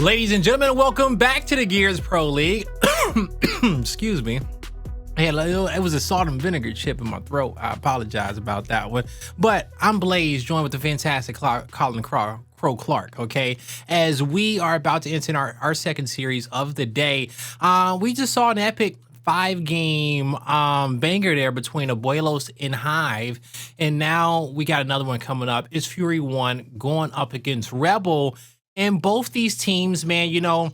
Ladies and gentlemen, welcome back to the Gears Pro League. Excuse me. Hey, it was a salt and vinegar chip in my throat. I apologize about that one. But I'm Blaze, joined with the fantastic Colin Crow Clark, okay? As we are about to enter our second series of the day, we just saw an epic 5-game banger there between Abuelos and Hive, and now we got another one coming up. It's Fury 1 going up against Rebel, and both these teams, man, you know,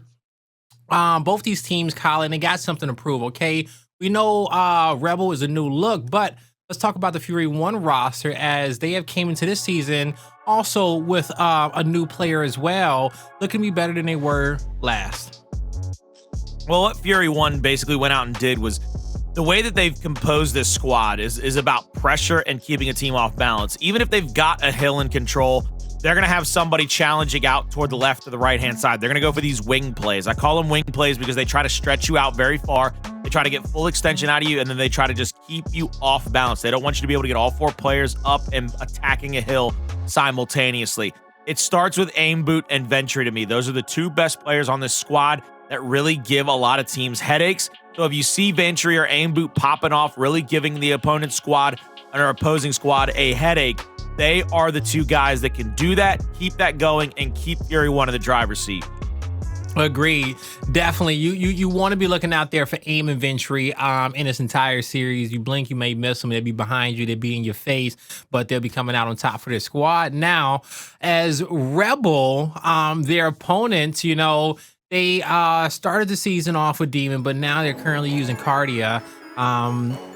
both these teams, Colin, they got something to prove, okay? We know Rebel is a new look, but let's talk about the Fury 1 roster, as they have came into this season also with a new player as well, looking to be better than they were last. Well, what Fury 1 basically went out and did was, the way that they've composed this squad is about pressure and keeping a team off balance. Even if they've got a hill in control, they're going to have somebody challenging out toward the left or the right-hand side. They're going to go for these wing plays. I call them wing plays because they try to stretch you out very far. They try to get full extension out of you, and then they try to just keep you off balance. They don't want you to be able to get all 4 players up and attacking a hill simultaneously. It starts with Aimboot and Ventry to me. Those are the 2 best players on this squad that really give a lot of teams headaches. So if you see Ventry or Aimboot popping off, really giving the opponent's squad or opposing squad a headache, they are the 2 guys that can do that, keep that going, and keep Fury 1 in the driver's seat. Agreed. Definitely. You want to be looking out there for Aim and Ventry in this entire series. You blink, you may miss them. They'll be behind you. They'll be in your face, but they'll be coming out on top for their squad. Now, as Rebel, their opponents, you know, they started the season off with Demon, but now they're currently using Kardia.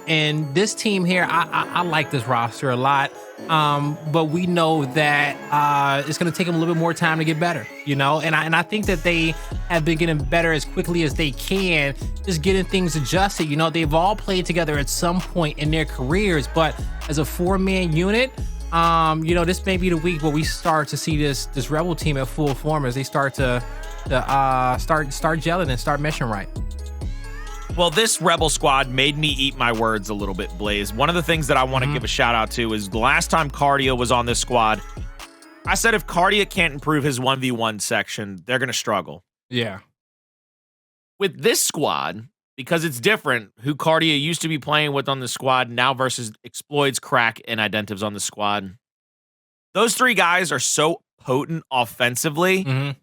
And this team here, I like this roster a lot. But we know that it's going to take them a little bit more time to get better, you know? And I think that they have been getting better as quickly as they can, just getting things adjusted. You know, they've all played together at some point in their careers, but as a 4-man unit, you know, this may be the week where we start to see this Rebel team at full form as they start to start gelling and start meshing right. Well, this Rebel squad made me eat my words a little bit, Blaze. One of the things that I want to give a shout out to is the last time Kardia was on this squad, I said if Kardia can't improve his 1v1 section, they're going to struggle. Yeah. With this squad, because it's different, who Kardia used to be playing with on the squad now versus Xploidz, Crack, and Identivez on the squad, those 3 guys are so potent offensively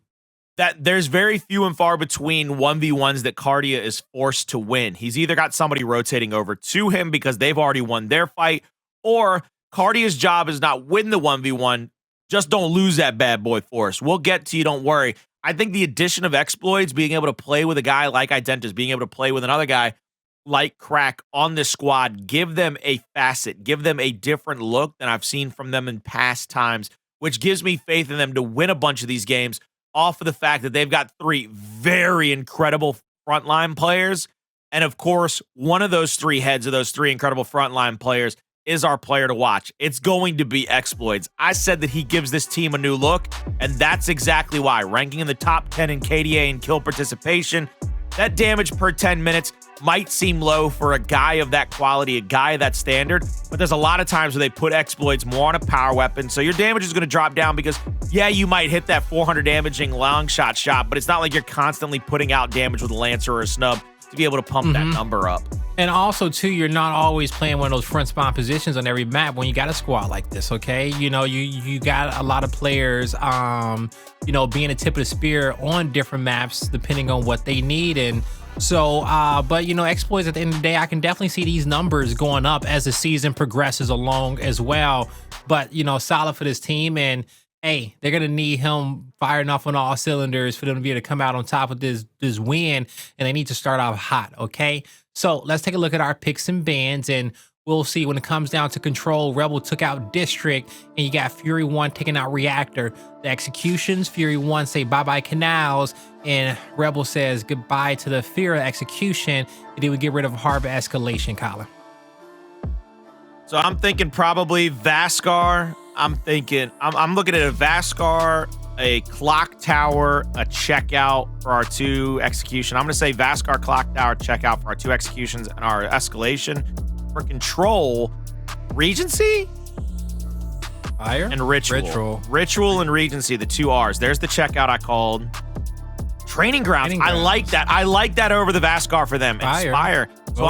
that there's very few and far between 1v1s that Kardia is forced to win. He's either got somebody rotating over to him because they've already won their fight, or Kardia's job is not win the 1v1, just don't lose that bad boy for us. We'll get to you, don't worry. I think the addition of Xploidz, being able to play with a guy like Identivez, being able to play with another guy like Crack on this squad, give them a facet, give them a different look than I've seen from them in past times, which gives me faith in them to win a bunch of these games off of the fact that they've got 3 very incredible frontline players. And of course, one of those 3 heads of those 3 incredible frontline players is our player to watch. It's going to be Xploidz. I said that he gives this team a new look, and that's exactly why. Ranking in the top 10 in KDA and kill participation, that damage per 10 minutes might seem low for a guy of that quality, a guy of that standard, but there's a lot of times where they put Xploidz more on a power weapon, so your damage is going to drop down because, yeah, you might hit that 400 damaging long shot, but it's not like you're constantly putting out damage with a Lancer or a Snub to be able to pump that number up. And also, too, you're not always playing one of those front spawn positions on every map when you got a squad like this, okay? You know, you got a lot of players, you know, being a tip of the spear on different maps depending on what they need. And so, but, you know, Xploidz, at the end of the day, I can definitely see these numbers going up as the season progresses along as well. But, you know, solid for this team. And, hey, they're going to need him firing off on all cylinders for them to be able to come out on top of this win. And they need to start off hot, okay? So let's take a look at our picks and bans, and we'll see when it comes down to control. Rebel took out District, and you got Fury 1 taking out Reactor. The executions, Fury 1 say bye-bye Canals, and Rebel says goodbye to the fear of execution, and then we get rid of Harbor Escalation, Colin. So I'm thinking probably Vaskar. I'm looking at a Vaskar, a Clocktower, a checkout for our 2 execution. I'm going to say Vaskar, Clocktower, checkout for our 2 executions and our escalation. For control, Regency? Fire? And Ritual. Ritual and Regency, the 2 Rs. There's the checkout I called. Training grounds. I like that. I like that over the Vascar for them. Speyer. So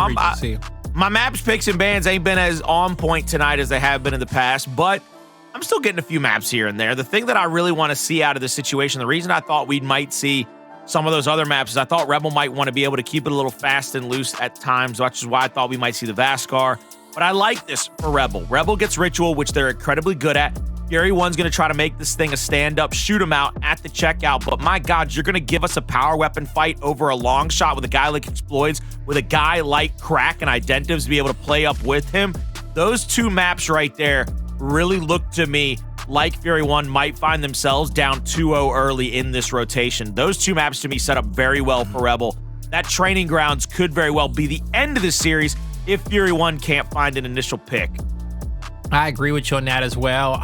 my maps, picks, and bans ain't been as on point tonight as they have been in the past, but I'm still getting a few maps here and there. The thing that I really want to see out of this situation, the reason I thought we might see some of those other maps is I thought Rebel might want to be able to keep it a little fast and loose at times, which is why I thought we might see the Vascar. But I like this for Rebel. Rebel gets Ritual, which they're incredibly good at. Fury 1's going to try to make this thing a stand-up, shoot him out at the checkout. But my God, you're going to give us a power weapon fight over a long shot with a guy like Xploidz, with a guy like Crack and Identivez to be able to play up with him. Those two maps right there really look to me like Fury 1 might find themselves down 2-0 early in this rotation. Those two maps to me set up very well for Rebel. That training grounds could very well be the end of the series if Fury 1 can't find an initial pick. I agree with you on that as well.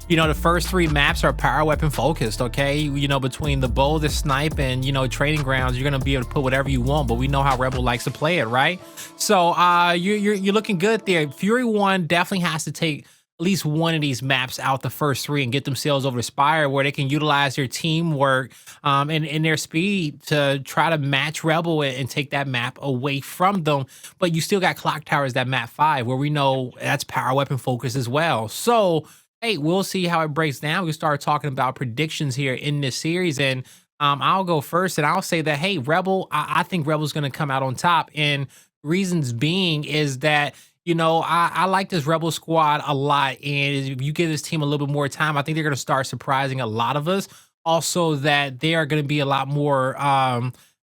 You know, the first three maps are power weapon focused, okay? You know, between the bow, the snipe, and, you know, training grounds, you're going to be able to put whatever you want, but we know how Rebel likes to play it, right? So you're looking good there. Fury 1 definitely has to take at least one of these maps out the first three and get themselves over to Speyer, where they can utilize their teamwork and their speed to try to match Rebel and take that map away from them. But you still got Clocktower as that map 5, where we know that's power weapon focus as well. So, hey, we'll see how it breaks down. We start talking about predictions here in this series, and I'll go first, and I'll say that, hey, Rebel, I think Rebel's going to come out on top, and reasons being is that, you know, I like this Rebel squad a lot, and if you give this team a little bit more time, I think they're going to start surprising a lot of us. Also, that they are going to be a lot more, they're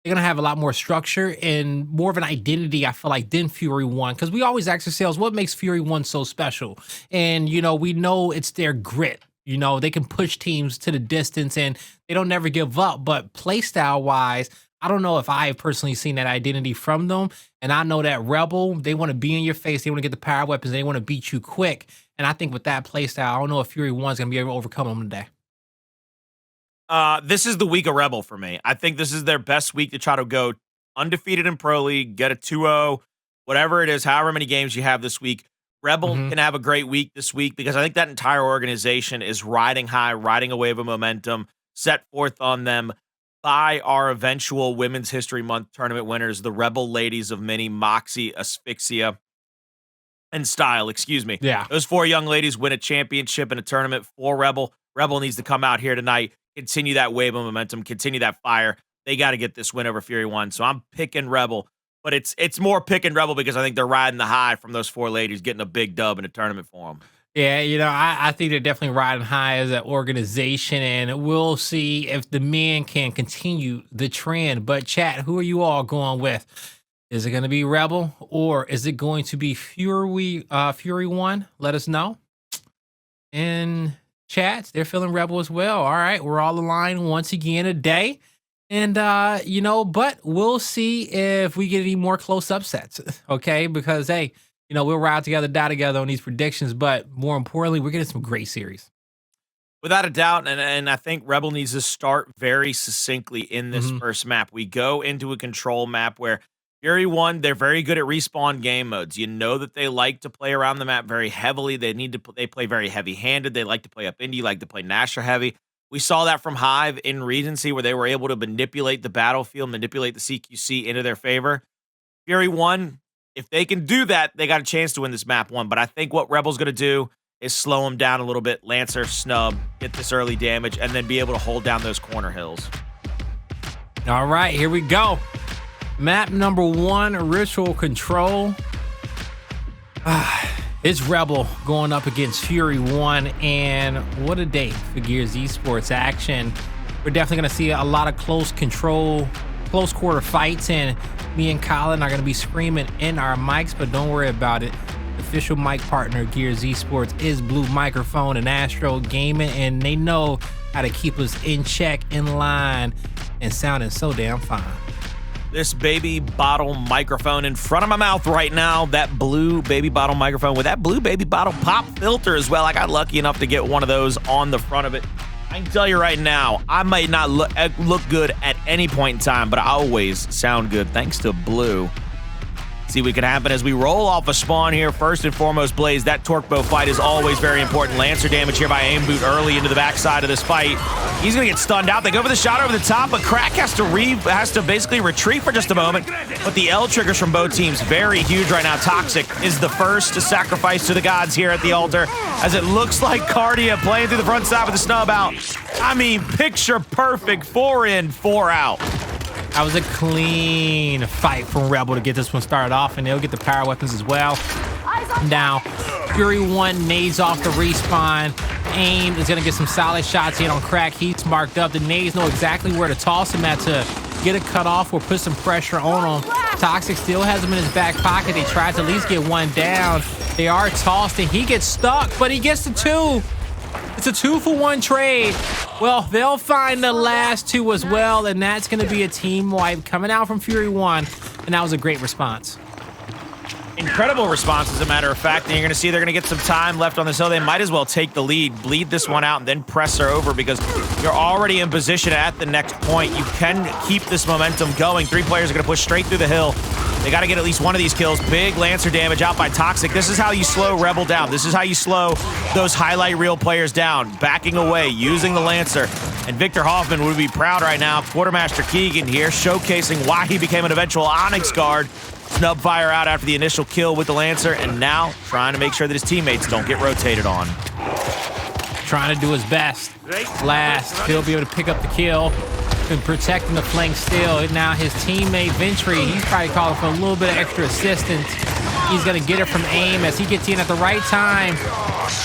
going to have a lot more structure and more of an identity, I feel like, than Fury 1. Because we always ask ourselves, what makes Fury 1 so special? And, you know, we know it's their grit. You know, they can push teams to the distance, and they don't never give up. But playstyle-wise, I don't know if I have personally seen that identity from them. And I know that Rebel, they want to be in your face. They want to get the power weapons. They want to beat you quick. And I think with that playstyle, I don't know if Fury 1 is going to be able to overcome them today. This is the week of Rebel for me. I think this is their best week to try to go undefeated in Pro League, get a 2-0, whatever it is, however many games you have this week. Rebel can have a great week this week because I think that entire organization is riding high, riding a wave of momentum set forth on them by our eventual Women's History Month tournament winners, the Rebel ladies of Mini, Moxie, Asphyxia, and Style, excuse me. Yeah. Those four young ladies win a championship in a tournament for Rebel. Rebel needs to come out here tonight, continue that wave of momentum, continue that fire. They got to get this win over Fury 1. So I'm picking Rebel, but it's more picking Rebel because I think they're riding the high from those four ladies getting a big dub in a tournament for them. Yeah, you know, I think they're definitely riding high as an organization, and we'll see if the men can continue the trend. But chat, who are you all going with? Is it going to be Rebel or is it going to be Fury 1? Let us know. In chats, they're feeling Rebel as well. All right, we're all aligned once again today. And, you know, but we'll see if we get any more close upsets, okay? Because, hey, you know, we'll ride together, die together on these predictions, but more importantly, we're getting some great series. Without a doubt, and I think Rebel needs to start very succinctly in this first map. We go into a control map where Fury 1, they're very good at respawn game modes. You know that they like to play around the map very heavily. They play very heavy-handed. They like to play up indie, like to play Nasher heavy. We saw that from Hive in Regency, where they were able to manipulate the battlefield, manipulate the CQC into their favor. Fury 1, if they can do that, they got a chance to win this map 1. But I think what Rebel's going to do is slow them down a little bit, Lancer, snub, get this early damage, and then be able to hold down those corner hills. All right, here we go. Map number 1, Ritual Control. It's Rebel going up against Fury 1, and what a day for Gears Esports action. We're definitely going to see a lot of close quarter fights, and me and Colin are going to be screaming in our mics, but don't worry about it. The official mic partner of Gears Esports is Blue Microphone and Astro Gaming, and they know how to keep us in check, in line, and sounding so damn fine. This baby bottle microphone in front of my mouth right now, that blue baby bottle microphone with that blue baby bottle pop filter as well. I got lucky enough to get one of those on the front of it. I can tell you right now, I might not look good at any point in time, but I always sound good thanks to Blue. See what can happen as we roll off a spawn here. First and foremost, Blaze, that torque bow fight is always very important. Lancer damage here by Aimboot early into the backside of this fight. He's gonna get stunned out. They go for the shot over the top, but Crack has to basically retreat for just a moment. But the L triggers from both teams, very huge right now. Toxiq is the first to sacrifice to the gods here at the altar, as it looks like Kardia playing through the front side with the snub out. I mean, picture perfect, 4 in, 4 out. That was a clean fight from Rebel to get this one started off, and they'll get the power weapons as well. Now, Fury 1 nades off the respawn. Aim is going to get some solid shots in on Crack. He's marked up. The nades know exactly where to toss him at to get a cut off or put some pressure on him. Toxiq still has him in his back pocket. They try to at least get one down. They are tossed, and he gets stuck, but he gets the 2. It's a 2-for-1 trade. Well, they'll find the last 2 as well, and that's going to be a team wipe coming out from Fury 1, and that was a great response. Incredible response, as a matter of fact, and you're going to see they're going to get some time left on this hill. They might as well take the lead, bleed this one out, and then press her over, because you're already in position at the next point. You can keep this momentum going. 3 players are going to push straight through the hill. They got to get at least one of these kills. Big Lancer damage out by Toxiq. This is how you slow Rebel down. This is how you slow those highlight reel players down. Backing away, using the Lancer. And Victor Hoffman would be proud right now. Quartermaster Keegan here, showcasing why he became an eventual Onyx guard. Snub fire out after the initial kill with the Lancer, and now trying to make sure that his teammates don't get rotated on. Trying to do his best. Last, he'll be able to pick up the kill and protecting the flank still. Now his teammate Ventry, he's probably calling for a little bit of extra assistance. He's gonna get it from Aim as he gets in at the right time.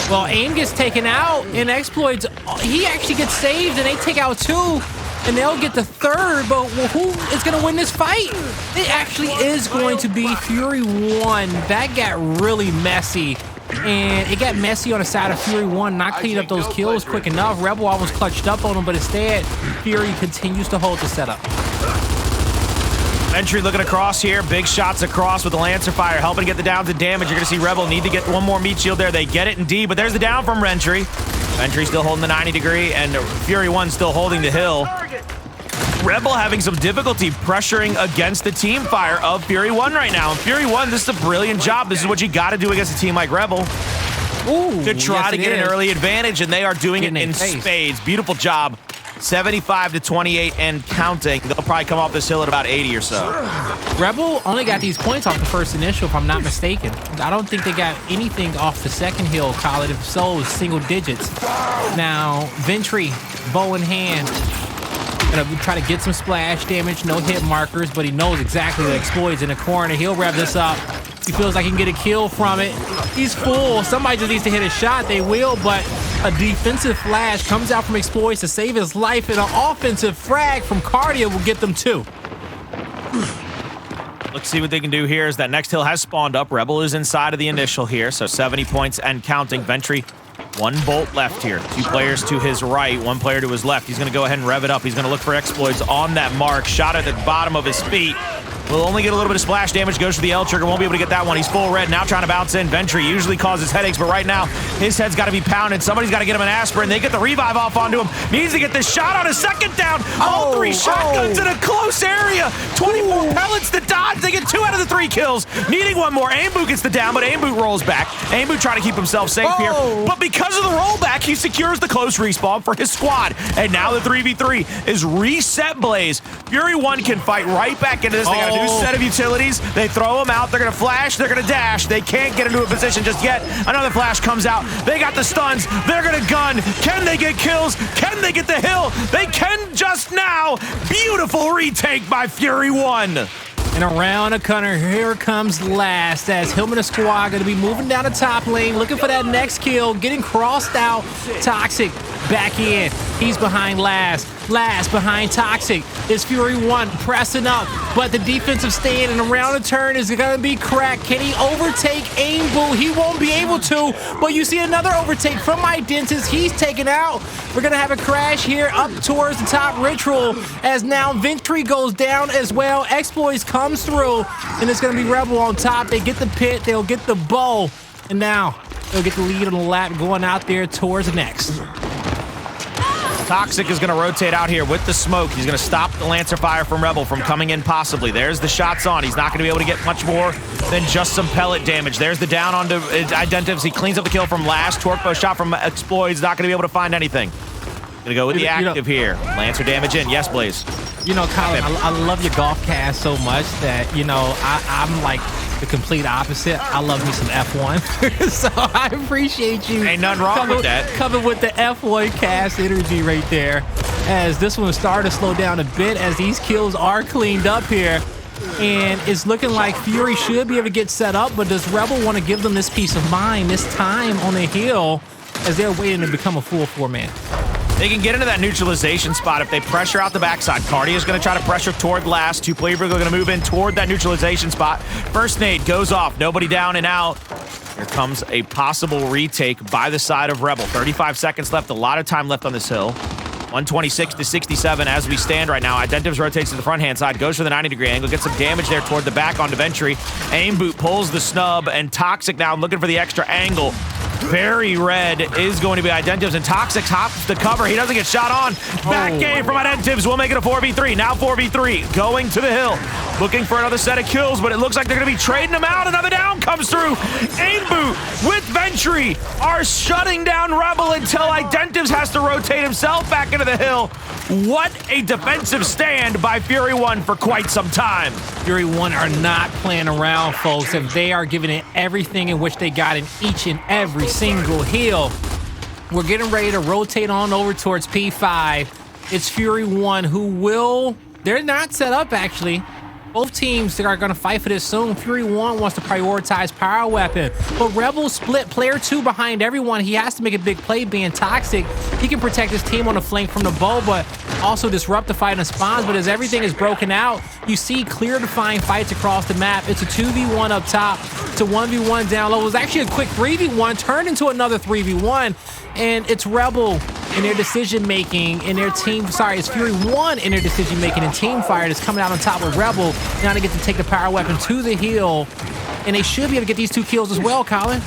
Well, Aim gets taken out, and Xploidz, he actually gets saved, and they take out 2. And they'll get the 3rd, but who is going to win this fight? It actually is going to be Fury 1. That got really messy. And it got messy on the side of Fury 1, not cleaning up those kills quick enough. Rebel almost clutched up on him, but instead, Fury continues to hold the setup. Ventry looking across here. Big shots across with the Lancer fire, helping get the downs and damage. You're going to see Rebel need to get one more meat shield there. They get it indeed, but there's the down from Ventry. Ventry still holding the 90 degree, and Fury 1 still holding the hill. Rebel having some difficulty pressuring against the team fire of Fury 1 right now. And Fury 1, this is a brilliant job. This is what you got to do against a team like Rebel. Ooh, to try to get an early advantage, and they are doing it in spades. Beautiful job. 75-28 and counting. They'll probably come off this hill at about 80 or so. Rebel only got these points off the first initial, if I'm not mistaken. I don't think they got anything off the second hill, call it. If so, it was single digits. Now, Ventry, bow in hand, gonna try to get some splash damage, no hit markers, but he knows exactly the Xploidz in the corner. He'll rev this up. He feels like he can get a kill from it. He's full. Somebody just needs to hit a shot. They will, but a defensive flash comes out from Xploidz to save his life, and an offensive frag from Kardia will get them 2. Let's see what they can do here as that next hill has spawned up. Rebel is inside of the initial here, so 70 points and counting. Ventry, 1 bolt left here. 2 players to his right, 1 player to his left. He's going to go ahead and rev it up. He's going to look for Xploidz on that mark. Shot at the bottom of his feet. Will only get a little bit of splash damage. Goes for the L trigger. Won't be able to get that one. He's full red. Now trying to bounce in. Ventry usually causes headaches, but right now his head's got to be pounded. Somebody's got to get him an aspirin. They get the revive off onto him. Needs to get this shot on a second down. All 3 shotguns in a close area. 24 pellets to dodge. They get 2 out of the 3 kills. Needing 1 more. Aimboot gets the down, but Aimboot rolls back. Aimboot trying to keep himself safe here. But because of the rollback, he secures the close respawn for his squad. And now the 3v3 is reset, Blaze. Fury 1 can fight right back into this. They got a new set of utilities. They throw them out. They're going to flash. They're going to dash. They can't get into a position just yet. Another flash comes out. They got the stuns. They're going to gun. Can they get kills? Can they get the hill? They can just now. Beautiful retake by Fury 1. And around the corner, here comes Last, as him and the squad going to be moving down the top lane, looking for that next kill, getting crossed out. Toxiq back in. He's behind Last. Last behind Toxiq. Is Fury 1 pressing up, but the defensive stand and around the turn is going to be Crack. Can he overtake Aimboot? He won't be able to, but you see another overtake from Identivez. He's taken out. We're going to have a crash here up towards the top ritual, as now Ventry goes down as well. Xploidz comes through, and it's going to be Rebel on top. They get the pit, they'll get the bow, and now they'll get the lead on the lap going out there towards the next. Toxiq is going to rotate out here with the smoke. He's going to stop the Lancer fire from Rebel from coming in possibly. There's the shots on. He's not going to be able to get much more than just some pellet damage. There's the down onto Identivez. He cleans up the kill from last. Torque shot from Xploidz. Not going to be able to find anything. Going to go with the active here. Lancer damage in. Yes, Blaze. You know, Colin, I love your golf cast so much that, you know, I'm like the complete opposite. I love me some F1. So I appreciate you. Ain't nothing wrong with that. Coming with the F1 cast energy right there. As this one started to slow down a bit as these kills are cleaned up here. And it's looking like Fury should be able to get set up, but does Rebel want to give them this peace of mind, this time on the hill, as they're waiting to become a full 4-man? They can get into that neutralization spot if they pressure out the backside. Kardia is going to try to pressure toward last. Two players are going to move in toward that neutralization spot. First nade goes off. Nobody down and out. Here comes a possible retake by the side of Rebel. 35 seconds left. A lot of time left on this hill. 126 to 67 as we stand right now. Identivez rotates to the front-hand side, goes for the 90-degree angle, gets some damage there toward the back onto Ventry. Aimboot pulls the snub, and Toxiq now looking for the extra angle. Very red is going to be Identivez, and Toxiq hops the cover. He doesn't get shot on. Back game from Identivez. We'll make it a 4v3. Now 4v3. Going to the hill. Looking for another set of kills, but it looks like they're going to be trading them out. Another down comes through. Aimboot with Ventry are shutting down Rebel until Identivez has to rotate himself back into the hill. What a defensive stand by Fury 1 for quite some time. Fury 1 are not playing around, folks. If they are giving it everything in which they got in each and every single hill. We're getting ready to rotate on over towards P5. It's Fury 1 who will... They're not set up, actually. Both teams are going to fight for this soon. Fury 1 wants to prioritize power weapon, but Rebel split player 2 behind everyone. He has to make a big play being Toxiq. He can protect his team on the flank from the bow, but also disrupt the fight in spawns. But as everything is broken out, you see clear defined fights across the map. It's a 2v1 up top. It's a 1v1 down low. It was actually a quick 3v1 turned into another 3v1. And it's Rebel in their decision-making, in their team, sorry, it's Fury 1 in their decision-making and team fire that's coming out on top of Rebel. Now they get to take the power weapon to the hill, and they should be able to get these 2 kills as well, Colin.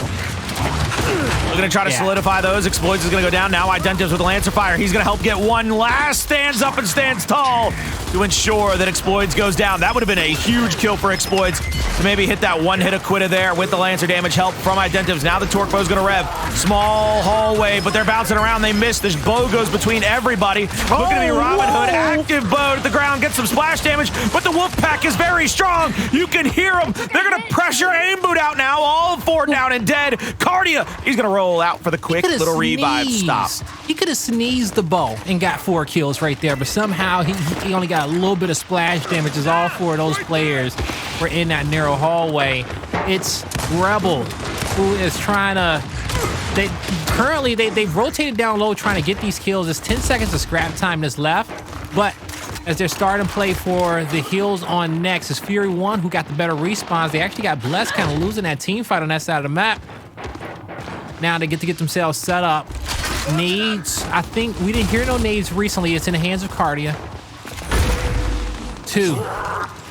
We're going to try to solidify those. Xploidz is going to go down. Now Identivez with the Lancer fire. He's going to help get one last. Stands up and stands tall to ensure that Xploidz goes down. That would have been a huge kill for Xploidz to maybe hit that one hit Aquita there with the Lancer damage help from Identivez. Now the Torque bow is going to rev. Small hallway, but they're bouncing around. They miss. This bow goes between everybody. Looking to be Robin Hood. Active bow to the ground. Gets some splash damage, but the wolf pack is very strong. You can hear them. They're going to pressure Aimboot out now. All 4 down and dead. Kardia, he's going to roll out for the quick little revive stop. He could have sneezed the bow and got 4 kills right there, but somehow he only got a little bit of splash damage as all 4 of those players were in that narrow hallway. It's Rebel who is trying to... They've rotated down low trying to get these kills. There's 10 seconds of scrap time that's left, but as they're starting to play for the heals on next, is Fury 1 who got the better respawns. They actually got blessed kind of losing that team fight on that side of the map. Now they get to get themselves set up. Nades, I think we didn't hear no nades recently. It's in the hands of Kardia. 2.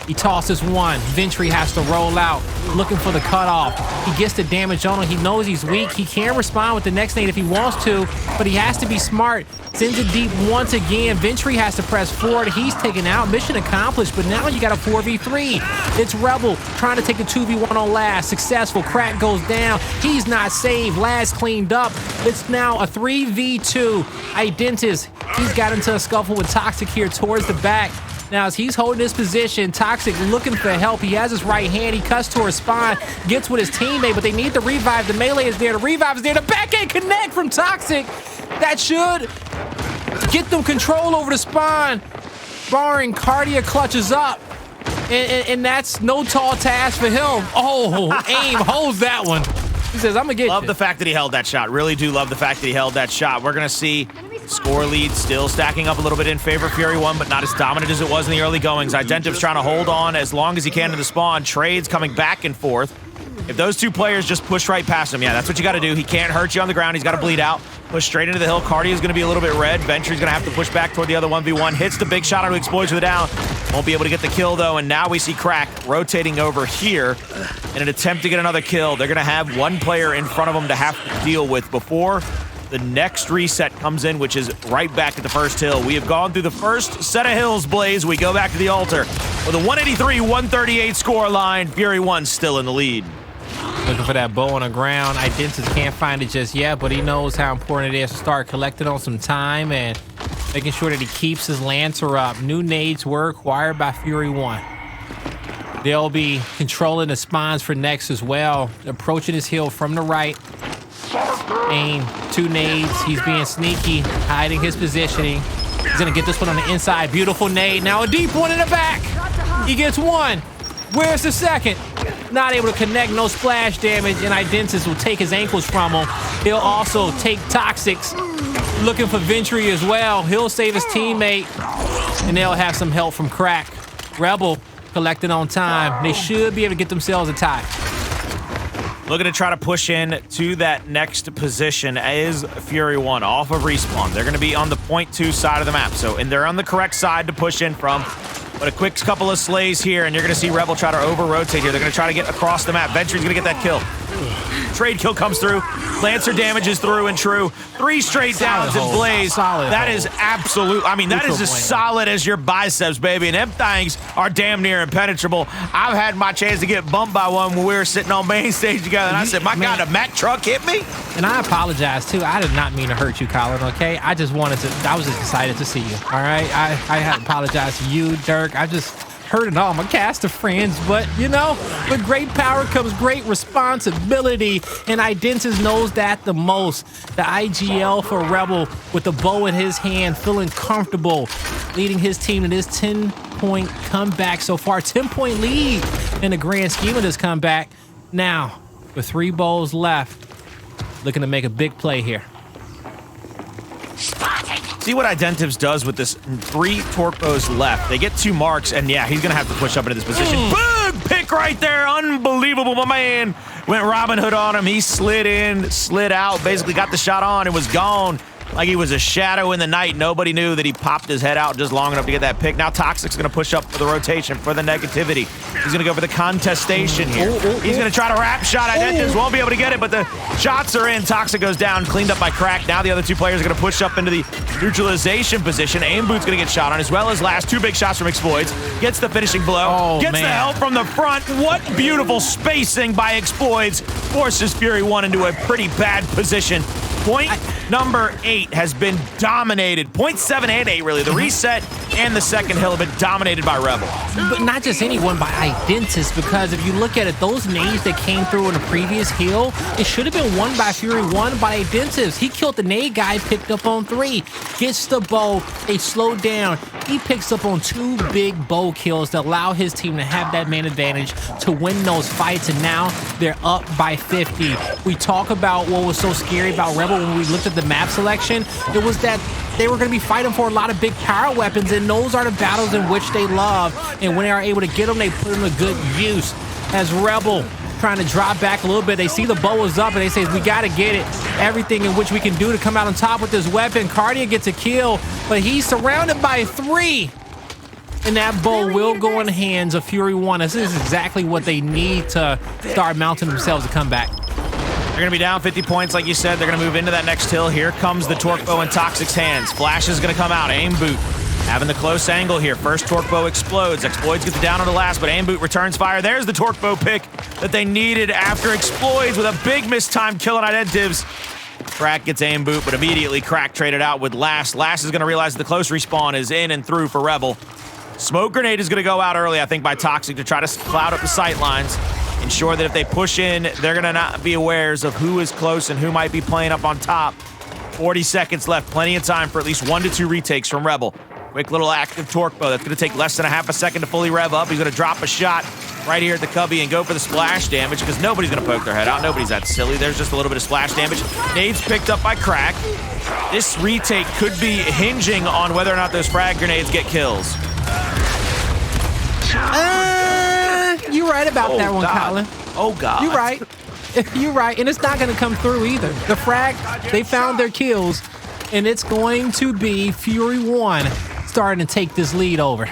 He tosses 1. Ventry has to roll out, looking for the cutoff. He gets the damage on him. He knows he's weak. He can respond with the next nade if he wants to, but he has to be smart. Sends it deep once again. Ventry has to press forward. He's taken out. Mission accomplished, but now you got a 4v3. It's Rebel trying to take the 2v1 on Last. Successful. Crack goes down. He's not saved. Last cleaned up. It's now a 3v2. Identivez, he's got into a scuffle with Toxiq here towards the back. Now, as he's holding his position, Toxiq looking for help. He has his right hand. He cuts to his spine, gets with his teammate, but they need the revive. The melee is there. The revive is there. The backhand connect from Toxiq. That should get them control over the spawn. Barring Kardia clutches up. And that's no tall task for him. Oh, Aim holds that one. He says, I'm going to get Love the fact that he held that shot. Really do love the fact that he held that shot. We're going to see score lead still stacking up a little bit in favor of Fury 1, but not as dominant as it was in the early goings. Identivez trying to hold on as long as he can to the spawn. Trades coming back and forth. If those 2 players just push right past him, yeah, that's what you got to do. He can't hurt you on the ground. He's got to bleed out. Push straight into the hill. Kardia is going to be a little bit red. Ventry's going to have to push back toward the other 1v1. Hits the big shot onto Xploidz for the down. Won't be able to get the kill, though, and now we see Crack rotating over here in an attempt to get another kill. They're going to have 1 player in front of them to have to deal with before the next reset comes in, which is right back at the first hill. We have gone through the first set of hills, Blaze. We go back to the altar with a 183-138 score line. Fury 1 still in the lead. Looking for that bow on the ground. Identivez can't find it just yet, but he knows how important it is to start collecting on some time and making sure that he keeps his Lancer up. New nades were acquired by Fury 1. They'll be controlling the spawns for next as well. Approaching his hill from the right. Aim, 2 nades. He's being sneaky, hiding his positioning. He's gonna get this one on the inside. Beautiful nade. Now a deep one in the back. He gets 1. Where's the second? Not able to connect, no splash damage, and Identivez will take his ankles from him. He'll also take Toxiq's. Looking for Ventry as well. He'll save his teammate, and they'll have some help from Crack. Rebel collecting on time. They should be able to get themselves a tie. Looking to try to push in to that next position is Fury 1 off of respawn. They're going to be on the .2 side of the map, and they're on the correct side to push in from. But a quick couple of slays here, and you're going to see Rebel try to over-rotate here. They're going to try to get across the map. Ventry's going to get that kill. Trade kill comes through. Lancer damages through and true. 3 straight downs in Blaze. That is absolute. I mean, that is as solid as your biceps, baby. And them things are damn near impenetrable. I've had my chance to get bumped by one when we were sitting on main stage together, and I said, my God, a Mack truck hit me? And I apologize, too. I did not mean to hurt you, Colin, okay? I was just excited to see you, all right? I had to apologize to you, Dirk. I just heard it all, my cast of friends, but you know, with great power comes great responsibility, and Identivez knows that the most. The IGL for Rebel with the bow in his hand, feeling comfortable, leading his team to this 10-point comeback so far. 10-point lead in the grand scheme of this comeback. Now, with 3 bows left, looking to make a big play here. See what Identivez does with this 3 torque bows left. They get 2 marks, and yeah, he's going to have to push up into this position. Big pick right there. Unbelievable. My man went Robin Hood on him. He slid in, slid out, basically got the shot on and was gone. Like he was a shadow in the night. Nobody knew that he popped his head out just long enough to get that pick. Now Toxiq's going to push up for the rotation, for the negativity. He's going to go for the contestation here. He's going to try to wrap shot. Identivez won't be able to get it, but the shots are in. Toxiq goes down, cleaned up by Crack. Now the other 2 players are going to push up into the neutralization position. Aimboot's going to get shot on, as well as last 2 big shots from Xploidz. Gets the finishing blow. Gets the help from the front. What beautiful spacing by Xploidz. Forces Fury 1 into a pretty bad position. Point number 8 has been dominated. Point 7 and 8, really. The reset and the second hill have been dominated by Rebel. But not just anyone, by Identivez, because if you look at it, those nades that came through in the previous hill, it should have been won by Fury 1 by Identivez. He killed the nade guy, picked up on 3, gets the bow, they slow down. He picks up on 2 big bow kills that allow his team to have that man advantage to win those fights, and now they're up by 50. We talk about what was so scary about Rebel when we looked at the map selection. It was that they were going to be fighting for a lot of big power weapons, and those are the battles in which they love. And when they are able to get them, they put them to good use. As Rebel trying to drop back a little bit, they see the bow is up, and they say, we got to get it. Everything in which we can do to come out on top with this weapon. Kardia gets a kill, but he's surrounded by 3. And that bow will go in the hands of Fury 1. This is exactly what they need to start mounting themselves to come back. They're going to be down 50 points, like you said. They're going to move into that next hill. Here comes the torque bow in Toxiq's hands. Flash is going to come out. Aimboot having the close angle here. First torque bow explodes. Xploidz gets it down on the last, but Aimboot returns fire. There's the torque bow pick that they needed after Xploidz with a big mistimed kill on Identivez. Crack gets Aimboot, but immediately Crack traded out with Last. Last is going to realize the close respawn is in and through for Rebel. Smoke grenade is going to go out early, I think, by Toxiq to try to cloud up the sight lines. Ensure that if they push in, they're going to not be awares of who is close and who might be playing up on top. 40 seconds left. Plenty of time for at least 1 to 2 retakes from Rebel. Quick little active torque bow. That's going to take less than a half a second to fully rev up. He's going to drop a shot right here at the cubby and go for the splash damage because nobody's going to poke their head out. Nobody's that silly. There's just a little bit of splash damage. Nades picked up by Crack. This retake could be hinging on whether or not those frag grenades get kills. You're right about that one, God. Colin. Oh, God. You're right. You're right. And it's not going to come through either. The frag, they found their kills, and it's going to be Fury 1 starting to take this lead over.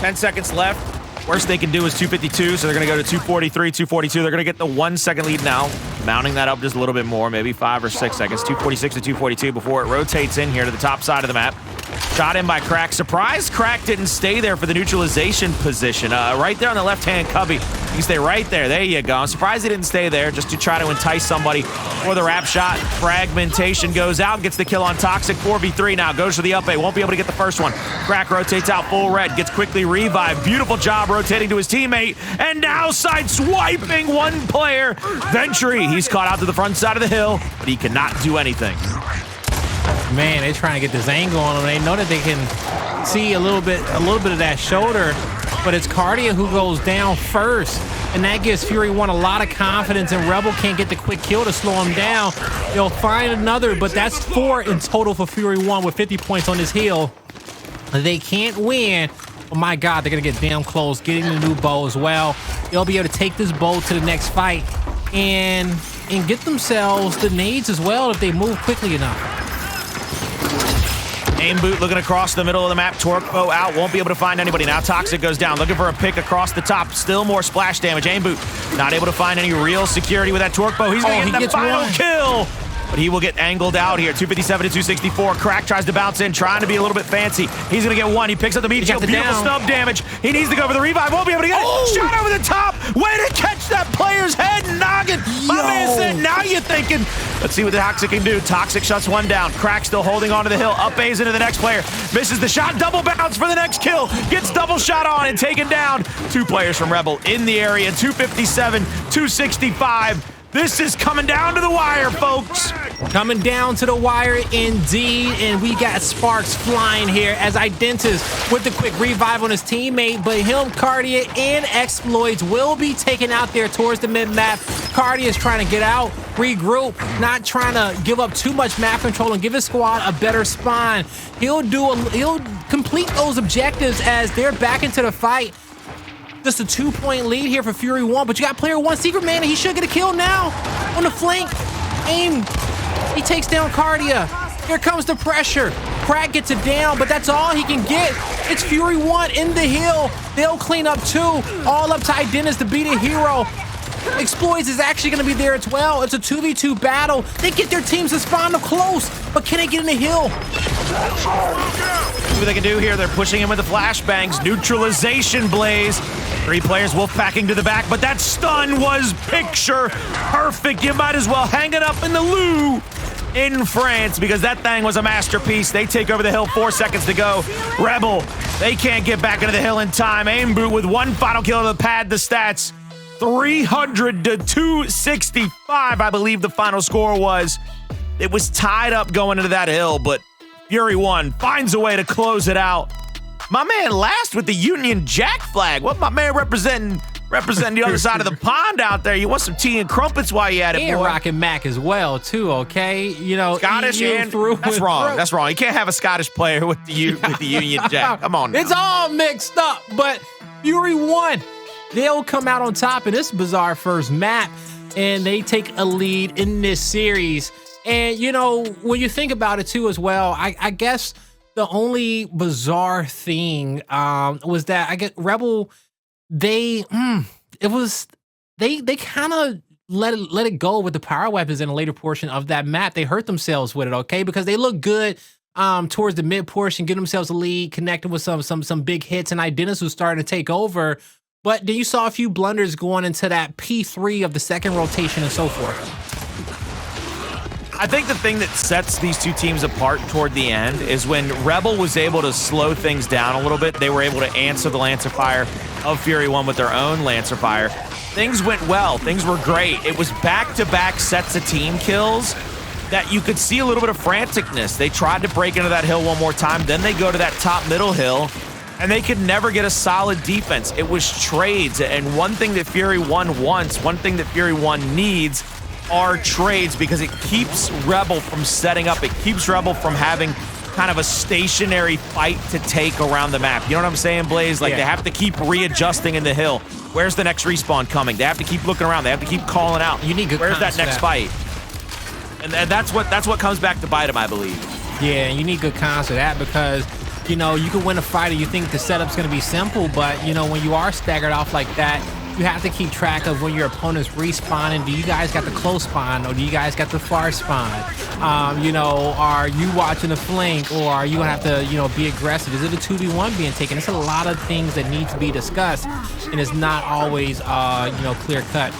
10 seconds left. Worst they can do is 252, so they're going to go to 243, 242. They're going to get the 1 second lead now. mounting that up just a little bit more, maybe 5 or 6 seconds. 246 to 242 before it rotates in here to the top side of the map. Shot in by Crack. Surprised Crack didn't stay there for the neutralization position. Right there on the left-hand cubby. You can stay right there. There you go. I'm surprised he didn't stay there just to try to entice somebody for the wrap shot. Fragmentation goes out, gets the kill on Toxiq. 4v3 now. Goes for the up A. Won't be able to get the first one. Crack rotates out full red. Gets quickly revived. Beautiful job rotating to his teammate. And now side swiping one player. Ventry. He's caught out to the front side of the hill, but he cannot do anything. Man, they're trying to get this angle on him. They know that they can see a little bit of that shoulder, but it's Kardia who goes down first, and that gives Fury One a lot of confidence, and Rebel can't get the quick kill to slow him down. They'll find another, but that's 4 in total for Fury One with 50 points on his heel. They can't win. Oh my God, they're gonna get damn close, getting the new bow as well. They'll be able to take this bow to the next fight and get themselves the nades as well if they move quickly enough. Aimboot looking across the middle of the map. Torque bow out. Won't be able to find anybody. Now Toxiq goes down. Looking for a pick across the top. Still more splash damage. Aimboot not able to find any real security with that Torque bow. He's going to get the final kill. But he will get angled out here. 257 to 264. Crack tries to bounce in, trying to be a little bit fancy. He's going to get one. He picks up the meat shield. Beautiful snub damage. He needs to go for the revive. Won't be able to get it. Shot over the top. Way to catch that player's head noggin. My man said, now you're thinking. Let's see what the Toxiq can do. Toxiq shuts one down. Crack still holding onto the hill. Up A's into the next player. Misses the shot. Double bounce for the next kill. Gets double shot on and taken down. 2 players from Rebel in the area. 257, 265. This is coming down to the wire, folks. Coming down to the wire indeed, and we got sparks flying here as Identivez with the quick revive on his teammate, but him, Kardia, and Xploidz will be taken out there towards the mid-map. Kardia is trying to get out, regroup, not trying to give up too much map control and give his squad a better spawn. He'll complete those objectives as they're back into the fight. Just a 2-point lead here for Fury One, but you got player one, Secret Man, and he should get a kill now on the flank. Aim, he takes down Kardia. Here comes the pressure. Crack gets it down, but that's all he can get. It's Fury One in the hill. They'll clean up 2, all up to Identivez to be the hero. Xploidz is actually going to be there as well. It's a 2v2 battle. They get their teams to spawn up close, but can they get in the hill? See what they can do here. They're pushing him with the flashbangs. Neutralization blaze. 3 players wolfpacking to the back, but that stun was picture perfect. You might as well hang it up in the loo in France because that thing was a masterpiece. They take over the hill, 4 seconds to go. Rebel, they can't get back into the hill in time. Aimboot with 1 final kill to pad the stats. 300 to 265, I believe the final score was. It was tied up going into that hill, but Fury One finds a way to close it out. My man last with the Union Jack flag. What my man representing the other side of the pond out there. You want some tea and crumpets while you at it, and boy. Rockin' Mac as well, too, okay? You know, Scottish and that's wrong. That's wrong. You can't have a Scottish player with the Union Jack. Come on now. It's all mixed up, but Fury One, they'll come out on top in this bizarre first map, and they take a lead in this series. And, you know, when you think about it, too, as well, I guess the only bizarre thing was that I get Rebel, they kind of let it go with the power weapons in a later portion of that map. They hurt themselves with it, okay? Because they look good towards the mid portion, get themselves a lead, connected with some big hits, and Identivez was starting to take over. But then you saw a few blunders going into that P3 of the second rotation and so forth. I think the thing that sets these 2 teams apart toward the end is when Rebel was able to slow things down a little bit. They were able to answer the Lancer fire of Fury One with their own Lancer fire. Things went well. Things were great. It was back-to-back sets of team kills that you could see a little bit of franticness. They tried to break into that hill one more time. Then they go to that top middle hill, and they could never get a solid defense. It was trades, and one thing that Fury One wants, one thing that Fury One needs are trades because it keeps Rebel from setting up. It keeps Rebel from having kind of a stationary fight to take around the map. You know what I'm saying, Blaze? Like, They have to keep readjusting in the hill. Where's the next respawn coming? They have to keep looking around. They have to keep calling out. You need good Where's that next fight? And that's what comes back to bite him, I believe. Yeah, you need good cons for that because, you know, you can win a fight and you think the setup's going to be simple, but, you know, when you are staggered off like that, you have to keep track of when your opponent's respawning. Do you guys got the close spawn, or do you guys got the far spawn? You know, are you watching the flank, or are you gonna have to, you know, be aggressive? Is it a 2v1 being taken? It's a lot of things that need to be discussed, and it's not always, you know, clear cut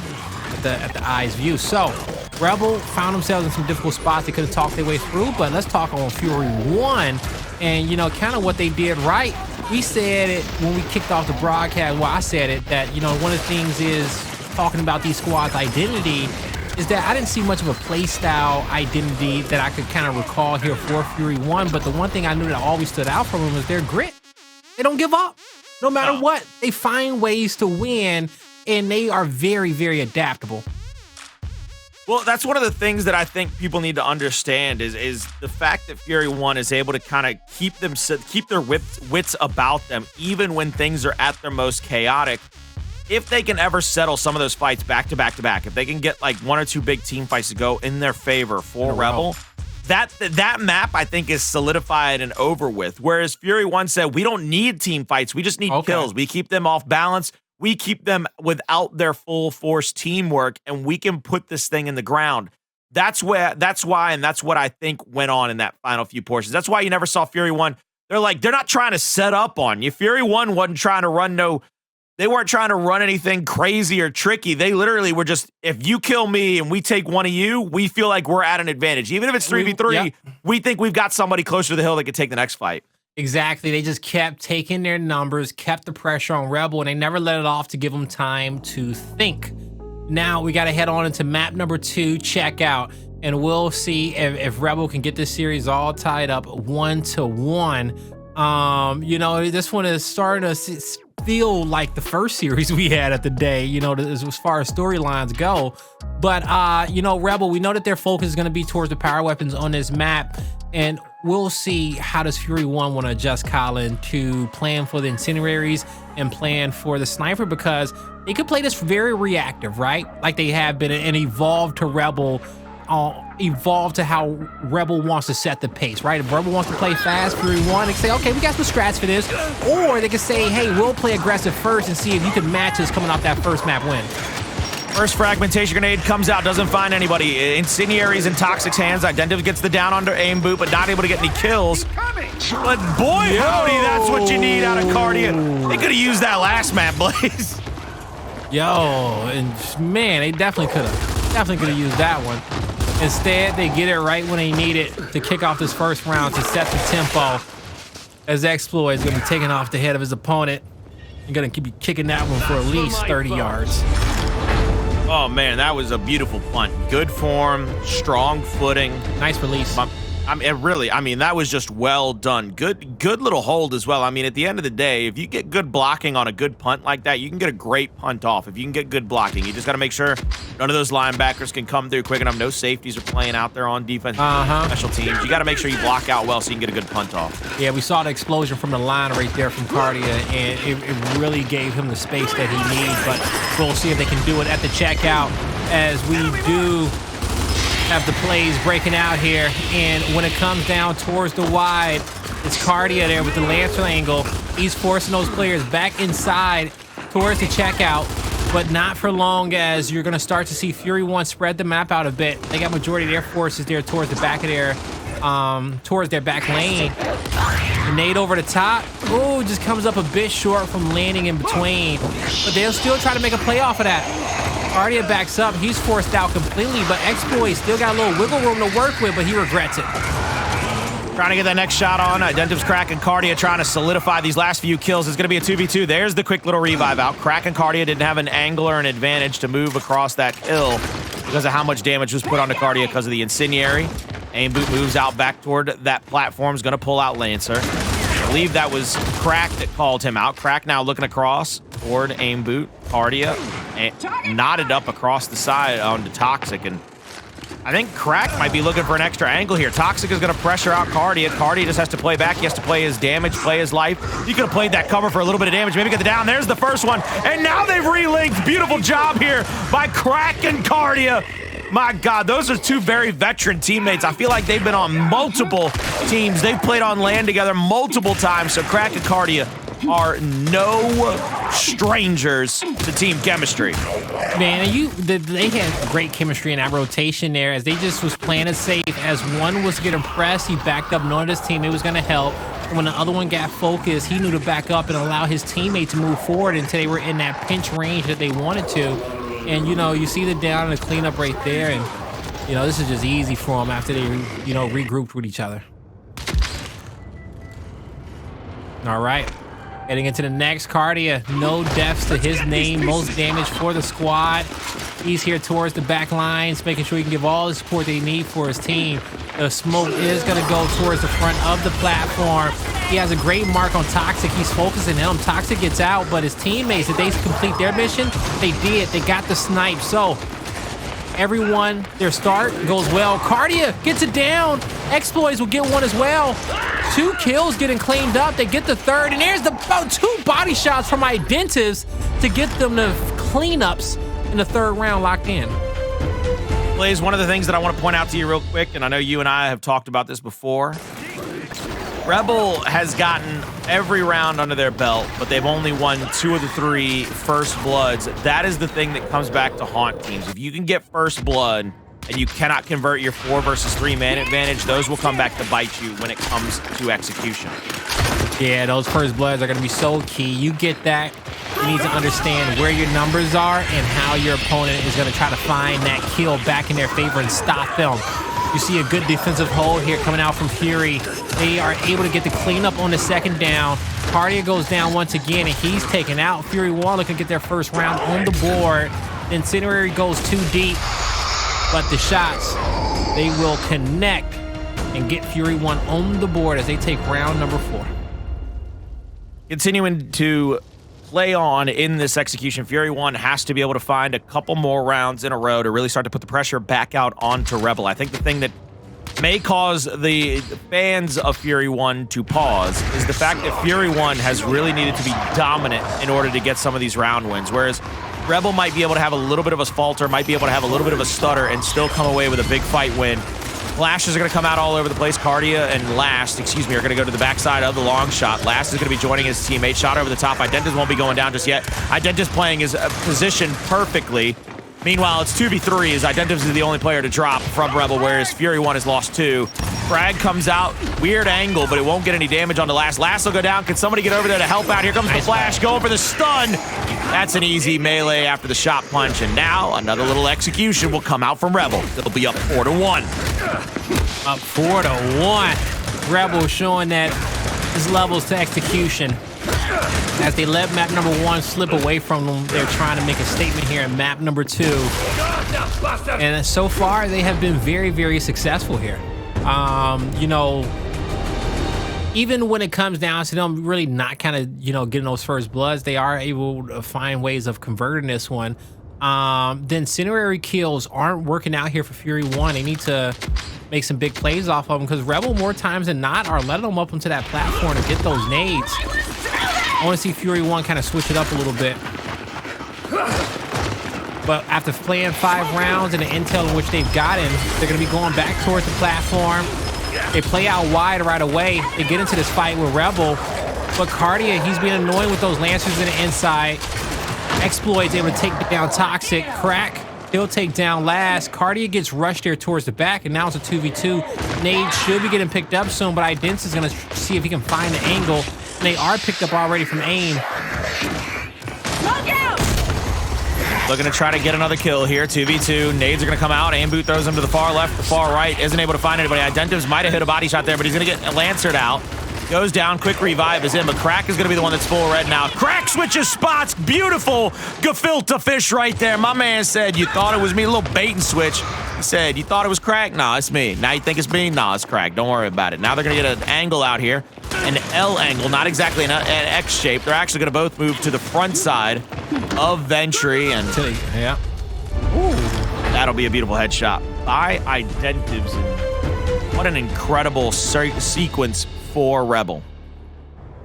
at the eye's view. So Rebel found themselves in some difficult spots they could have talked their way through, but let's talk on Fury 1 and, you know, kind of what they did right. We said it when we kicked off the broadcast. Well, I said it, that, you know, one of the things is talking about these squads' identity is that I didn't see much of a play style identity that I could kind of recall here for Fury 1, but the one thing I knew that always stood out from them was their grit. They don't give up. No matter what, they find ways to win, and they are very, very adaptable. Well, that's one of the things that I think people need to understand is the fact that Fury 1 is able to kind of keep their wits about them, even when things are at their most chaotic. If they can ever settle some of those fights back to back to back, if they can get like one or two big team fights to go in their favor for Rebel, that map I think is solidified and over with. Whereas Fury 1 said, we don't need team fights, we just need kills. We keep them off balance. We keep them without their full force teamwork, and we can put this thing in the ground. That's why, and that's what I think went on in that final few portions. That's why you never saw Fury 1. They're not trying to set up on you. Fury 1 wasn't trying to run they weren't trying to run anything crazy or tricky. They literally were just, if you kill me and we take one of you, we feel like we're at an advantage. Even if it's 3v3, we think we've got somebody closer to the hill that could take the next fight. Exactly. They just kept taking their numbers, kept the pressure on Rebel, and they never let it off to give them time to think. Now we got to head on into map number 2, check out, and we'll see if Rebel can get this series all tied up 1-1. You know, this one is starting to feel like the first series we had at the day, you know, as far as storylines go. But, you know, Rebel, we know that their focus is going to be towards the power weapons on this map, and we'll see how does Fury 1 want to adjust, Colin, to plan for the incendiaries and plan for the sniper, because they could play this very reactive, right? Like they have been, and evolve to Rebel, evolve to how Rebel wants to set the pace, right? If Rebel wants to play fast, Fury 1, they can say, okay, we got some strats for this. Or they can say, hey, we'll play aggressive first and see if you can match us coming off that first map win. First fragmentation grenade comes out, doesn't find anybody. Incendiaries in Toxiq's hands. Identivez gets the down under Aimboot, but not able to get any kills. But boy, howdy, that's what you need out of Kardia. They could have used that last map, Blaze. Yo, and man, they definitely could have used that one. Instead, they get it right when they need it to kick off this first round to set the tempo, as Xploidz is going to be taking off the head of his opponent. You're going to keep kicking that one for at least 30 yards. Oh, man, that was a beautiful punt. Good form, strong footing. Nice release. I mean, that was just well done. Good little hold as well. I mean, at the end of the day, if you get good blocking on a good punt like that, you can get a great punt off. If you can get good blocking, you just got to make sure none of those linebackers can come through quick enough. No safeties are playing out there on defense. Special teams. You got to make sure you block out well so you can get a good punt off. Yeah, we saw the explosion from the line right there from Kardia, and it really gave him the space that he needs. But we'll see if they can do it at the checkout, as we do have the plays breaking out here. And when it comes down towards the wide, it's Kardia there with the Lancer angle. He's forcing those players back inside towards the checkout, but not for long, as you're going to start to see Fury 1 spread the map out a bit. They got majority of their forces there towards the back of their, towards their back lane. Nade over the top. Oh, just comes up a bit short from landing in between, but they'll still try to make a play off of that. Kardia backs up. He's forced out completely, but Xploidz still got a little wiggle room to work with, but he regrets it. Trying to get that next shot on. Identivez, Crack, and Kardia trying to solidify these last few kills. It's going to be a 2v2. There's the quick little revive out. Crack and Kardia didn't have an angle or an advantage to move across that hill because of how much damage was put onto Kardia because of the incendiary. Aimboot moves out back toward that platform. Is going to pull out Lancer. I believe that was Crack that called him out. Crack now looking across toward Aimboot. Kardia knotted up across the side onto Toxiq, and I think Crack might be looking for an extra angle here. Toxiq is going to pressure out Kardia. Kardia just has to play back. He has to play his damage, play his life. He could have played that cover for a little bit of damage, maybe get the down. There's the first one, and now they've relinked. Beautiful job here by Crack and Kardia. My God, those are two very veteran teammates. I feel like they've been on multiple teams. They've played on land together multiple times, so Crack and Kardia are no strangers to team chemistry. Man, they had great chemistry in that rotation there as they just was playing it safe. As one was getting pressed, he backed up knowing his teammate was going to help. And when the other one got focused, he knew to back up and allow his teammate to move forward until they were in that pinch range that they wanted to. And, you see the down and the cleanup right there. And, this is just easy for them after they, regrouped with each other. All right. Heading into the next, Kardia, no deaths to his name, most damage for the squad. He's here towards the back lines, making sure he can give all the support they need for his team. The smoke is going to go towards the front of the platform. He has a great mark on Toxiq. He's focusing him. Toxiq gets out, but his teammates, did they complete their mission? They did. They got the snipe. So everyone, their start goes well. Kardia gets it down. Xploidz will get one as well. 2 kills getting claimed up. They get the third, and there's about 2 body shots from Identivez to get them the cleanups in the third round locked in. Blaze, one of the things that I want to point out to you real quick, and I know you and I have talked about this before, Rebel has gotten every round under their belt, but they've only won 2 of the 3 first bloods. That is the thing that comes back to haunt teams. If you can get first blood and you cannot convert your 4 versus 3 man advantage, those will come back to bite you when it comes to execution. Yeah, those first bloods are going to be so key. You get that, you need to understand where your numbers are and how your opponent is going to try to find that kill back in their favor and stop them. You see a good defensive hold here coming out from Fury. They are able to get the cleanup on the second down. Kardia goes down once again, and he's taken out. Fury 1 looking to get their first round on the board. Incendiary goes too deep, but the shots, they will connect and get Fury 1 on the board as they take round number 4. Continuing to play on in this execution, Fury 1 has to be able to find a couple more rounds in a row to really start to put the pressure back out onto Rebel. I think the thing that may cause the fans of Fury 1 to pause is the fact that Fury 1 has really needed to be dominant in order to get some of these round wins, whereas Rebel might be able to have a little bit of a falter, might be able to have a little bit of a stutter and still come away with a big fight win. Flashes are going to come out all over the place. Kardia and Last, are going to go to the backside of the long shot. Last is going to be joining his teammate. Shot over the top. Identivez won't be going down just yet. Identivez playing his position perfectly. Meanwhile, it's 2v3 as Identivez is the only player to drop from Rebel, whereas Fury 1 has lost 2. Frag comes out. Weird angle, but it won't get any damage on the Last. Last will go down. Can somebody get over there to help out? Here comes the Flash going for the stun. That's an easy melee after the shot punch. And now another little execution will come out from Rebel. It'll be up 4-1. Up 4-1. Rebel showing that there's levels to execution. As they let map number 1 slip away from them, they're trying to make a statement here in map number 2. And so far, they have been very, very successful here. Even when it comes down to them really not kind of, getting those first bloods, they are able to find ways of converting this one. The incendiary kills aren't working out here for Fury 1. They need to make some big plays off of them because Rebel, more times than not, are letting them up into that platform to get those nades. I want to see Fury 1 kind of switch it up a little bit. But after playing 5 rounds and the intel in which they've gotten, they're going to be going back towards the platform. They play out wide right away. They get into this fight with Rebel. But Kardia, he's being annoying with those Lancers in the inside. Xploidz able to take down Toxiq. Crack, he'll take down Last. Kardia gets rushed there towards the back, and now it's a 2v2. Nade should be getting picked up soon, but Identivez is going to see if he can find the angle. And they are picked up already from aim. Looking to try to get another kill here. 2v2. Nades are going to come out. Aimboot throws him to the far left, the far right. Isn't able to find anybody. Identivez might have hit a body shot there, but he's going to get Lancered out. Goes down. Quick revive is in, but Crack is going to be the one that's full red now. Crack switches spots. Beautiful gefilte fish right there. My man said, you thought it was me. A little bait and switch. He said, you thought it was Crack? Nah, it's me. Now you think it's me? Nah, it's Crack. Don't worry about it. Now they're going to get an angle out here. An L angle, not exactly an X shape. They're actually going to both move to the front side of Ventry. And yeah. Ooh, that'll be a beautiful headshot by Identivez. What an incredible sequence for Rebel.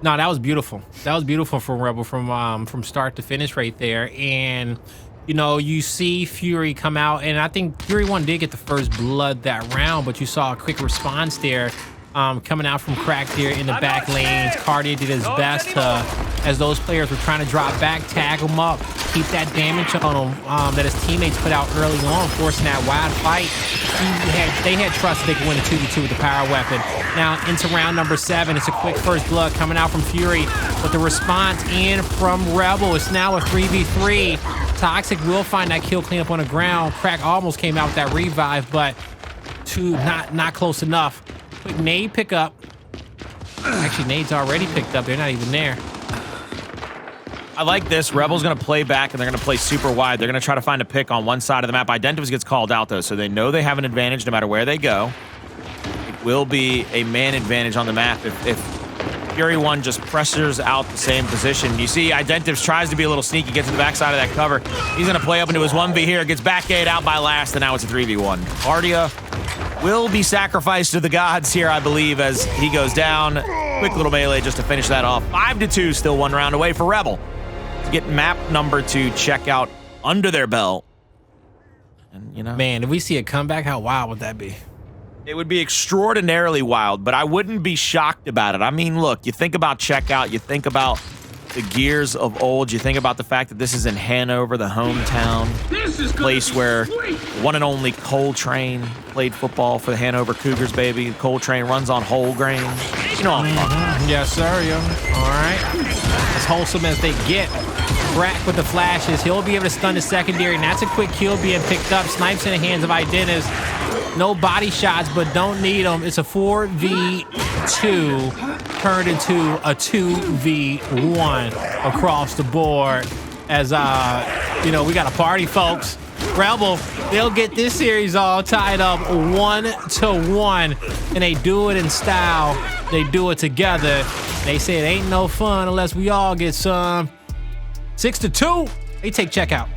No, that was beautiful. That was beautiful for Rebel from start to finish right there. And you see Fury come out, and I think Fury 1 did get the first blood that round, but you saw a quick response there coming out from Crack there in the back lanes. Kardia did his best to as those players were trying to drop back, tag him up, keep that damage on him that his teammates put out early on, forcing that wide fight. They had trust they could win a 2v2 with the power weapon. Now into round number 7, it's a quick first blood coming out from Fury, but the response in from Rebel is now a 3v3. Toxiq will find that kill cleanup on the ground. Crack almost came out with that revive, but not close enough. Quick nade pick up. Actually, nade's already picked up. They're not even there. I like this. Rebel's going to play back, and they're going to play super wide. They're going to try to find a pick on one side of the map. Identivez gets called out, though, so they know they have an advantage no matter where they go. It will be a man advantage on the map if Fury 1 just pressures out the same position. You see Identivez tries to be a little sneaky, gets to the backside of that cover. He's going to play up into his 1v here, gets back 8 out by last, and now it's a 3v1. Kardia will be sacrificed to the gods here, I believe, as he goes down. Quick little melee just to finish that off. 5-2, still 1 round away for Rebel to get map number 2 checkout under their belt. And, you know, man, if we see a comeback, how wild would that be? It would be extraordinarily wild, but I wouldn't be shocked about it. I mean, look, you think about checkout, you think about the Gears of old, you think about the fact that this is in Hanover, the hometown, place where one and only Coltrane played football for the Hanover Cougars, baby. Coltrane runs on whole grain. You know what I'm talking about. Yes, sir. Yeah. All right. As wholesome as they get. Crack with the flashes. He'll be able to stun the secondary, and that's a quick kill being picked up. Snipes in the hands of Identivez. No body shots, but don't need them. It's a 4v2 turned into a 2v1 across the board. As, you know, we got a party, folks. Rebel, they'll get this series all tied up 1-1, and they do it in style. They do it together. They say it ain't no fun unless we all get some. 6-2, they take checkout.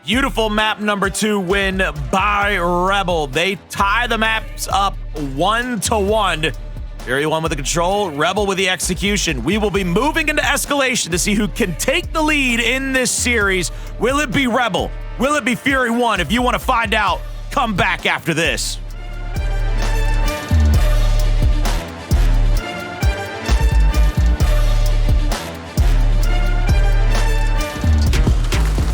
Beautiful map number 2 win by Rebel. They tie the maps up 1-1. Fury 1 with the control, Rebel with the execution. We will be moving into escalation to see who can take the lead in this series. Will it be Rebel? Will it be Fury 1? If you want to find out, come back after this.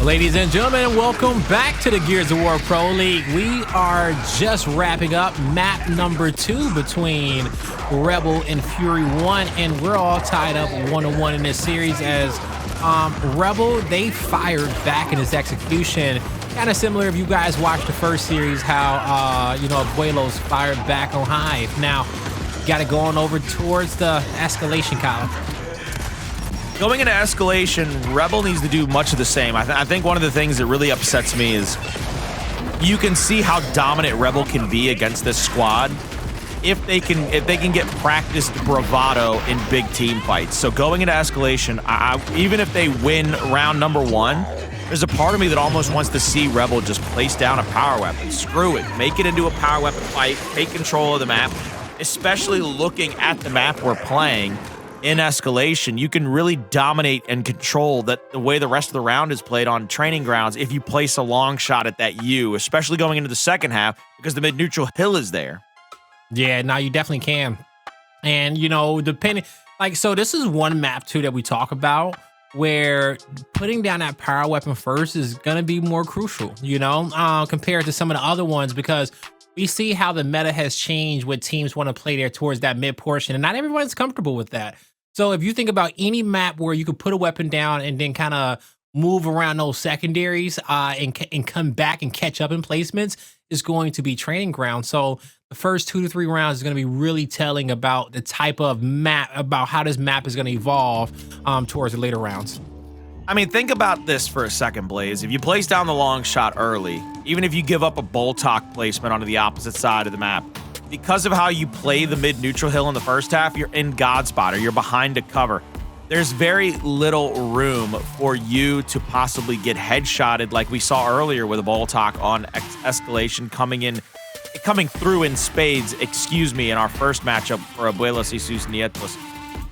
Ladies and gentlemen, welcome back to the Gears of War Pro League. We are just wrapping up map number 2 between Rebel and Fury 1, and we're all tied up 1-1 in this series as Rebel, they fired back in his execution. Kind of similar if you guys watched the first series, how, you know, Abuelos fired back on Hive. Now, got to go on over towards the escalation column. Going into escalation, Rebel needs to do much of the same. I think one of the things that really upsets me is you can see how dominant Rebel can be against this squad if they can get practiced bravado in big team fights. So going into escalation, even if they win round number 1, there's a part of me that almost wants to see Rebel just place down a power weapon. Screw it. Make it into a power weapon fight. Take control of the map, especially looking at the map we're playing. In escalation, you can really dominate and control that the way the rest of the round is played on training grounds if you place a long shot at that U, especially going into the second half because the mid-neutral hill is there. Yeah, now you definitely can. And, you know, depending, like, so this is one map too that we talk about where putting down that power weapon first is going to be more crucial, you know, compared to some of the other ones, because we see how the meta has changed when teams want to play there towards that mid portion, and not everyone's comfortable with that. So if you think about any map where you could put a weapon down and then kind of move around those secondaries and come back and catch up in placements, is going to be training ground. So the first 2 to 3 rounds is going to be really telling about the type of map, about how this map is going to evolve towards the later rounds. I mean, think about this for a second, Blaze. If you place down the long shot early, even if you give up a Boltok placement onto the opposite side of the map, because of how you play the mid-neutral hill in the first half, you're in God spot or you're behind a cover. There's very little room for you to possibly get headshotted like we saw earlier with a Boltok on escalation coming through in spades, in our first matchup for Abuelos y sus Nietos.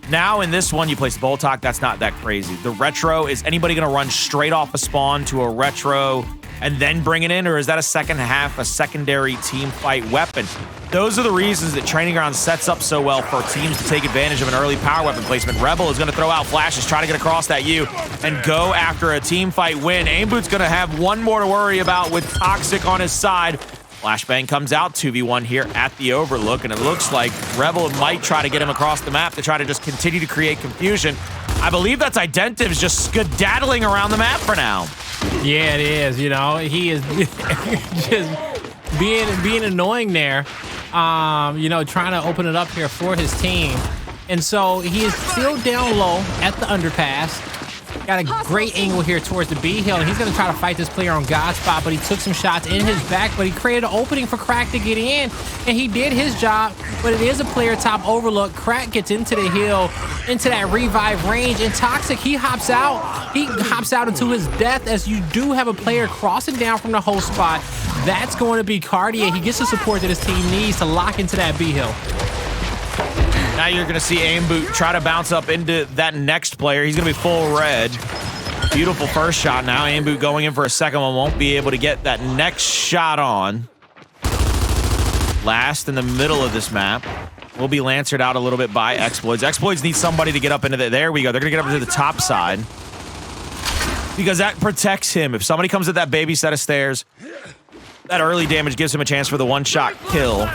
Now in this one, you place the Boltok, that's not that crazy. The retro, is anybody gonna run straight off a spawn to a retro and then bring it in, or is that a second half, a secondary team fight weapon? those are the reasons that Training Ground sets up so well for teams to take advantage of an early power weapon placement. Rebel is going to throw out flashes, try to get across that U, and go after a team fight win. Aimboot's going to have one more to worry about with Toxiq on his side. Flashbang comes out, 2v1 here at the Overlook, and it looks like Rebel might try to get him across the map to try to just continue to create confusion. I believe that's Identivez just skedaddling around the map for now. Yeah, it is. You know, he is just being annoying there. You know, trying to open it up here for his team. And so he is still down low at the underpass. Got a great angle here towards the B hill, and he's going to try to fight this player on God spot, but he took some shots in his back, but he created an opening for Crack to get in, and he did his job, but it is a player top Overlook. Crack gets into the hill, into that revive range, and Toxiq, he hops out. He hops out into his death, as you do have a player crossing down from the host spot. That's going to be Kardia. He gets the support that his team needs to lock into that B hill. Now you're going to see Aimboot try to bounce up into that next player. He's going to be full red. Beautiful first shot now. Aimboot going in for a second one. Won't be able to get that next shot on. Last in the middle of this map will be lancered out a little bit by Xploidz. Xploidz needs somebody to get up into the... There we go. They're going to get up to the top side, because that protects him. If somebody comes at that baby set of stairs, that early damage gives him a chance for the one-shot kill.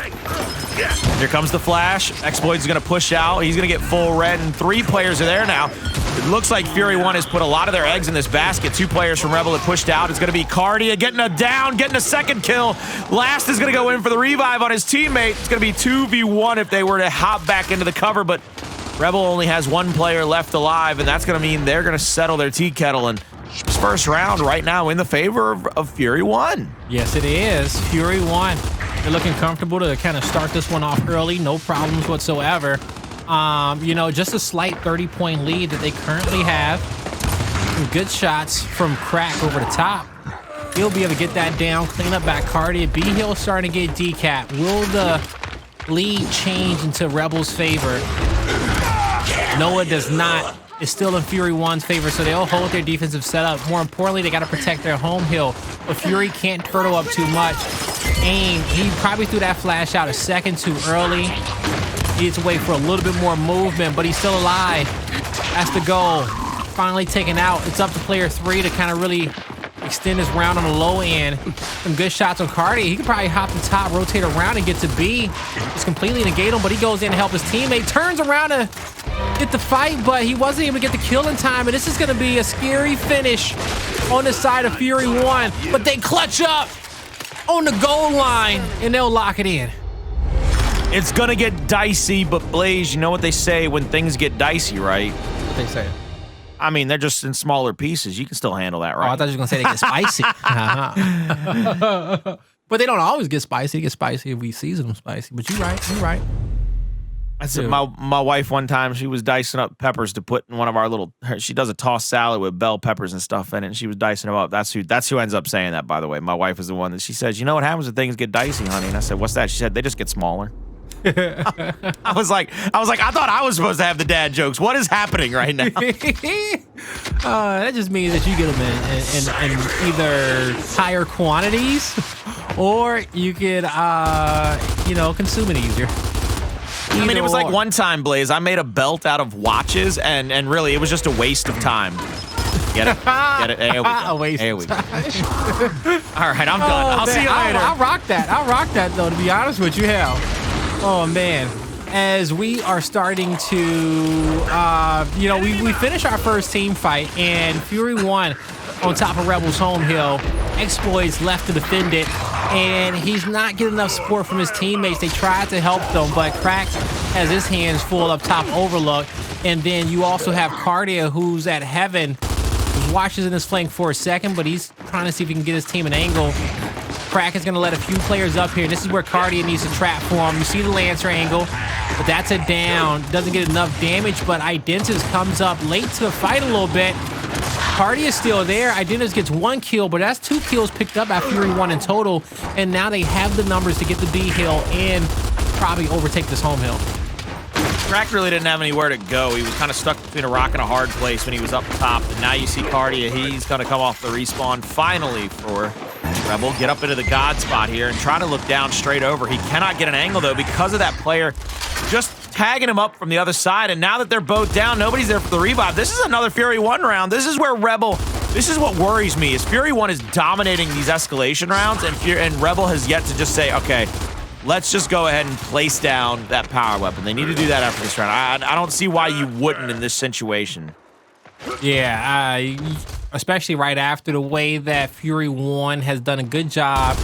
Here comes the flash. Xploidz is going to push out. He's going to get full red, and 3 players are there now. It looks like Fury 1 has put a lot of their eggs in this basket. 2 players from Rebel have pushed out. It's going to be Kardia getting a down, getting a second kill. Last is going to go in for the revive on his teammate. It's going to be 2v1 if they were to hop back into the cover, but Rebel only has 1 player left alive, and that's going to mean they're going to settle their tea kettle. And this first round right now in the favor of Fury 1. Yes, it is. Fury 1. They're looking comfortable to kind of start this one off early. No problems whatsoever. You know, just a slight 30-point lead that they currently have. Some good shots from Crack over the top. He'll be able to get that down, clean up back Kardia. B Hill starting to get decapped. Will the lead change into Rebel's favor? Noah does not. It's still in Fury 1's favor, so they'll hold their defensive setup. More importantly, they got to protect their home hill. But Fury can't turtle up too much. Aim, he probably threw that flash out a second too early. Needs to wait for a little bit more movement, but he's still alive. That's the goal. Finally taken out. It's up to player 3 to kind of really extend his round on the low end. Some good shots on Kardia. He could probably hop the top, rotate around, and get to B. Just completely negate him, but he goes in to help his teammate. Turns around to get the fight, but he wasn't able to get the kill in time, and this is going to be a scary finish on the side of Fury 1. But they clutch up on the goal line, and they'll lock it in. It's going to get dicey, but Blaze, you know what they say when things get dicey, right? What they say? I mean, they're just in smaller pieces. You can still handle that, right? Oh, I thought you were going to say they get spicy. But they don't always get spicy. They get spicy if we season them spicy. But you're right. You're right. I said my wife one time, she was dicing up peppers to put in one of our little, she does a tossed salad with bell peppers and stuff in it, and she was dicing them up. That's who ends up saying that, by the way. My wife is the one that she says, you know what happens when things get dicey, honey? And I said, what's that? She said, they just get smaller. I was like, I thought I was supposed to have the dad jokes. What is happening right now? That just means that you get them in either higher quantities, or you could, you know, consume it easier. I mean, it was like one time, Blaze, I made a belt out of watches, and really, it was just a waste of time. Get it? Get it? There we go. A waste there we go. All right, I'm done. I'll see you later. I'll rock that. I'll rock that, though, to be honest with you. Hell. Oh, man. As we are starting to, you know, we finish our first team fight, and Fury 1 on top of Rebel's home hill. Xploidz left to defend it, and he's not getting enough support from his teammates. They tried to help them, but Crack has his hands full up top Overlook. And then you also have Kardia, who's at Heaven, who watches in his flank for a second, but he's trying to see if he can get his team an angle. Crack is going to let a few players up here. This is where Kardia needs to trap for him. You see the Lancer angle, but that's a down. Doesn't get enough damage, but Identivez comes up late to the fight a little bit. Kardia is still there. Identivez gets 1 kill, but that's 2 kills picked up by Fury 1 in total, and now they have the numbers to get the B hill and probably overtake this home hill. Crack really didn't have anywhere to go. He was kind of stuck between a rock and a hard place when he was up top, and now you see Kardia. He's going to come off the respawn finally for Rebel get up into the God spot here and try to look down straight over. He cannot get an angle, though, because of that player just tagging him up from the other side. And now that they're both down, nobody's there for the revive. This is another Fury 1 round. This is where Rebel, this is what worries me, is Fury 1 is dominating these escalation rounds, and Rebel has yet to just say, okay, let's just go ahead and place down that power weapon. They need to do that after this round. I don't see why you wouldn't in this situation. Yeah, especially right after the way that Fury 1 has done a good job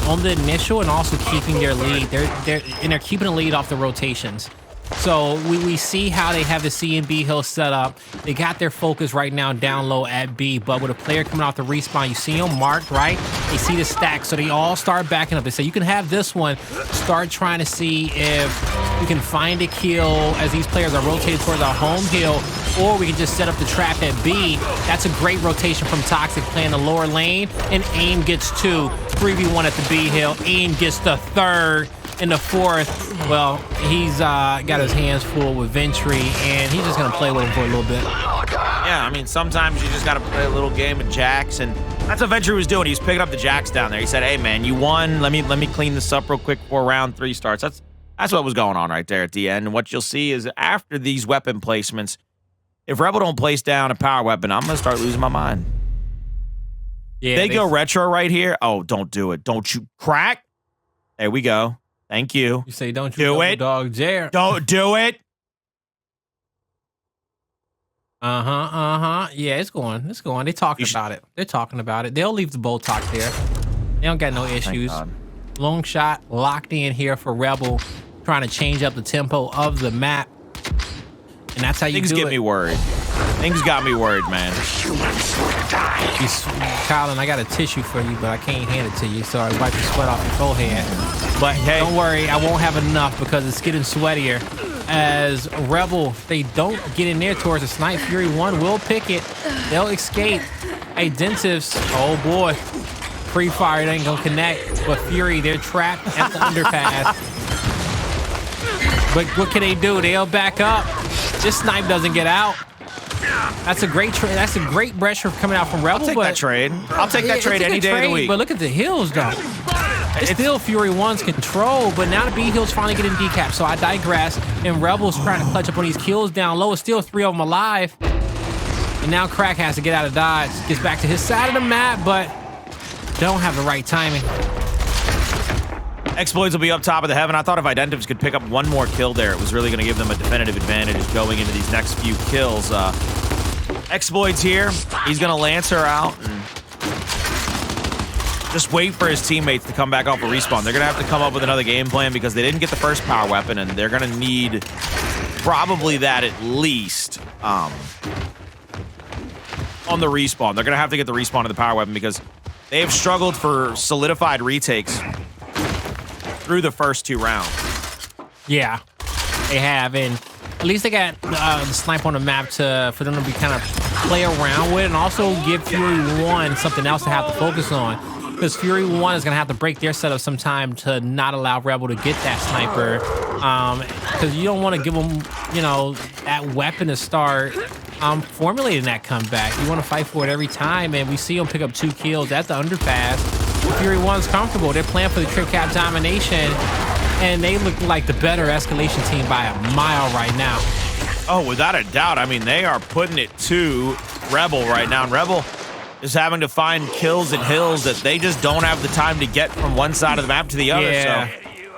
on the initial and also keeping their lead. They're keeping the lead off the rotations. So we see how they have the C and B hill set up. They got their focus right now down low at B, but with a player coming off the respawn, you see them marked, right? They see the stack, so they all start backing up. They say, you can have this one. Start trying to see if you can find a kill as these players are rotated towards our home hill, or we can just set up the trap at B. That's a great rotation from Toxiq playing the lower lane, and Aim gets 2. 3v1 at the B hill. Aim gets the 3rd. In the 4th, well, he's got his hands full with Ventry, and he's just going to play with him for a little bit. Yeah, I mean, sometimes you just got to play a little game of jacks, and that's what Ventry was doing. He was picking up the jacks down there. He said, hey, man, you won. Let me clean this up real quick before round 3 starts. That's what was going on right there at the end. And what you'll see is after these weapon placements, if Rebel don't place down a power weapon, I'm going to start losing my mind. Yeah, they go retro right here. Oh, don't do it. Don't you crack. There we go. Thank you. You say, don't you do it, dog dare. Don't do it. Yeah, it's going. It's going. They're talking about it. They're talking about it. They'll leave the Botox there. They don't got no issues. Long shot locked in here for Rebel, trying to change up the tempo of the map. And that's how you do it. Things get me worried. Things got me worried, man. Colin, I got a tissue for you, but I can't hand it to you, so I wipe the sweat off your forehead. But hey, don't worry, I won't have enough because it's getting sweatier. As Rebel, they don't get in there towards the snipe. Fury 1 will pick it. They'll escape. Identivez, oh boy. Free fire, it ain't gonna connect. But Fury, they're trapped at the underpass. But what can they do? They'll back up. This snipe doesn't get out. That's a great trade. That's a great pressure coming out from Rebel. I'll take that trade. I'll take that trade any day of the week. But look at the hills, though. It's still Fury 1's control, but now the B hill's finally getting decapped. So I digress. And Rebel's trying to clutch up on these kills down low. It's still 3 of them alive. And now Crack has to get out of dodge. Gets back to his side of the map, but don't have the right timing. Xploidz will be up top of the heaven. I thought if Identivez could pick up one more kill there, it was really going to give them a definitive advantage going into these next few kills. Xploidz here. He's going to lance her out and just wait for his teammates to come back off a respawn. They're going to have to come up with another game plan because they didn't get the first power weapon, and they're going to need probably that at least on the respawn. They're going to have to get the respawn of the power weapon because they have struggled for solidified retakes through the first 2 rounds. Yeah, they have, and at least they got the snipe on the map for them to be kind of play around with, and also give Fury 1 something else to have to focus on. Because Fury 1 is going to have to break their setup sometime to not allow Rebel to get that sniper. Because you don't want to give them, you know, that weapon to start formulating that comeback. You want to fight for it every time, and we see them pick up 2 kills at the underpass. Fury 1's comfortable. They're playing for the trip cap domination, and they look like the better Escalation team by a mile right now. Oh, without a doubt. I mean, they are putting it to Rebel right now. And Rebel is having to find kills and hills that they just don't have the time to get from one side of the map to the other. Yeah. So.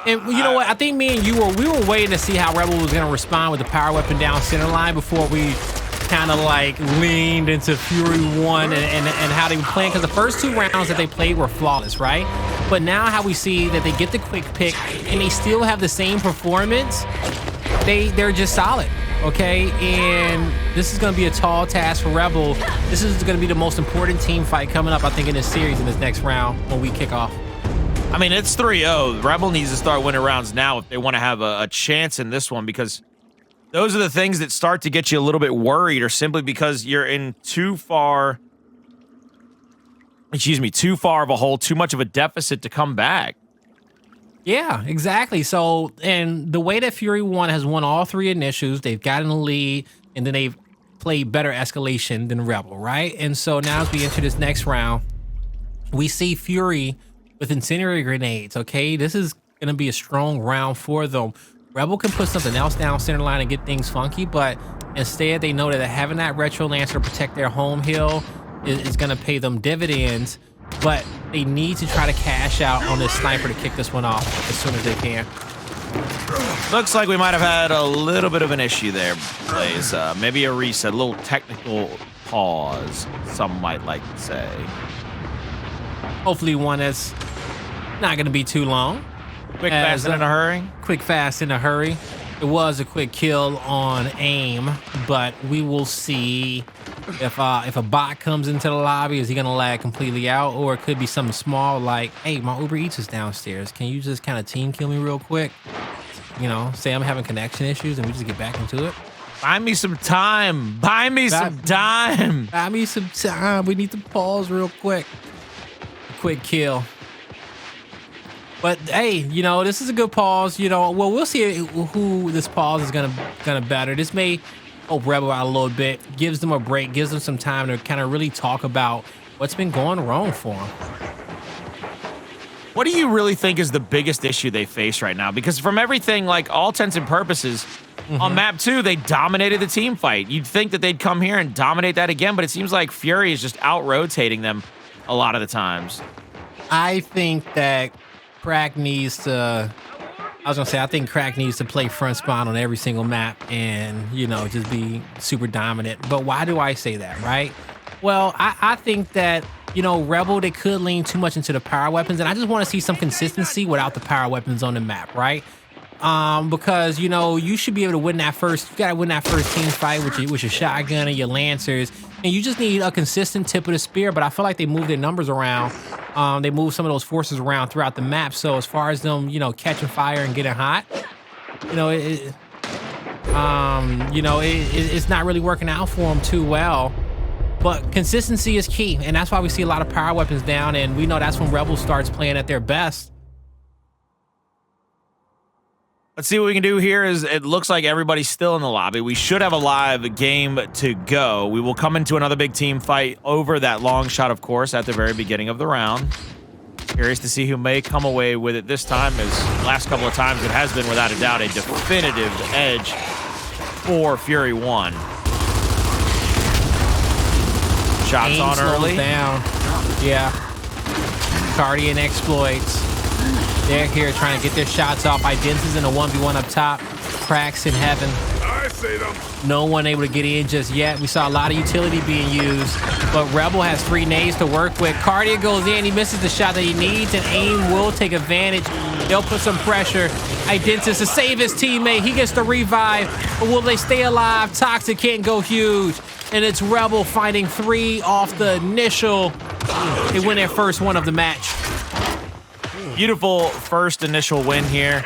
And you know what? I think me and you we were waiting to see how Rebel was going to respond with the power weapon down center line before we kind of like leaned into Fury 1 and how they were playing, because the first 2 rounds that they played were flawless, right? But now how we see that they get the quick pick and they still have the same performance, they're just solid, okay? And this is going to be a tall task for Rebel. This is going to be the most important team fight coming up, I think, in this series in this next round when we kick off. I mean, it's 3-0. Rebel needs to start winning rounds now if they want to have a chance in this one, because those are the things that start to get you a little bit worried, or simply because you're in too far of a hole, too much of a deficit to come back. Yeah, exactly. So, and the way that Fury 1 has won all 3 initials, they've gotten the lead, and then they've played better Escalation than Rebel, right? And so now as we enter this next round, We see Fury with incendiary grenades, okay? This is gonna be a strong round for them. Rebel can put something else down center line and get things funky, but instead they know that having that Retro Lancer to protect their home hill is gonna pay them dividends, but they need to try to cash out on this sniper to kick this one off as soon as they can. Looks like we might have had a little bit of an issue there, Blaze. Maybe a reset, a little technical pause, some might like to say. Hopefully one that's not gonna be too long. Quick, fast, and in a hurry? Quick, fast, in a hurry. It was a quick kill on aim, but we will see if a bot comes into the lobby, is he gonna lag completely out, or it could be something small like, hey, my Uber Eats is downstairs. Can you just kind of team kill me real quick? You know, say I'm having connection issues and we just get back into it. Buy me some time. Buy me some time. Buy me some time. We need to pause real quick. A quick kill. But hey, you know, this is a good pause. You know, well, we'll see who this pause is gonna better. This may help Rebel out a little bit, gives them a break, gives them some time to kind of really talk about what's been going wrong for them. What do you really think is the biggest issue they face right now? Because from everything, like all intents and purposes, on map 2, they dominated the team fight. You'd think that they'd come here and dominate that again, but it seems like Fury is just out-rotating them a lot of the times. I think that Crack needs to, I think Crack needs to play front spawn on every single map and, you know, just be super dominant. But why do I say that, right? Well, I think that, you know, Rebel, they could lean too much into the power weapons, and I just want to see some consistency without the power weapons on the map, right? Because, you know, you should be able to win that first, you gotta win that first team fight with your shotgun and your Lancers, and you just need a consistent tip of the spear, but I feel like they move their numbers around. They move some of those forces around throughout the map, so as far as them, you know, catching fire and getting hot, you know, it's not really working out for them too well. But consistency is key, and that's why we see a lot of power weapons down, and we know that's when Rebel starts playing at their best. Let's see what we can do here. Is it looks like everybody's still in the lobby. We should have a live game to go. We will come into another big team fight over that long shot, of course, at the very beginning of the round. Curious to see who may come away with it this time, as last couple of times it has been, without a doubt, a definitive edge for Fury 1. Shots Aim on early. Down. Yeah. Kardia and Xploidz. They're here trying to get their shots off. Identivez in a 1v1 up top. Cracks in heaven. I see them. No one able to get in just yet. We saw a lot of utility being used, but Rebel has 3 nades to work with. Kardia goes in. He misses the shot that he needs, and Aim will take advantage. They'll put some pressure. Identivez to save his teammate. He gets the revive, but will they stay alive? Toxiq can't go huge. And it's Rebel finding 3 off the initial. They win their first one of the match. Beautiful first initial win here.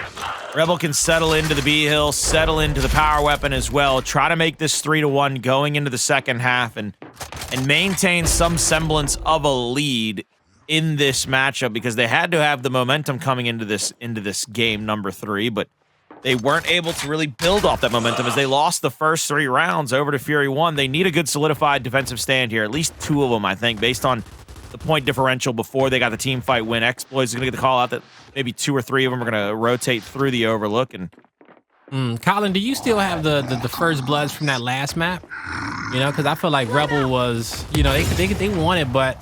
Rebel can settle into the B hill, settle into the power weapon as well. Try to make this 3-1 going into the second half and maintain some semblance of a lead in this matchup, because they had to have the momentum coming into this game number 3, but they weren't able to really build off that momentum as they lost the first 3 rounds over to Fury 1. They need a good solidified defensive stand here, at least 2 of them, I think, based on the point differential before they got the team fight win. Xploidz is going to get the call out that maybe 2 or 3 of them are going to rotate through the overlook. And Colin, do you still have the first bloods from that last map? You know, because I feel like Rebel was, you know, they won it, but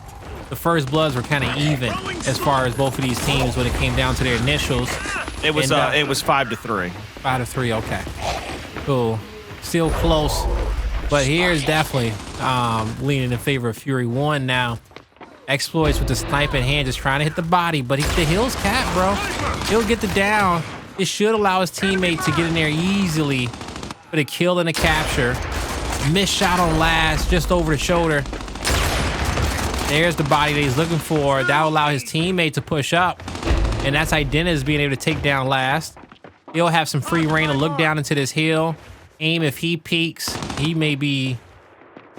the first bloods were kind of even as far as both of these teams when it came down to their initials. It was 5-3. 5-3, okay. Cool. Still close, but here's definitely leaning in favor of Fury 1 now. Xploidz with the sniper in hand, just trying to hit the body, but the hill's capped, bro. He'll get the down. It should allow his teammate to get in there easily for the kill and the capture. Missed shot on last, just over the shoulder. There's the body that he's looking for. That'll allow his teammate to push up, and that's Identivez being able to take down last. He'll have some free reign to look down into this hill. Aim, if he peeks, he may be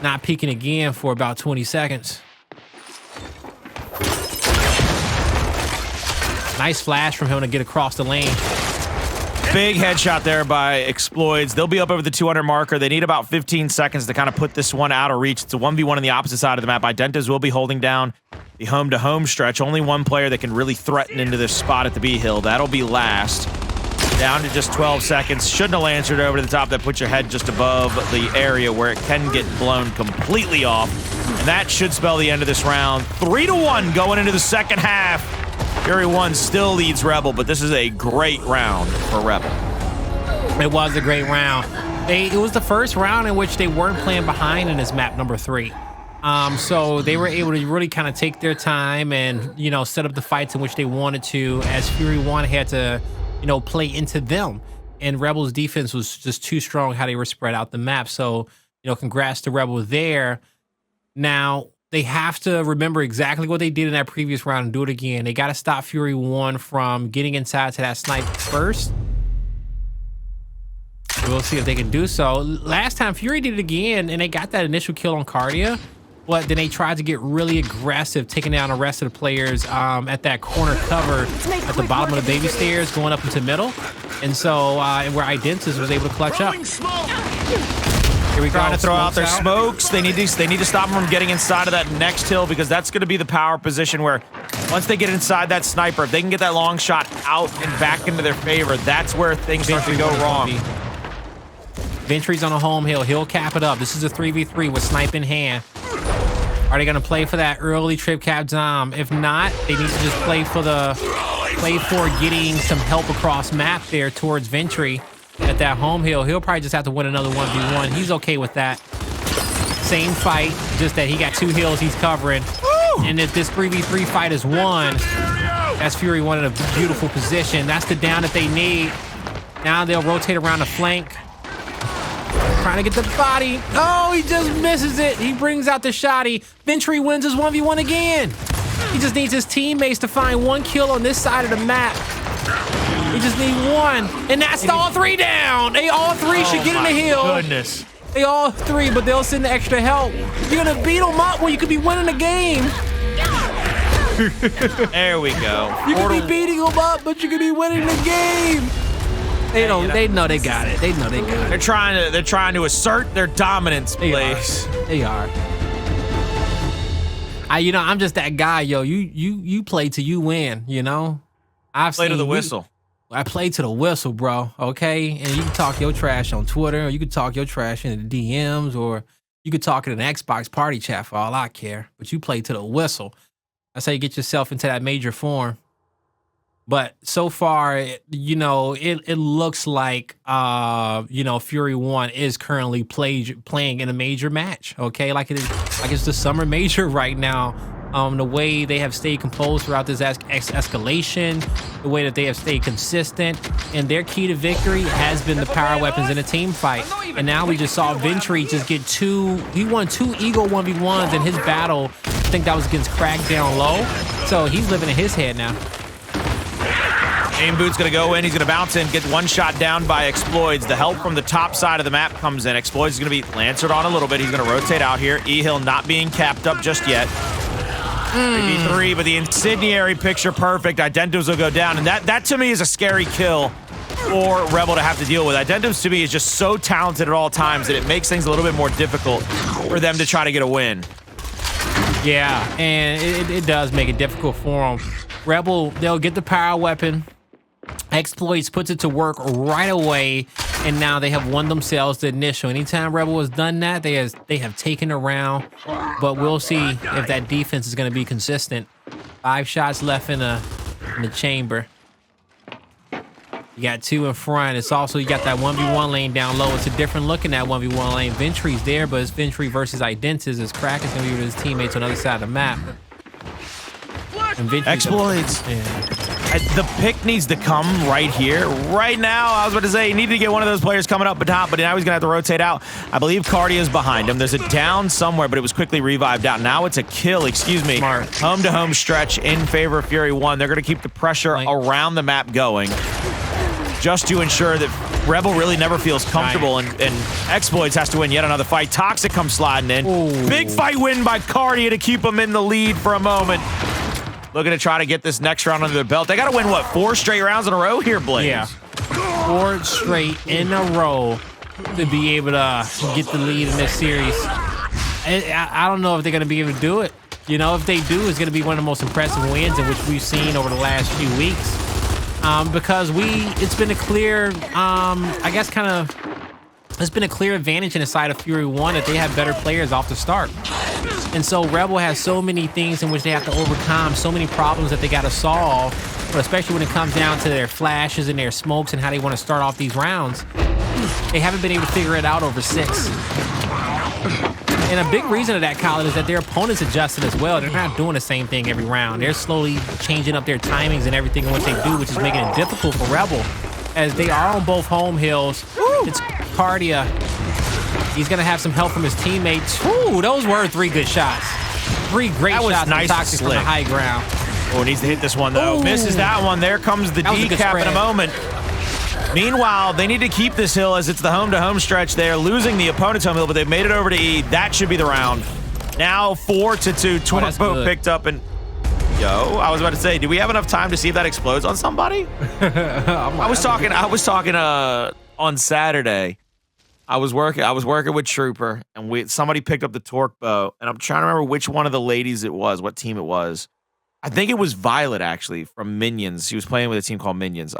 not peeking again for about 20 seconds. Nice flash from him to get across the lane. Big headshot there by Xploidz. They'll be up over the 200 marker. They need about 15 seconds to kind of put this one out of reach. It's a 1v1 on the opposite side of the map. Identivez will be holding down the home-to-home stretch. Only one player that can really threaten into this spot at the B hill. That'll be last. Down to just 12 seconds. Shouldn't have lancered over to the top. That puts your head just above the area where it can get blown completely off. And that should spell the end of this round. 3-1 going into the second half. Fury 1 still leads Rebel, but this is a great round for Rebel. It was a great round. It was the first round in which they weren't playing behind in this map number 3. So they were able to really kind of take their time and, you know, set up the fights in which they wanted to, as Fury 1 had to, you know, play into them. And Rebel's defense was just too strong how they were spread out the map. So, you know, congrats to Rebel there. Now, they have to remember exactly what they did in that previous round and do it again. They got to stop Fury 1 from getting inside to that snipe first. We'll see if they can do so. Last time, Fury did it again, and they got that initial kill on Kardia, but then they tried to get really aggressive, taking down the rest of the players at that corner cover at the bottom of the baby stairs, going up into middle. And so, where Identivez was able to clutch up. Here we go. Trying to throw out their smokes. They need to stop them from getting inside of that next hill, because that's going to be the power position where once they get inside that sniper, if they can get that long shot out and back into their favor, that's where things start to go wrong. Ventry's on a home hill. He'll cap it up. This is a 3v3 with snipe in hand. Are they going to play for that early trip cap dom? If not, they need to just play for getting some help across map there towards Ventry. At that home hill, he'll probably just have to win another 1v1. He's okay with that. Same fight, just that he got 2 hills he's covering. Woo! And if this 3v3 fight is won, that's Fury 1 in a beautiful position. That's the down that they need. Now they'll rotate around the flank. Trying to get the body. Oh, he just misses it. He brings out the shotty. Ventry wins his 1v1 again. He just needs his teammates to find 1 kill on this side of the map. We just need 1, and that's all 3 down. They all 3 should get in the hill. Goodness. They all 3, but they'll send the extra help. You're gonna beat them up when you could be winning the game. There we go. You could be beating them up, but you could be winning the game. They don't. They know they got it. They know they got it. They're trying to assert their dominance, please. They are. You know, I'm just that guy, yo. You play till you win. You know. I've played to the whistle. I play to the whistle, bro, okay? And you can talk your trash on Twitter, or you can talk your trash in the DMs, or you could talk in an Xbox party chat for all I care. But you play to the whistle. That's how you get yourself into that major form. But so far, you know, it looks like, you know, Fury 1 is currently playing in a major match, okay? Like it's the summer major right now. The way they have stayed composed throughout this escalation, the way that they have stayed consistent, and their key to victory has been the power weapons in a team fight. And now we just saw Ventry just get he won 2 Eagle 1v1s in his battle. I think that was against Crack down low. So he's living in his head now. Aimboot's going to go in. He's going to bounce in, get 1 shot down by Xploidz. The help from the top side of the map comes in. Xploidz is going to be lancered on a little bit. He's going to rotate out here. E-Hill not being capped up just yet. 3v3, but the incendiary picture perfect. Identivez will go down, and that to me is a scary kill for Rebel to have to deal with. Identivez to me is just so talented at all times that it makes things a little bit more difficult for them to try to get a win. Yeah, and it does make it difficult for them. Rebel, they'll get the power weapon. Xploidz puts it to work right away, and now they have won themselves the initial. Anytime Rebel has done that, they have taken a round, but we'll see if that defense is going to be consistent. 5 shots left in the chamber. You got 2 in front. It's also, you got that 1v1 lane down low. It's a different look in that 1v1 lane. Ventry's there, but it's Ventry versus Identivez, as Crack is going to be with his teammates on the other side of the map. Xploidz. The pick needs to come right here. Right now, I was about to say, he needed to get one of those players coming up top, but now he's going to have to rotate out. I believe Kardia is behind him. There's a down somewhere, but it was quickly revived out. Now it's a kill, excuse me. Smart. Home-to-home stretch in favor of Fury 1. They're going to keep the pressure around the map going, just to ensure that Rebel really never feels comfortable, and Xploidz has to win yet another fight. Toxiq comes sliding in. Ooh. Big fight win by Kardia to keep him in the lead for a moment. Looking to try to get this next round under their belt. They got to win, what, 4 straight rounds in a row here, Blaze? Yeah. 4 straight in a row to be able to get the lead in this series. I don't know if they're going to be able to do it. You know, if they do, it's going to be one of the most impressive wins in which we've seen over the last few weeks. Because it's been a clear, it's been a clear advantage in the side of Fury 1 that they have better players off the start. And so Rebel has so many things in which they have to overcome, so many problems that they got to solve, but especially when it comes down to their flashes and their smokes and how they want to start off these rounds. They haven't been able to figure it out over 6. And a big reason of that, Colin, is that their opponents adjusted as well. They're not doing the same thing every round. They're slowly changing up their timings and everything in what they do, which is making it difficult for Rebel, as they are on both home hills. It's Kardia. He's going to have some help from his teammates. Ooh, those were 3 good shots. 3 great shots nice from Toxiq from the high ground. Oh, needs to hit this one, though. Ooh. Misses that one. There comes the decap in a moment. Meanwhile, they need to keep this hill as it's the home-to-home stretch. They're losing the opponent's home hill, but they've made it over to E. That should be the round. Now 4-2. Torpo picked up and... Yo, I was about to say, do we have enough time to see if that explodes on somebody? I was talking on Saturday. I was working with Trooper, and somebody picked up the torque bow, and I'm trying to remember which one of the ladies it was, what team it was. I think it was Violet, actually, from Minions. She was playing with a team called Minions.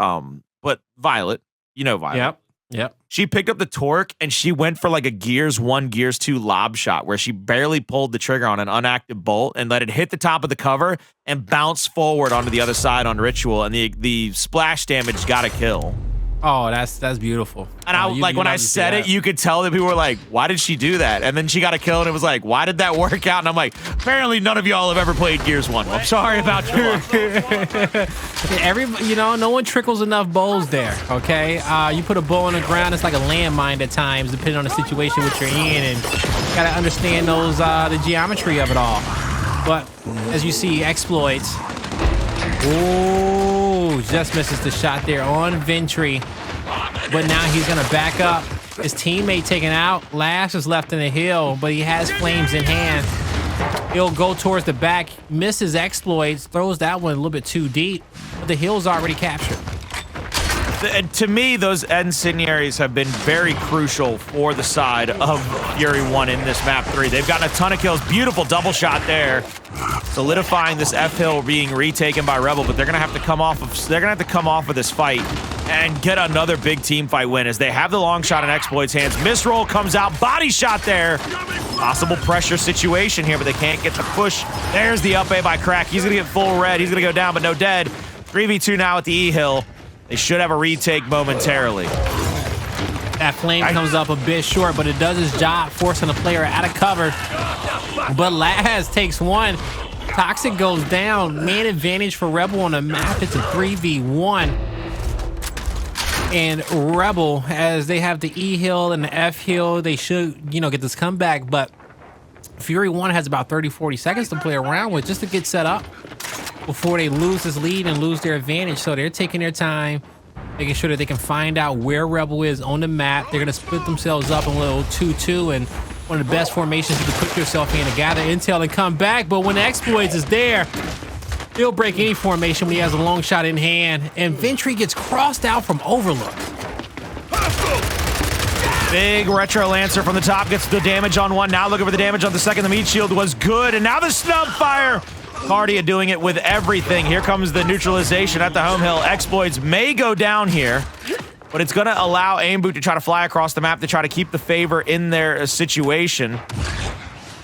But Violet, you know Violet. Yep. She picked up the torque, and she went for like a Gears 1, Gears 2 lob shot where she barely pulled the trigger on an unactive bolt and let it hit the top of the cover and bounce forward onto the other side on Ritual, and the splash damage got a kill. Oh, that's beautiful. And when I said it, you could tell that people were like, why did she do that? And then she got a kill, and it was like, why did that work out? And I'm like, apparently none of y'all have ever played Gears 1. Well, I'm sorry about you. No one trickles enough bowls there, okay? You put a bowl on the ground, it's like a landmine at times, depending on the situation which you're in, and you gotta understand the geometry of it all. But as you see, Xploidz. Oh, just misses the shot there on Ventry. But now he's going to back up. His teammate taken out. Lash is left in the hill, but he has flames in hand. He'll go towards the back. Misses Xploidz. Throws that one a little bit too deep. But the hill's already captured. And to me, those incendiaries have been very crucial for the side of Fury 1 in this map 3. They've gotten a ton of kills. Beautiful double shot there, solidifying this F hill being retaken by Rebel. But they're gonna have to come off of this fight and get another big team fight win as they have the long shot in Xploidz hands. Misroll comes out, body shot there. Possible pressure situation here, but they can't get the push. There's the up A by Crack. He's gonna get full red. He's gonna go down, but no dead. 3v2 now at the E hill. They should have a retake momentarily. That flame comes up a bit short, but it does its job, forcing the player out of cover. But Laz takes one. Toxiq goes down. Man advantage for Rebel on the map. It's a 3v1. And Rebel, as they have the E hill and the F hill, they should, get this comeback. But Fury 1 has about 30-40 seconds to play around with just to get set up before they lose this lead and lose their advantage. So they're taking their time, making sure that they can find out where Rebel is on the map. They're going to split themselves up in a little 2-2, and one of the best formations you can put yourself in to gather intel and come back. But when Xploidz is there, he'll break any formation when he has a long shot in hand. And Ventry gets crossed out from Overlook. Big Retro Lancer from the top gets the damage on one. Now looking for the damage on the second. The meat shield was good, and now the snub fire. Kardia doing it with everything. Here comes the neutralization at the home hill. Xploidz may go down here, but it's going to allow Aimboot to try to fly across the map to try to keep the favor in their situation.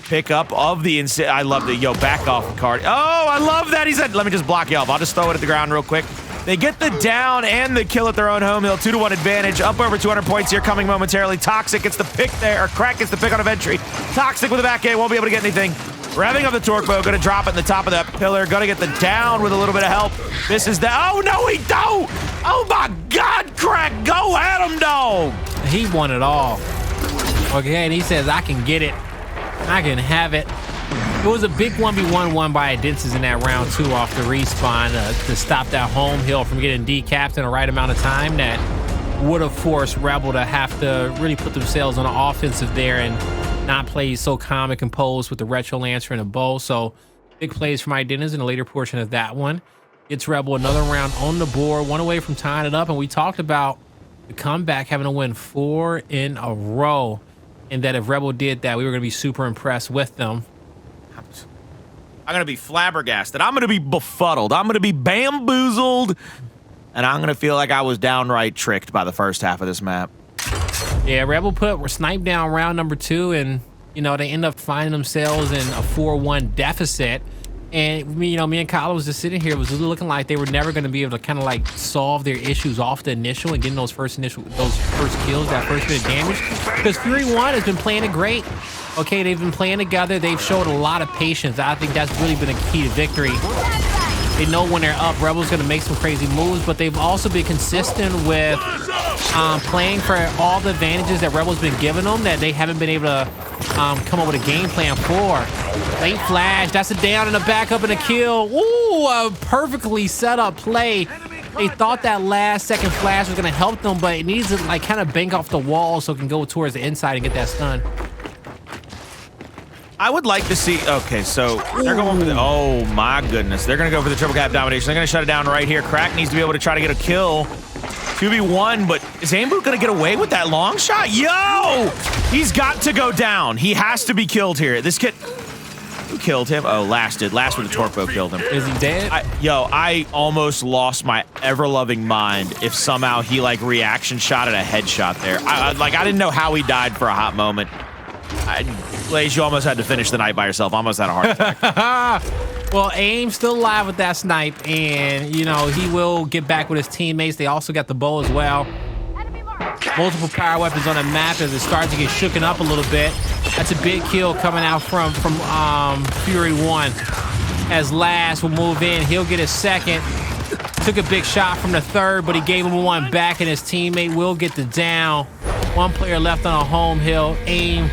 Pick up of the... I love the... Yo, back off, Kardia. Oh, I love that. He said, let me just block you off. I'll just throw it at the ground real quick. They get the down and the kill at their own home hill. 2-1 advantage. Up over 200 points here coming momentarily. Toxiq gets the pick there. Or Crack gets the pick on a Ventry. Toxiq with the back A. Won't be able to get anything. Revving up the torque bow, gonna drop it in the top of that pillar, gonna get the down with a little bit of help. This is the, oh no, he don't! Oh my God, Crack, go at him, dog! He won it all. Okay, and he says, I can get it. I can have it. It was a big 1v1 won by Identivez in that round 2 off the respawn to stop that home hill from getting decapped in the right amount of time that would have forced Rebel to have to really put themselves on the offensive there and not play so calm and composed with the Retro Lancer and a bow. So big plays from Identivez in the later portion of that one. Gets Rebel another round on the board, one away from tying it up. And we talked about to come back, having to win 4 in a row. And that if Rebel did that, we were going to be super impressed with them. I'm going to be flabbergasted. I'm going to be befuddled. I'm going to be bamboozled. And I'm going to feel like I was downright tricked by the first half of this map. Yeah, Rebel were sniped down round number 2, and, you know, they end up finding themselves in a 4-1 deficit. And, me and Kyle was just sitting here, it was looking like they were never going to be able to kind of like solve their issues off the initial and getting those first kills, that first bit of damage. Because Fury 1 has been playing it great. Okay, they've been playing together. They've showed a lot of patience. I think that's really been a key to victory. They know when they're up, Rebel's going to make some crazy moves, but they've also been consistent with playing for all the advantages that Rebel's been giving them that they haven't been able to come up with a game plan for. Late flash, that's a down and a backup and a kill. Ooh, a perfectly set up play. They thought that last second flash was going to help them, but it needs to like kind of bank off the wall so it can go towards the inside and get that stun. I would like to see, okay, so they're going for the, oh my goodness. They're gonna go for the triple cap domination. They're gonna shut it down right here. Crack needs to be able to try to get a kill. 2v1, but is Aimboot gonna get away with that long shot? Yo! He's got to go down. He has to be killed here. This kid, who killed him? Oh, Last did. Last with the torpo killed him. Is he dead? I almost lost my ever-loving mind if somehow he like reaction shot at a headshot there. I didn't know how he died for a hot moment. Blaze, you almost had to finish the night by yourself. Almost had a heart attack. Well, Aim's still alive with that snipe, and, you know, he will get back with his teammates. They also got the bow as well. Multiple power weapons on the map as it starts to get shooken up a little bit. That's a big kill coming out from Fury 1. As Last will move in, he'll get his second. Took a big shot from the third, but he gave him one back, and his teammate will get the down. One player left on a home hill. Aim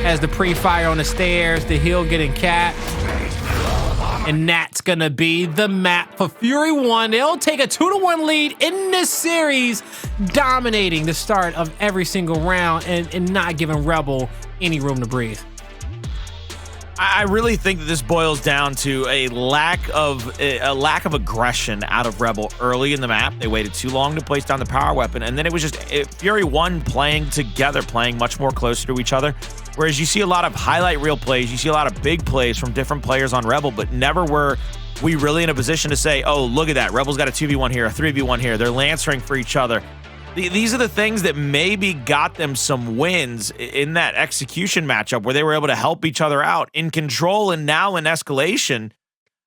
has the pre-fire on the stairs, the hill getting capped. And that's gonna be the map for Fury 1. They'll take a 2-1 lead in this series, dominating the start of every single round and not giving Rebel any room to breathe. I really think that this boils down to a lack of aggression out of Rebel early in the map. They waited too long to place down the power weapon, and then it was just Fury 1 playing together, playing much more closer to each other. Whereas you see a lot of highlight reel plays, you see a lot of big plays from different players on Rebel, but never were we really in a position to say, oh, look at that, Rebel's got a 2v1 here, a 3v1 here, they're lancering for each other. These are the things that maybe got them some wins in that execution matchup where they were able to help each other out. In Control and now in Escalation,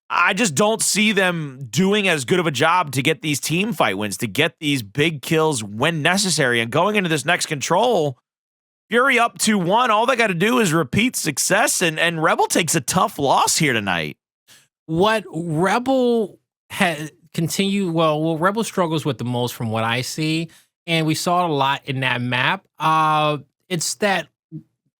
I just don't see them doing as good of a job to get these team fight wins, to get these big kills when necessary. And going into this next Control, Fury up 2-1, all they got to do is repeat success, and Rebel takes a tough loss here tonight. What Rebel had continued, well, Rebel struggles with the most from what I see, and we saw it a lot in that map. It's that,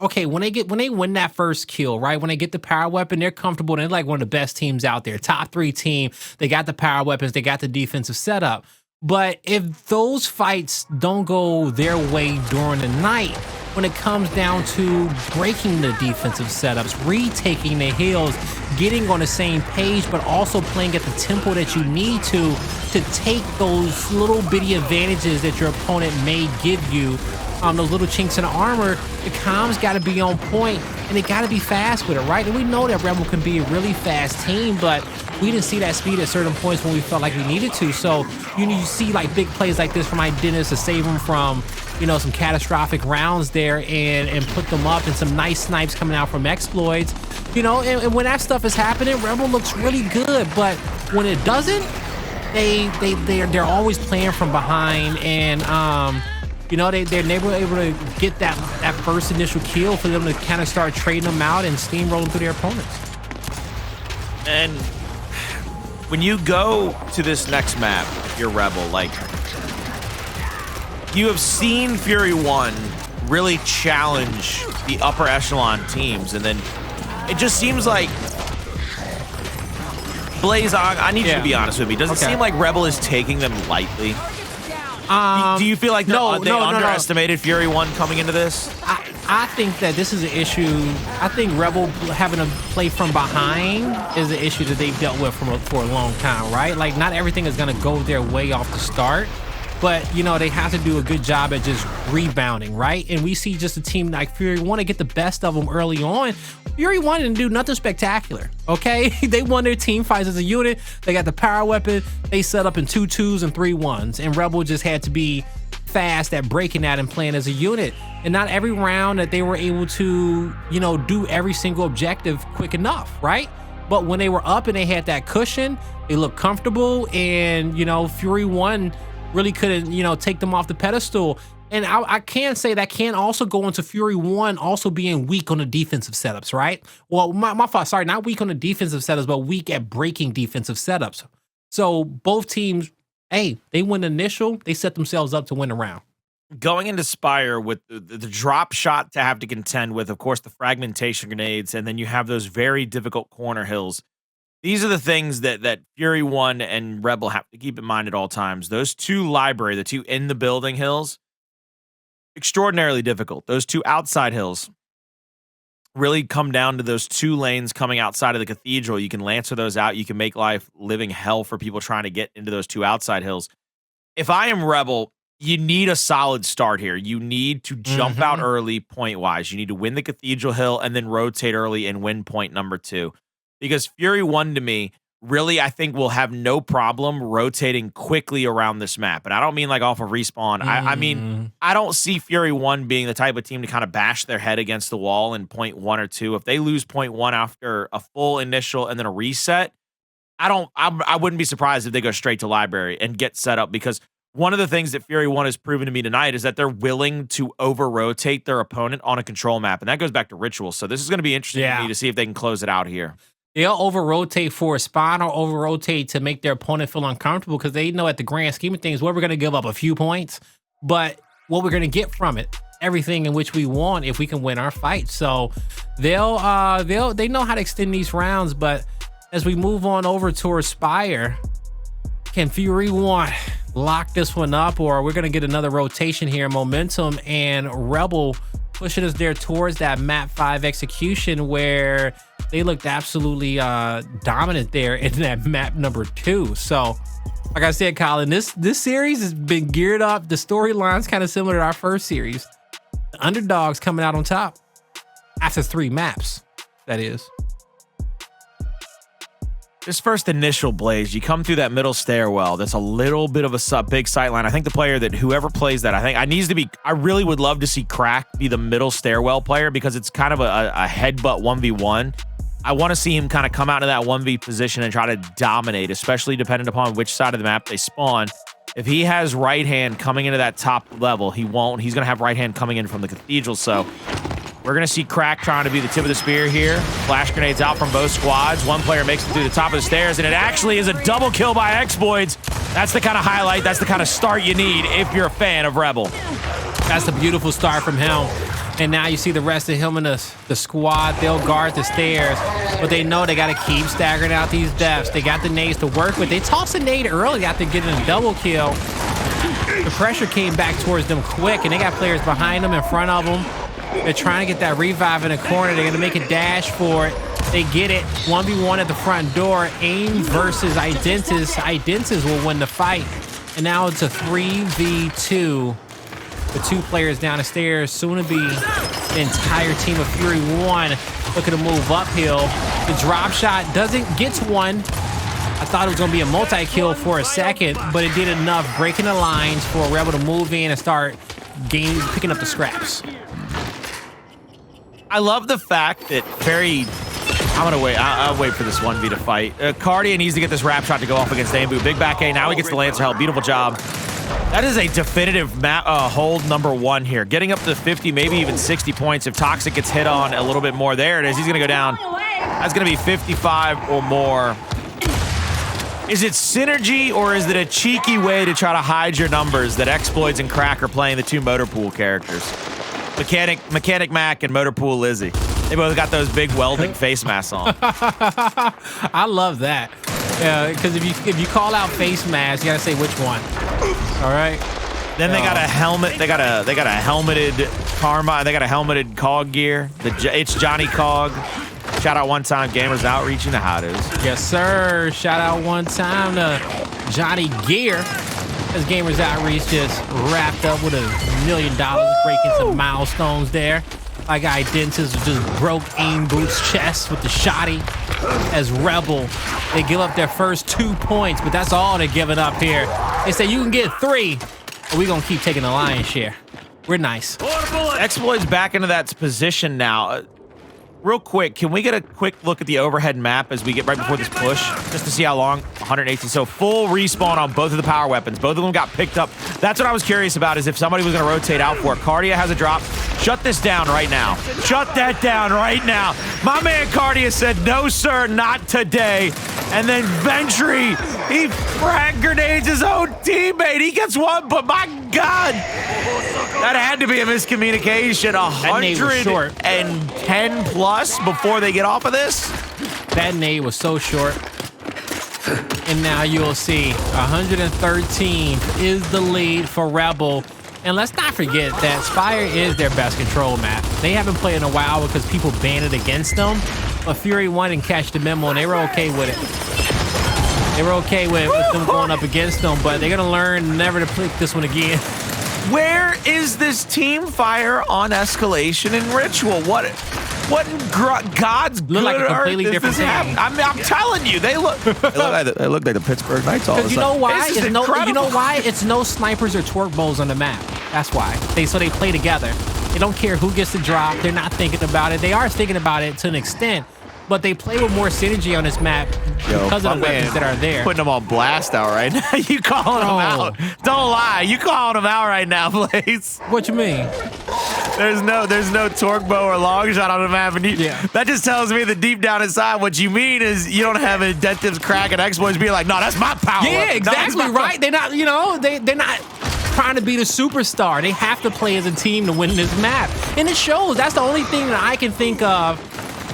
okay, when they win that first kill, right? When they get the power weapon, they're comfortable. They're like one of the best teams out there, top 3 team. They got the power weapons, they got the defensive setup. But if those fights don't go their way during the night, when it comes down to breaking the defensive setups, retaking the hills, getting on the same page, but also playing at the tempo that you need to take those little bitty advantages that your opponent may give you, those little chinks in the armor, the comms got to be on point, and they got to be fast with it, right? And we know that Rebel can be a really fast team, but we didn't see that speed at certain points when we felt like we needed to. So you see like big plays like this from Identivez to save them from, you know, some catastrophic rounds there and put them up, and some nice snipes coming out from Xploidz. You know, and when that stuff is happening, Rebel looks really good, but when it doesn't, they're always playing from behind, and you know, they're never able to get that first initial kill for them to kind of start trading them out and steamrolling through their opponents. And when you go to this next map, you're Rebel, like, you have seen Fury 1 really challenge the upper echelon teams, and then it just seems like, Blaze, I need you to be honest with me. Does it seem like Rebel is taking them lightly? Do you feel like they underestimated Fury 1 coming into this? I think that this is an issue. I think Rebel having to play from behind is an issue that they've dealt with for a long time, right? Like, not everything is going to go their way off the start. but you know, they have to do a good job at just rebounding, right? And we see just a team like Fury want to get the best of them early on. Fury wanted to do nothing spectacular, okay? They won their team fights as a unit. They got the power weapon. They set up in 2 2s and 3 1s, and Rebel just had to be fast at breaking that and playing as a unit. And not every round that they were able to, you know, do every single objective quick enough, right? But when they were up and they had that cushion, they looked comfortable, and you know, Fury 1 really couldn't, you know, take them off the pedestal. And I can say that can also go into Fury 1 also being weak on the defensive setups, right? Well, my fault, sorry, not weak on the defensive setups, but weak at breaking defensive setups. So both teams, hey, they win the initial, they set themselves up to win the round. Going into Speyer with the drop shot to have to contend with, of course, the fragmentation grenades, and then you have those very difficult corner hills. These are the things that Fury 1 and Rebel have to keep in mind at all times. Those 2 library, the 2 in the building hills, extraordinarily difficult. Those 2 outside hills really come down to those 2 lanes coming outside of the cathedral. You can lancer those out. You can make life living hell for people trying to get into those 2 outside hills. If I am Rebel, you need a solid start here. You need to jump out early point-wise. You need to win the cathedral hill and then rotate early and win point number 2. Because Fury 1, to me, really, I think will have no problem rotating quickly around this map. And I don't mean like off of respawn. I mean, I don't see Fury 1 being the type of team to kind of bash their head against the wall in point 1 or 2. If they lose point 1 after a full initial and then a reset, I wouldn't be surprised if they go straight to library and get set up, because one of the things that Fury 1 has proven to me tonight is that they're willing to over-rotate their opponent on a control map, and that goes back to Ritual. So this is going to be interesting to me to see if they can close it out here. They'll over-rotate for a spawn or over-rotate to make their opponent feel uncomfortable, because they know at the grand scheme of things, we're going to give up a few points, but what we're going to get from it, everything in which we want if we can win our fight. So they know how to extend these rounds, but as we move on over towards Speyer, can Fury 1 lock this one up, or we're going to get another rotation here, momentum, and Rebel pushing us there towards that map 5 execution, where they looked absolutely dominant there in that map number 2. So like I said, Colin, this series has been geared up. The storyline's kind of similar to our first series. The underdogs coming out on top after 3 maps, that is. This first initial blaze, you come through that middle stairwell. That's a little bit of a big sightline. I think the player that whoever plays that, I really would love to see Crack be the middle stairwell player, because it's kind of a headbutt 1v1. I want to see him kind of come out of that 1v position and try to dominate, especially dependent upon which side of the map they spawn. If he has right hand coming into that top level, he won't. He's going to have right hand coming in from the cathedral. So we're going to see Crack trying to be the tip of the spear here. Flash grenades out from both squads. One player makes it through the top of the stairs, and it actually is a double kill by Xploidz. That's the kind of highlight. That's the kind of start you need if you're a fan of Rebel. That's a beautiful start from him. And now you see the rest of him and the squad. They'll guard the stairs, but they know they got to keep staggering out these deaths. They got the nades to work with. They tossed a nade early after getting a double kill. The pressure came back towards them quick, and they got players behind them, in front of them. They're trying to get that revive in the corner. They're going to make a dash for it. They get it. 1v1 at the front door. Aim versus Identivez. Identivez will win the fight. And now it's a 3v2. The 2 players down the stairs. Soon to be the entire team of Fury 1 looking to move uphill. The drop shot doesn't get one. I thought it was going to be a multi-kill for a second, but it did enough breaking the lines for Rebel to move in and start picking up the scraps. I love the fact that I'll wait for this 1v to fight. Kardia needs to get this wrap shot to go off against Aimboot. Big back A. Now he gets the Lancer help. Beautiful job. That is a definitive hold number 1 here. Getting up to 50, maybe even 60 points. If Toxiq gets hit on a little bit more, there it is. He's going to go down. That's going to be 55 or more. Is it synergy, or is it a cheeky way to try to hide your numbers that Xploidz and Crack are playing the 2 Motorpool characters? Mechanic Mac and Motorpool Lizzie. They both got those big welding face masks on. I love that. Because if you call out face mask, you gotta say which one. All right. Then they got a helmet. They got a helmeted Karma. They got a helmeted Cog gear. It's Johnny Cog. Shout out One Time Gamers Outreach. You know how it is. Yes, sir. Shout out one time to Johnny Gear. As Gamers Outreach just wrapped up with $1 million, breaking some milestones there. Like Identivez just broke Aimboot's chest with the shotty. As Rebel, they give up their first 2 points, but that's all they're giving up here. They say you can get 3, but we're gonna keep taking the lion's share. We're nice. Xploidz back into that position now. Real quick, can we get a quick look at the overhead map as we get right before this push, just to see how long? 118. So full respawn on both of the power weapons. Both of them got picked up. That's what I was curious about, is if somebody was going to rotate out for it. Kardia has a drop. Shut this down right now. Shut that down right now. My man Kardia said, no, sir, not today. And then Ventry, he frag grenades his own teammate. He gets one, but my God, that had to be a miscommunication. 110 plus before they get off of this. That nade was so short. And now you'll see 113 is the lead for Rebel. And let's not forget that Speyer is their best control map. They haven't played in a while because people banned it against them. But Fury won and catch the memo, and they were okay with it. They were okay with them going up against them, but they're going to learn never to click this one again. Where is this team fire on Escalation and Ritual? What in God's good like a completely earth different is this team. happening? I'm telling you, they look like the Pittsburgh Knights all of a Because sudden. you know why? This is You know incredible. why? It's no snipers or twerk bowls on the map. That's why. So they play together. They don't care who gets the drop. They're not thinking about it. They are thinking about it to an extent, but they play with more synergy on this map because of the weapons that are there. Putting them on blast out right now. You calling them out? Don't lie. You calling them out right now, Blaze? What you mean? There's no torque bow or long shot on the map, and that just tells me that deep down inside, what you mean is you don't have Identivez crack and Xploidz being like, no, that's my power. Yeah, exactly right. They're not, they're not trying to be the superstar. They have to play as a team to win this map, and it shows. That's the only thing that I can think of,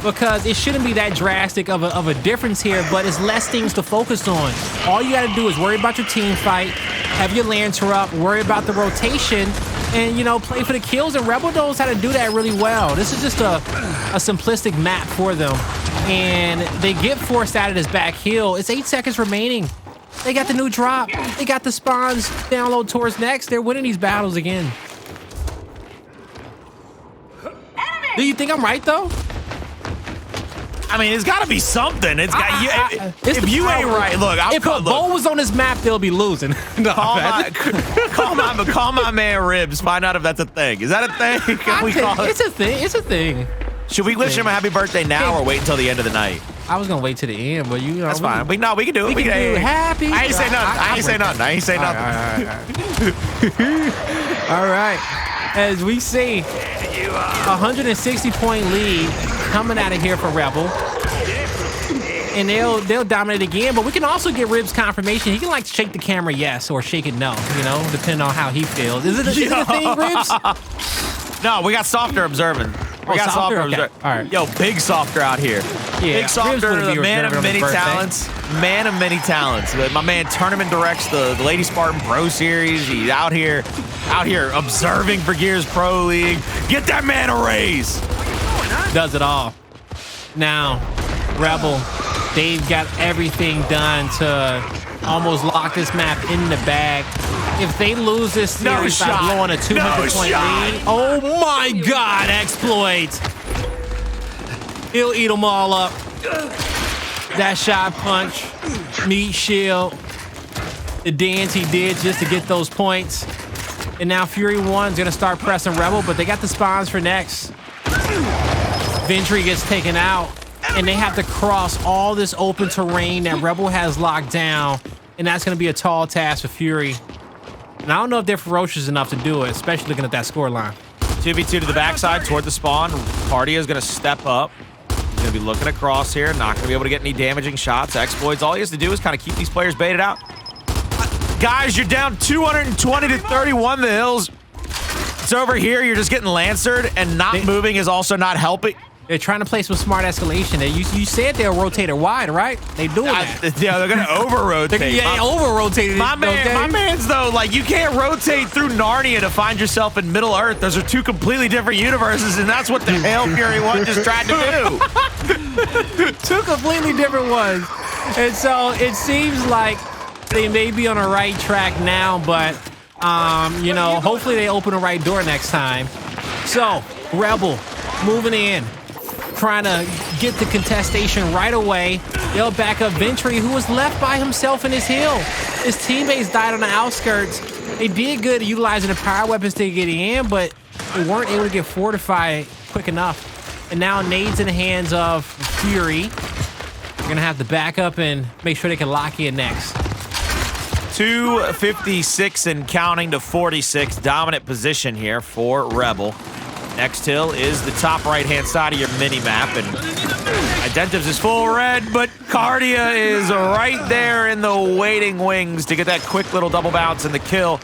because it shouldn't be that drastic of a difference here, but it's less things to focus on. All you got to do is worry about your team fight, have your Lancer up, worry about the rotation, and, play for the kills, and Rebel knows how to do that really well. This is just a simplistic map for them, and they get forced out of this back hill. It's 8 seconds remaining. They got the new drop. They got the spawns download towards next. They're winning these battles again. Do you think I'm right, though? I mean, it's got to be something. It's got if you ain't right, look. If a bowl was on this map, they'll be losing. No, call my man Ribs. Find out if that's a thing. Is that a thing? Can we call it? It's a thing. It's a thing. Should we wish him a happy birthday now or wait until the end of the night? I was gonna wait till the end, but that's fine. We can do it. We can do happy. I ain't say nothing. I ain't say nothing. All right. As we see, 160-point lead coming out of here for Rebel. And they'll dominate again, but we can also get Ribs confirmation. He can shake the camera yes or shake it no, depending on how he feels. Is it a thing, Ribs? No, we got Softer observing. We got Softer observing. All right. Yo, big Softer out here. Yeah, big Softer, the man of many talents. Man of many talents. My man Tournament directs the Lady Spartan Pro Series. He's out here observing for Gears Pro League. Get that man a raise. Does it all. Now, Rebel, they've got everything done to almost lock this map in the bag. If they lose this series by blowing a 200-point lead, oh my God, Xploidz. He'll eat them all up. That shot punch, meat shield, the dance he did just to get those points. And now Fury 1's gonna start pressing Rebel, but they got the spawns for next. Ventry gets taken out, and they have to cross all this open terrain that Rebel has locked down, and that's going to be a tall task for Fury. And I don't know if they're ferocious enough to do it, especially looking at that score line. 2v2 to the backside toward the spawn. Kardia is going to step up. He's going to be looking across here, not going to be able to get any damaging shots. Xploidz, all he has to do is kind of keep these players baited out. Guys, you're down 220 to 31 the hills. It's over here. You're just getting lancered, and not moving is also not helping. They're trying to play some smart escalation. You said they'll rotate it wide, right? They doing that. Yeah, they're gonna over-rotate. Over-rotated. My man's though, you can't rotate through Narnia to find yourself in Middle Earth. Those are two completely different universes, and that's what the hell Fury 1 just tried to do. Two completely different ones. And so it seems like They may be on the right track now, but you know, hopefully they open the right door next time. So Rebel moving in, trying to get the contestation right away. They'll back up Ventry, who was left by himself in his hill. His teammates died on the outskirts. They did good at utilizing the power weapons to get in, but they weren't able to get fortified quick enough. And now nades in the hands of Fury. They're gonna have to back up and make sure they can lock in next. 256 and counting to 46. Dominant position here for Rebel. Next hill is the top right-hand side of your mini-map, and Identivez is full red, but Kardia is right there in the waiting wings to get that quick little double bounce and the kill.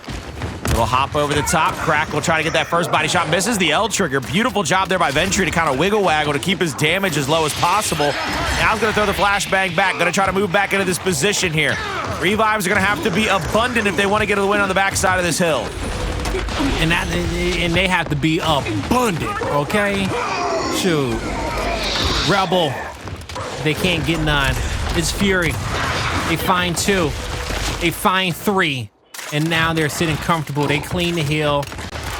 Little hop over the top. Crack will try to get that first body shot. Misses the L trigger. Beautiful job there by Ventry to kind of wiggle-waggle to keep his damage as low as possible. Now he's going to throw the flashbang back. Going to try to move back into this position here. Revives are going to have to be abundant if they want to get a win on the backside of this hill. And they have to be abundant, okay? Shoot. Rebel, they can't get none. It's Fury. They find 2. They find 3. And now they're sitting comfortable. They clean the hill.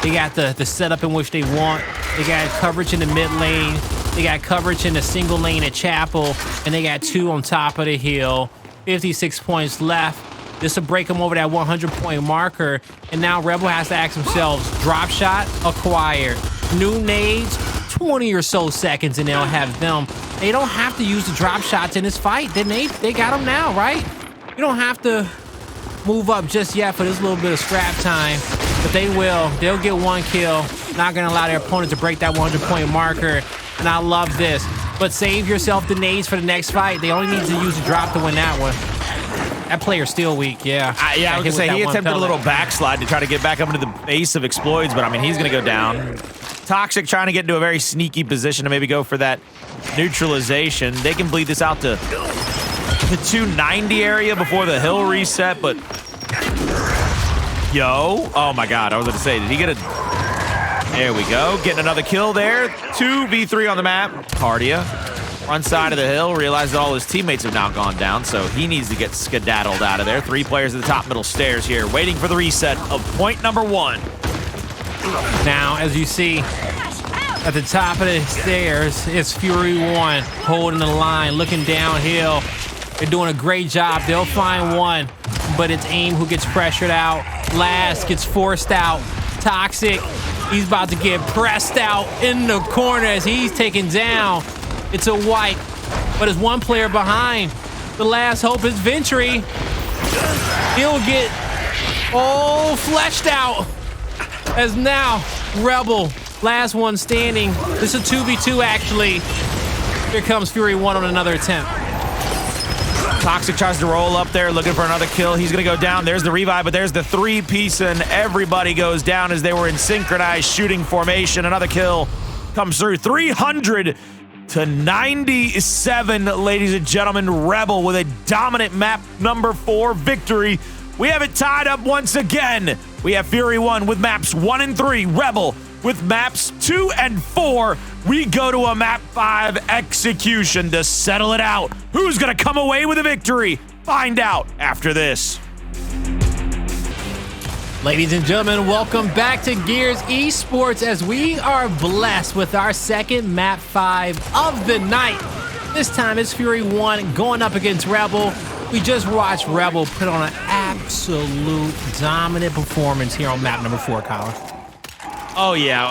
They got the setup in which they want. They got coverage in the mid lane. They got coverage in the single lane at Chapel. And they got 2 on top of the hill. 56 points left. This will break them over that 100-point marker. And now Rebel has to ask themselves, drop shot acquired. New nades, 20 or so seconds, and they'll have them. They don't have to use the drop shots in this fight. They got them now, right? You don't have to move up just yet for this little bit of scrap time, but they will. They'll get 1 kill. Not going to allow their opponent to break that 100-point marker. And I love this. But save yourself the nades for the next fight. They only need to use the drop to win that one. That player's still weak, yeah. I was going to say, he attempted a little backslide to try to get back up into the base of Xploidz, but I mean, he's going to go down. Toxiq trying to get into a very sneaky position to maybe go for that neutralization. They can bleed this out to the 290 area before the hill reset, but oh my God, I was going to say, did he get a... There we go, getting another kill there. 2v3 on the map. Kardia, front side of the hill, realizes that all his teammates have now gone down, so he needs to get skedaddled out of there. 3 players at the top middle stairs here, waiting for the reset of point number 1. Now, as you see, at the top of the stairs, it's Fury 1 holding the line, looking downhill. They're doing a great job. They'll find 1, but it's Aim who gets pressured out. Last gets forced out. Toxiq, he's about to get pressed out in the corner as he's taken down. It's a wipe, but there's 1 player behind. The last hope is Ventry. He'll get all fleshed out as now Rebel, last one standing. This is a 2v2 actually. Here comes Fury 1 on another attempt. Toxiq tries to roll up there, looking for another kill. He's going to go down. There's the revive, but there's the 3-piece, and everybody goes down as they were in synchronized shooting formation. Another kill comes through. 300 to 97, ladies and gentlemen. Rebel with a dominant map number 4 victory. We have it tied up once again. We have Fury 1 with maps 1 and 3. Rebel with maps 2 and 4. We go to a map 5 execution to settle it out. Who's going to come away with a victory? Find out after this. Ladies and gentlemen, welcome back to Gears Esports as we are blessed with our second map 5 of the night. This time it's Fury 1 going up against Rebel. We just watched Rebel put on an absolute dominant performance here on map number 4, Colin. Oh, yeah.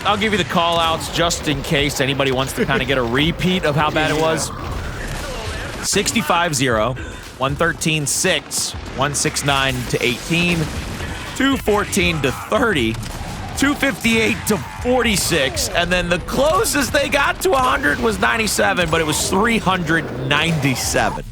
I'll give you the call-outs just in case anybody wants to kind of get a repeat of how bad it was. 65-0, 113-6, 169-18, 214-30, 258-46, and then the closest they got to 100 was 97, but it was 397.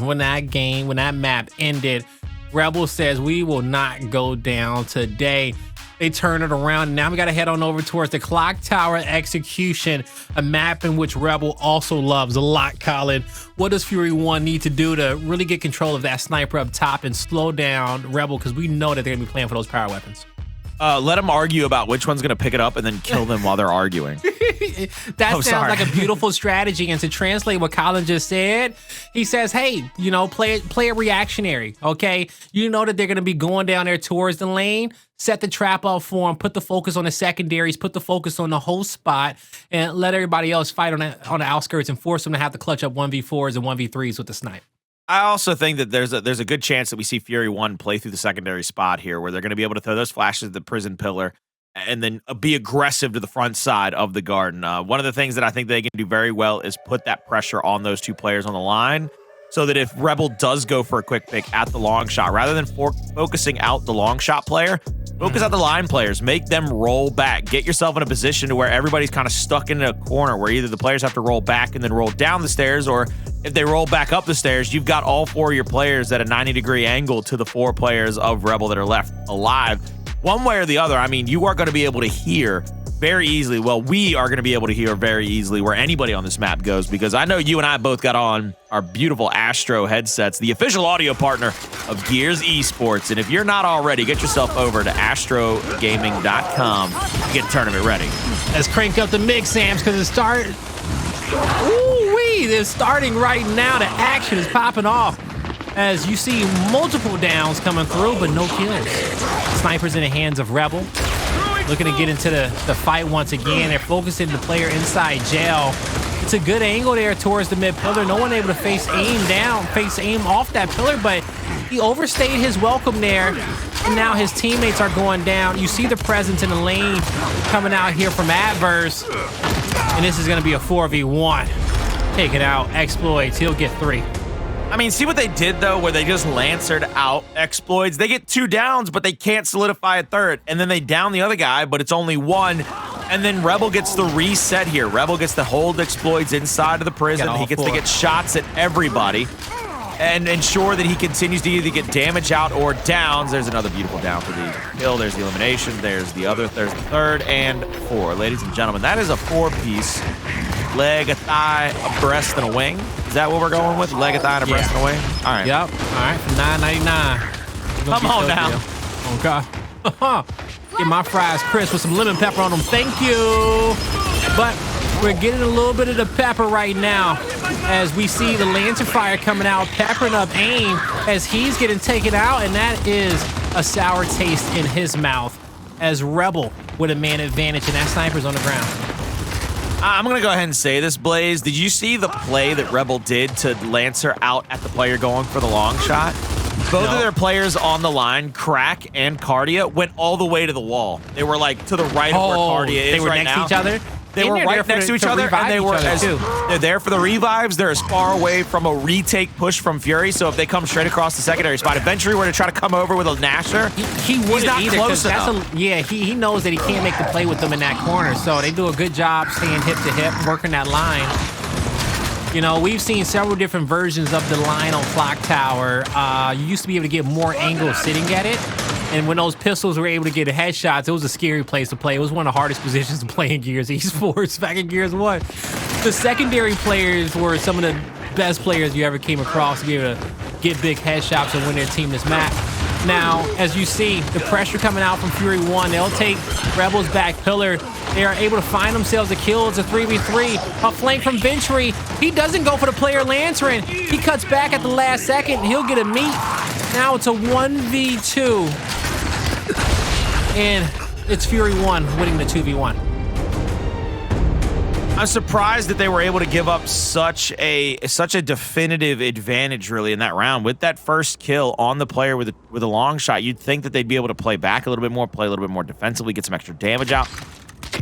When that map ended, Rebel says we will not go down today. They turn it around. Now we got to head on over towards the Clocktower execution, a map in which Rebel also loves a lot, Colin. What does Fury 1 need to do to really get control of that sniper up top and slow down Rebel? Because we know that they're going to be playing for those power weapons. Let them argue about which one's going to pick it up and then kill them while they're arguing. That sounds sorry. like a beautiful strategy. And to translate what Colin just said, he says, hey, you know, play it reactionary, okay? You know that they're going to be going down there towards the lane. Set the trap up for them. Put the focus on the secondaries. Put the focus on the whole spot. And let everybody else fight on the outskirts and force them to have to clutch up 1v4s and 1v3s with the snipe. I also think that there's a good chance that we see Fury 1 play through the secondary spot here, where they're going to be able to throw those flashes at the prison pillar and then be aggressive to the front side of the garden. One of the things that I think they can do very well is put that pressure on those two players on the line, so that if Rebel does go for a quick pick at the long shot, rather than focusing out the long shot player, focus out the line players, make them roll back. Get yourself in a position to where everybody's kind of stuck in a corner where either the players have to roll back and then roll down the stairs, or if they roll back up the stairs, you've got all four of your players at a 90-degree angle to the four players of Rebel that are left alive. One way or the other, I mean, you are going to be able to hear very easily. Well, we are going to be able to hear very easily where anybody on this map goes, because I know you and I both got on our beautiful Astro headsets, the official audio partner of Gears Esports. And if you're not already, get yourself over to astrogaming.com to get tournament ready. Let's crank up the mix, Sams, because it's starting. Ooh-wee, it's starting right now. The action is popping off as you see multiple downs coming through, but no kills. Snipers in the hands of Rebel. Looking to get into the fight once again. They're focusing the player inside jail. It's a good angle there towards the mid pillar. No one able to face aim off that pillar, but he overstayed his welcome there. And now his teammates are going down. You see the presence in the lane coming out here from Adverse. And this is going to be a 4v1. Taking out Xploidz. He'll get 3. I mean, see what they did, though, where they just lancered out Xploidz. They get 2 downs, but they can't solidify a third. And then they down the other guy, but it's only 1. And then Rebel gets the reset here. Rebel gets to hold Xploidz inside of the prison. He gets to get shots at everybody and ensure that he continues to either get damage out or downs. There's another beautiful down for the kill. There's the elimination. There's the other. There's the third and 4. Ladies and gentlemen, that is a 4-piece. Leg, a thigh, a breast, and a wing. Is that what we're going with? Leg, a thigh, and a breast, and a wing? All right. Yep. All right, for $9.99. Come on now. Okay. Get my fries crisp with some lemon pepper on them. Thank you. But we're getting a little bit of the pepper right now as we see the Lantern Fire coming out, peppering up Aim as he's getting taken out, and that is a sour taste in his mouth as Rebel with a man advantage, and that sniper's on the ground. I'm going to go ahead and say this, Blaze. Did you see the play that Rebel did to Lancer out at the player going for the long shot? Both of their players on the line, Crack and Kardia, went all the way to the wall. They were like to the right of where Kardia is. They were right next now. to each other? They were right next to each other, and they were they're there for the revives. They're as far away from a retake push from Fury, so if they come straight across the secondary spot, if Ventry were to try to come over with a Nasher, he wouldn't not either, close enough. He knows that he can't make the play with them in that corner, so they do a good job staying hip to hip, working that line. You know, we've seen several different versions of the line on Clocktower. You used to be able to get more angles sitting at it. And when those pistols were able to get headshots, it was a scary place to play. It was one of the hardest positions to play in Gears Esports back in Gears 1. The secondary players were some of the best players you ever came across to be able to get big headshots and win their team this map. Now, as you see, the pressure coming out from Fury 1, they'll take Rebel's back pillar. They are able to find themselves a kill. It's a 3v3. A flank from Ventry. He doesn't go for the player Lantern. He cuts back at the last second. He'll get a meet. Now it's a 1v2. And it's Fury 1 winning the 2v1. I'm surprised that they were able to give up such a definitive advantage really in that round. With that first kill on the player with a long shot, you'd think that they'd be able to play back a little bit more, play a little bit more defensively, get some extra damage out.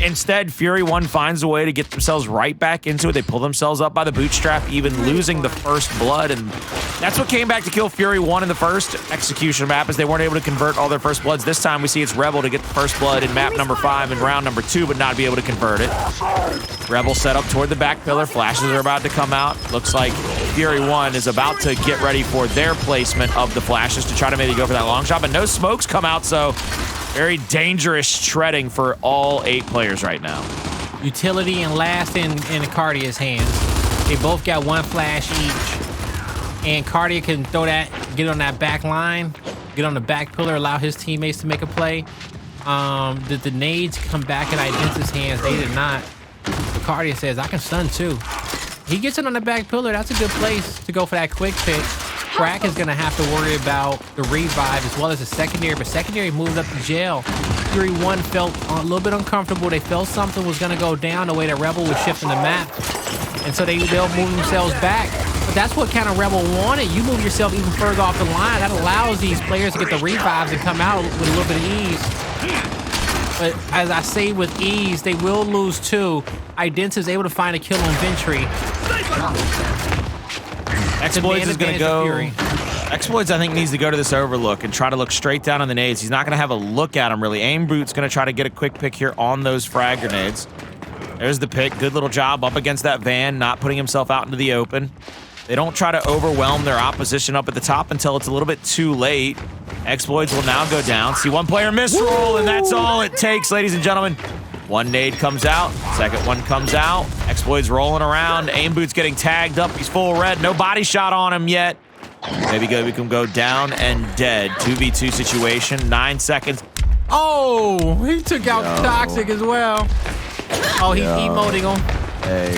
Instead, Fury 1 finds a way to get themselves right back into it. They pull themselves up by the bootstrap, even losing the first blood, and that's what came back to kill Fury 1 in the first execution map, as they weren't able to convert all their first bloods. This time we see it's Rebel to get the first blood in map number 5 and round number 2, but not be able to convert it. Rebel set up toward the back pillar. Flashes are about to come out. Looks like Fury 1 is about to get ready for their placement of the flashes to try to maybe go for that long shot, but no smokes come out, so very dangerous treading for all 8 players right now. Utility and last in Kardia's hands. They both got 1 flash each. And Kardia can throw that, get on that back line, get on the back pillar, allow his teammates to make a play. Did the nades come back in Identivez hands? They did not. The Kardia says, I can stun too. He gets it on the back pillar. That's a good place to go for that quick pick. Crack is going to have to worry about the revive as well as the secondary, but secondary moved up to jail. Fury 1 felt a little bit uncomfortable. They felt something was going to go down the way that Rebel was shifting the map. And so they'll move themselves back. But that's what kind of Rebel wanted. You move yourself even further off the line. That allows these players to get the revives and come out with a little bit of ease. But as I say with ease, they will lose too. Identivez is able to find a kill on Ventry. Xploidz is going to go. Xploidz, I think, needs to go to this overlook and try to look straight down on the nades. He's not going to have a look at him, really. Aimboot's going to try to get a quick pick here on those frag grenades. There's the pick. Good little job up against that van, not putting himself out into the open. They don't try to overwhelm their opposition up at the top until it's a little bit too late. Xploidz will now go down. See one player misroll, and that's all it takes, ladies and gentlemen. One nade comes out. Second one comes out. Xploidz rolling around. Aimboot's getting tagged up. He's full red. No body shot on him yet. Maybe we can go down and dead. 2v2 situation. 9 seconds. Oh, he took out Toxiq as well. Oh, he's emoting him. Hey.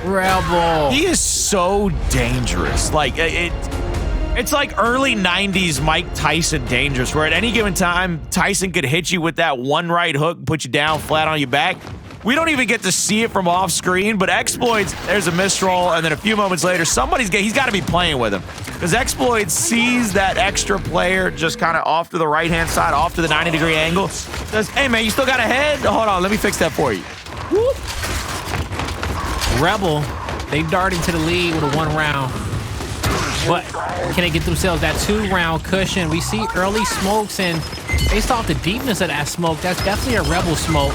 Rebel. He is so dangerous. Like, it's like early 90s Mike Tyson dangerous, where at any given time, Tyson could hit you with that one right hook, put you down flat on your back. We don't even get to see it from off screen, but Xploidz, there's a misroll, and then a few moments later, he's got to be playing with him. Because Xploidz sees that extra player just kind of off to the right-hand side, off to the 90-degree angle. Says, hey, man, you still got a head? Hold on, let me fix that for you. Whoop. Rebel, they dart into the lead with a 1 round. But can they get themselves that 2-round cushion? We see early smokes, and based off the deepness of that smoke, that's definitely a Rebel smoke.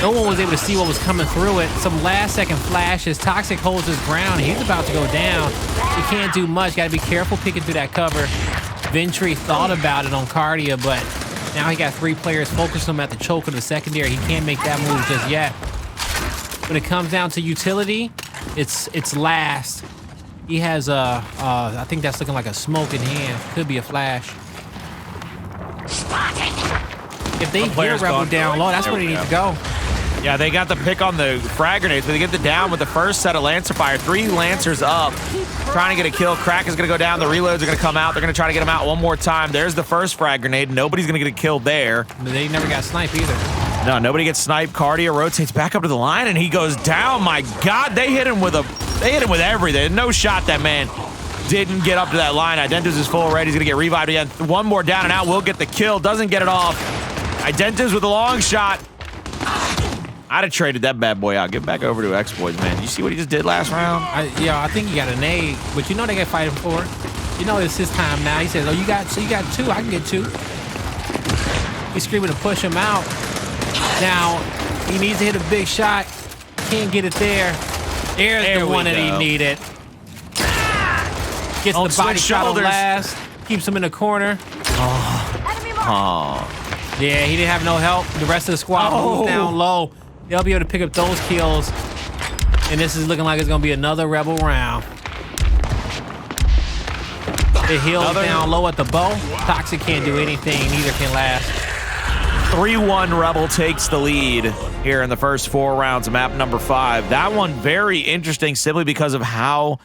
No one was able to see what was coming through it. Some last-second flashes. Toxiq holds his ground. He's about to go down. He can't do much. Got to be careful picking through that cover. Ventry thought about it on Kardia, but now he got 3 players focused him at the choke of the secondary. He can't make that move just yet. When it comes down to utility, it's last. He has I think that's looking like a smoke in hand. Could be a flash. If they hear Rebel down low, that's where they need to go. Yeah, they got the pick on the frag grenades, but they get the down with the first set of Lancer fire. 3 Lancers up, trying to get a kill. Crack is going to go down. The reloads are going to come out. They're going to try to get him out one more time. There's the first frag grenade. Nobody's going to get a kill there. But they never got sniped either. No, nobody gets sniped. Kardia rotates back up to the line, and he goes down. My God, they hit him with everything. No shot, that man didn't get up to that line. Identivez is full red. He's going to get revived again. One more down and out. Will get the kill. Doesn't get it off. Identivez with a long shot. I'd have traded that bad boy out. Get back over to Xploidz, man. You see what he just did last round? I think he got a nade, but you know they got fighting for it. You know it's his time now. He says, "Oh, you got 2. I can get 2." He's screaming to push him out. Now he needs to hit a big shot. Can't get it there. There's the one that he needed. Gets the body shot on last. Keeps him in the corner. Yeah, he didn't have no help. The rest of the squad moved down low. They'll be able to pick up those kills. And this is looking like it's going to be another Rebel round. The heals down low at the bow. Toxiq can't do anything. Neither can last. 3-1 Rebel takes the lead here in the first 4 rounds of map number 5. That one very interesting simply because of how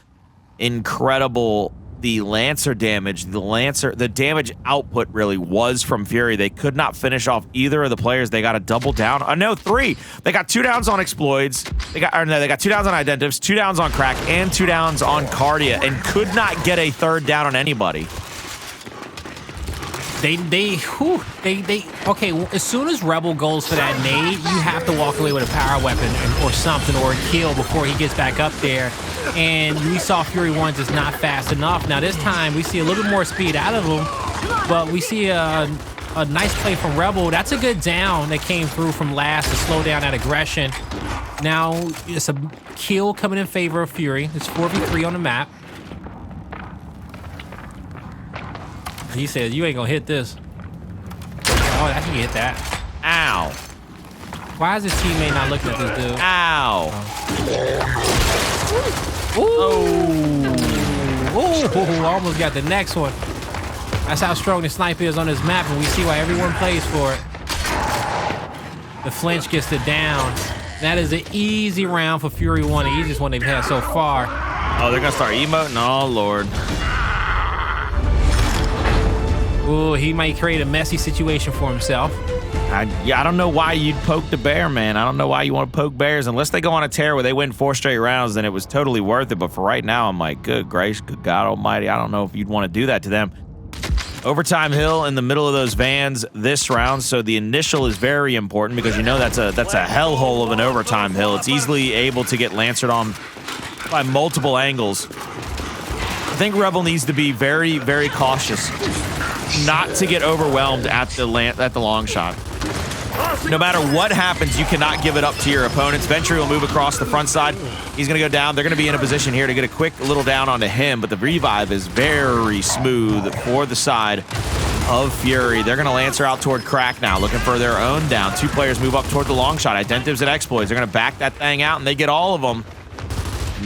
incredible the Lancer damage, the damage output really was from Fury. They could not finish off either of the players. They got a double down. No, 3. They got 2 downs on Xploidz. They got 2 downs on Identivez, 2 downs on Crack, and 2 downs on Kardia, and could not get a 3rd down on anybody. Okay, well, as soon as Rebel goes for that nade, you have to walk away with a power weapon or something, or a kill before he gets back up there. And we saw Fury 1 just not fast enough. Now this time we see a little bit more speed out of him, but we see a nice play from Rebel. That's a good down that came through from last to slow down that aggression. Now it's a kill coming in favor of Fury. It's 4v3 on the map. He says, you ain't gonna hit this. Oh, I can hit that. Ow. Why is his teammate not looking at this dude? Ow. Oh. Ooh. Ooh, almost got the next one. That's how strong the snipe is on this map, and we see why everyone plays for it. The flinch gets the down. That is an easy round for Fury 1, the easiest one they've had so far. Oh, they're gonna start emoting? Oh, Lord. Ooh, he might create a messy situation for himself. I don't know why you'd poke the bear, man. I don't know why you want to poke bears. Unless they go on a tear where they win 4 straight rounds, then it was totally worth it. But for right now, I'm like, good grace, good God almighty. I don't know if you'd want to do that to them. Overtime hill in the middle of those vans this round, so the initial is very important because you know that's a hellhole of an overtime hill. It's easily able to get lancered on by multiple angles. I think Rebel needs to be very, very cautious not to get overwhelmed at the long shot. No matter what happens, you cannot give it up to your opponents. Ventry will move across the front side. He's going to go down. They're going to be in a position here to get a quick little down onto him, but the revive is very smooth for the side of Fury. They're going to lancer out toward Crack now, looking for their own down. 2 players move up toward the long shot. Identivez and Xploidz. They're going to back that thing out, and they get all of them.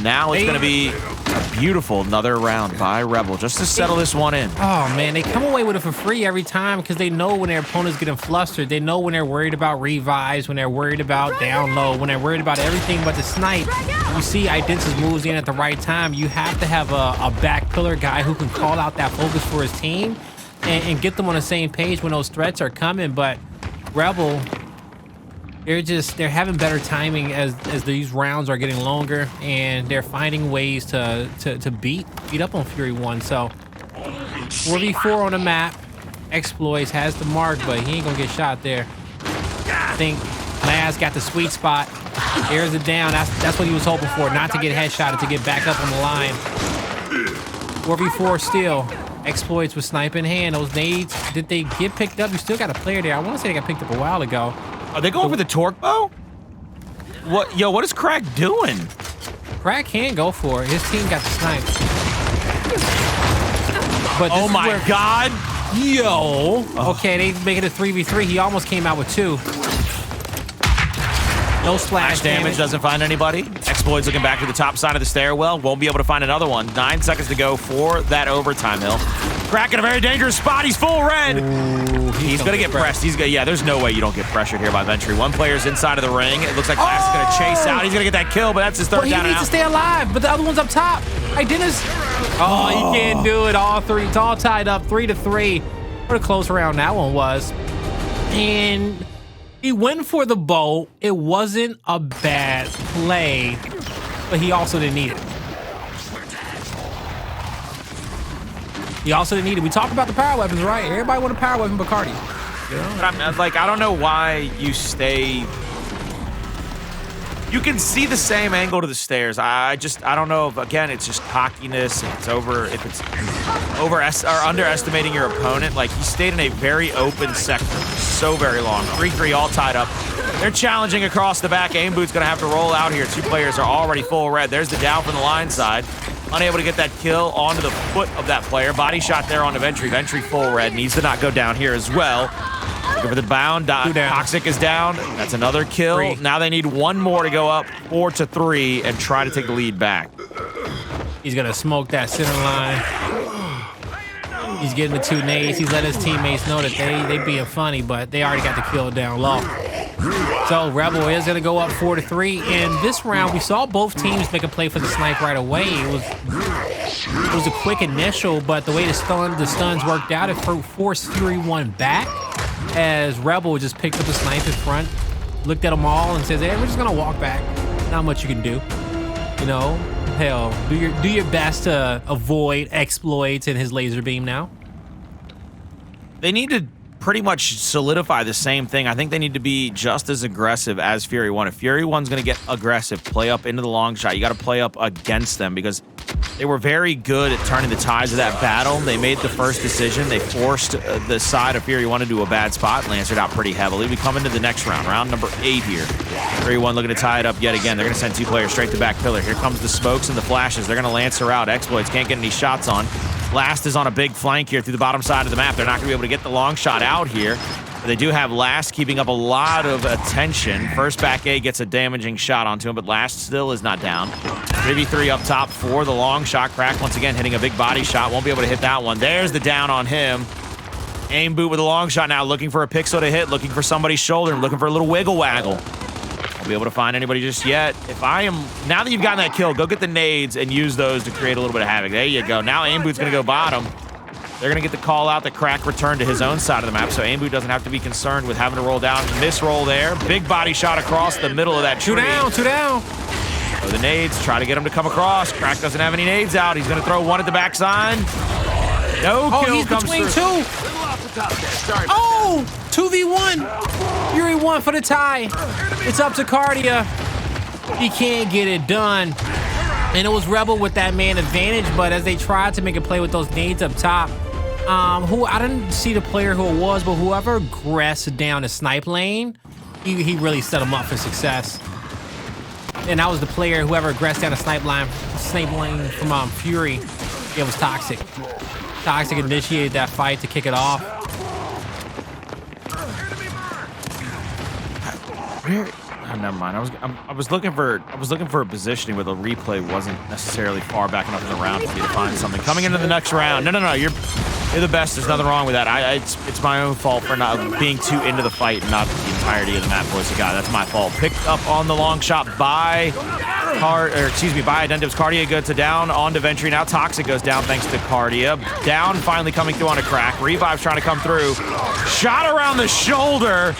Now it's going to be a beautiful another round by Rebel just to settle this one in. Oh, man, they come away with it for free every time because they know when their opponent's getting flustered. They know when they're worried about revives, when they're worried about down low, when they're worried about everything but the snipe. You see Identivez moves in at the right time. You have to have a back pillar guy who can call out that focus for his team and get them on the same page when those threats are coming. But Rebel, they're having better timing as these rounds are getting longer, and they're finding ways to beat up on Fury 1. So 4v4 on the map. Xploidz has the mark, but he ain't gonna get shot there. I think Laz got the sweet spot. There's the down. That's what he was hoping for, not to get headshotted, to get back up on the line. 4v4 still. Xploidz was snipe in hand. Those nades, did they get picked up? You still got a player there. I want to say they got picked up a while ago. Are they going for the torque bow? What? Yo, what is Crack doing? Crack can go for it. His team got the snipe. But oh my God. Yo. Okay, they make it a 3v3. He almost came out with 2. No splash damage. Doesn't find anybody. Xploidz looking back to the top side of the stairwell. Won't be able to find another one. 9 seconds to go for that overtime hill. Crack in a very dangerous spot. He's full red. Ooh, he's going to get pressed. Yeah, there's no way you don't get pressured here by Ventry. 1 player's inside of the ring. It looks like Glass is going to chase out. He's going to get that kill, but that's his 3rd down. He needs to stay alive, but the other one's up top. Identivez. Oh, he can't do it. All 3. It's all tied up 3-3. What a close round that one was. And he went for the bow. It wasn't a bad play, but he also didn't need it. He also didn't need it. We talked about the power weapons, right? Everybody want a power weapon but Kardia. You know? But I'm like, I don't know why you stay. You can see the same angle to the stairs. I don't know if, again, it's just cockiness. If it's underestimating your opponent. Like, he stayed in a very open sector so very long. 3-3 all tied up. They're challenging across the back. Aimboot's going to have to roll out here. 2 players are already full red. There's the down from the line side. Unable to get that kill onto the foot of that player. Body shot there onto Ventry. Ventry full red. Needs to not go down here as well. Looking for the bound. Toxiq is down. That's another kill. 3. Now they need 1 more to go up 4-3 and try to take the lead back. He's going to smoke that center line. He's getting the 2 nades. He's let his teammates know that they being funny, but they already got the kill down low. So Rebel is going to go up 4-3. And this round, we saw both teams make a play for the snipe right away. It was a quick initial, but the way the stuns worked out, it forced Fury 1 back as Rebel just picked up the snipe in front, looked at them all and says, hey, we're just going to walk back. Not much you can do. You know, hell, do your best to avoid Xploidz and his laser beam now. They need to pretty much solidify the same thing. I think they need to be just as aggressive as Fury 1. If Fury 1's going to get aggressive, play up into the long shot, you got to play up against them because they were very good at turning the tides of that battle. They made the first decision. They forced the side of Fury 1 into a bad spot, lancered out pretty heavily. We come into the next round number 8 here. Fury 1 looking to tie it up yet again. They're going to send 2 players straight to back pillar. Here comes the smokes and the flashes. They're going to lancer out. Xploidz can't get any shots on. Last is on a big flank here through the bottom side of the map. They're not going to be able to get the long shot out here. They do have Last keeping up a lot of attention. First back A gets a damaging shot onto him, but Last still is not down. 3v3 up top for the long shot. Crack once again hitting a big body shot. Won't be able to hit that one. There's the down on him. Aimboot with a long shot now, looking for a pixel to hit, looking for somebody's shoulder, looking for a little wiggle waggle. Won't be able to find anybody just yet. Now that you've gotten that kill, go get the nades and use those to create a little bit of havoc. There you go. Now Aimboot's gonna go bottom. They're going to get the call out that Crack returned to his own side of the map, so Aimboot doesn't have to be concerned with having to roll down. Misroll there. Big body shot across the middle of that tree. Two down. So the nades, try to get him to come across. Crack doesn't have any nades out. He's going to throw one at the backside. No kill he's comes between through. two. Oh, 2v1. Fury 1 for the tie. It's up to Kardia. He can't get it done. And it was Rebel with that man advantage, but as they tried to make a play with those nades up top, who I didn't see the player who it was, but whoever aggressed down the snipe lane, he really set him up for success. And that was the player, whoever aggressed down the snipe lane from Fury. It was Toxiq. Toxiq initiated that fight to kick it off. Oh, never mind. I was looking for a positioning where the replay wasn't necessarily far back enough in the round for me to find something. Coming into the next round. No. You're the best. There's nothing wrong with that. It's my own fault for not being too into the fight and not the entirety of the map voice of God. That's my fault. Picked up on the long shot by Identivez. Kardia goes to down onto Ventry. Now Toxiq goes down thanks to Kardia. Down finally coming through on a Crack. Revive's trying to come through. Shot around the shoulder.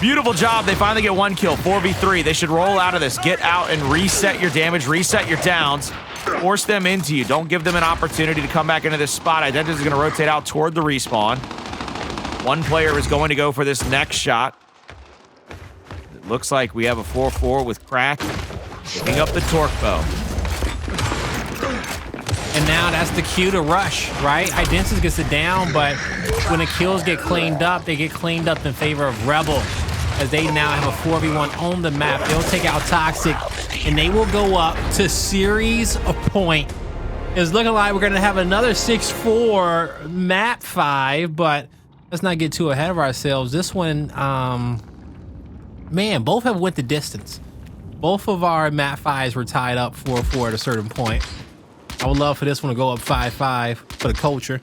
Beautiful job. They finally get one kill. 4v3. They should roll out of this. Get out and reset your damage, reset your downs. Force them into you. Don't give them an opportunity to come back into this spot. Identivez is going to rotate out toward the respawn. One player is going to go for this next shot. It looks like we have a 4-4 with Crack picking up the torque bow. And now that's the cue to rush, right? Identivez gets it down, but when the kills get cleaned up, they get cleaned up in favor of Rebel, as they now have a 4v1 on the map. They'll take out Toxiq, and they will go up to series of point. It's looking like we're going to have another 6-4 map 5, but let's not get too ahead of ourselves. This one, man, both have went the distance. Both of our map 5s were tied up 4-4 at a certain point. I would love for this one to go up 5-5 for the culture.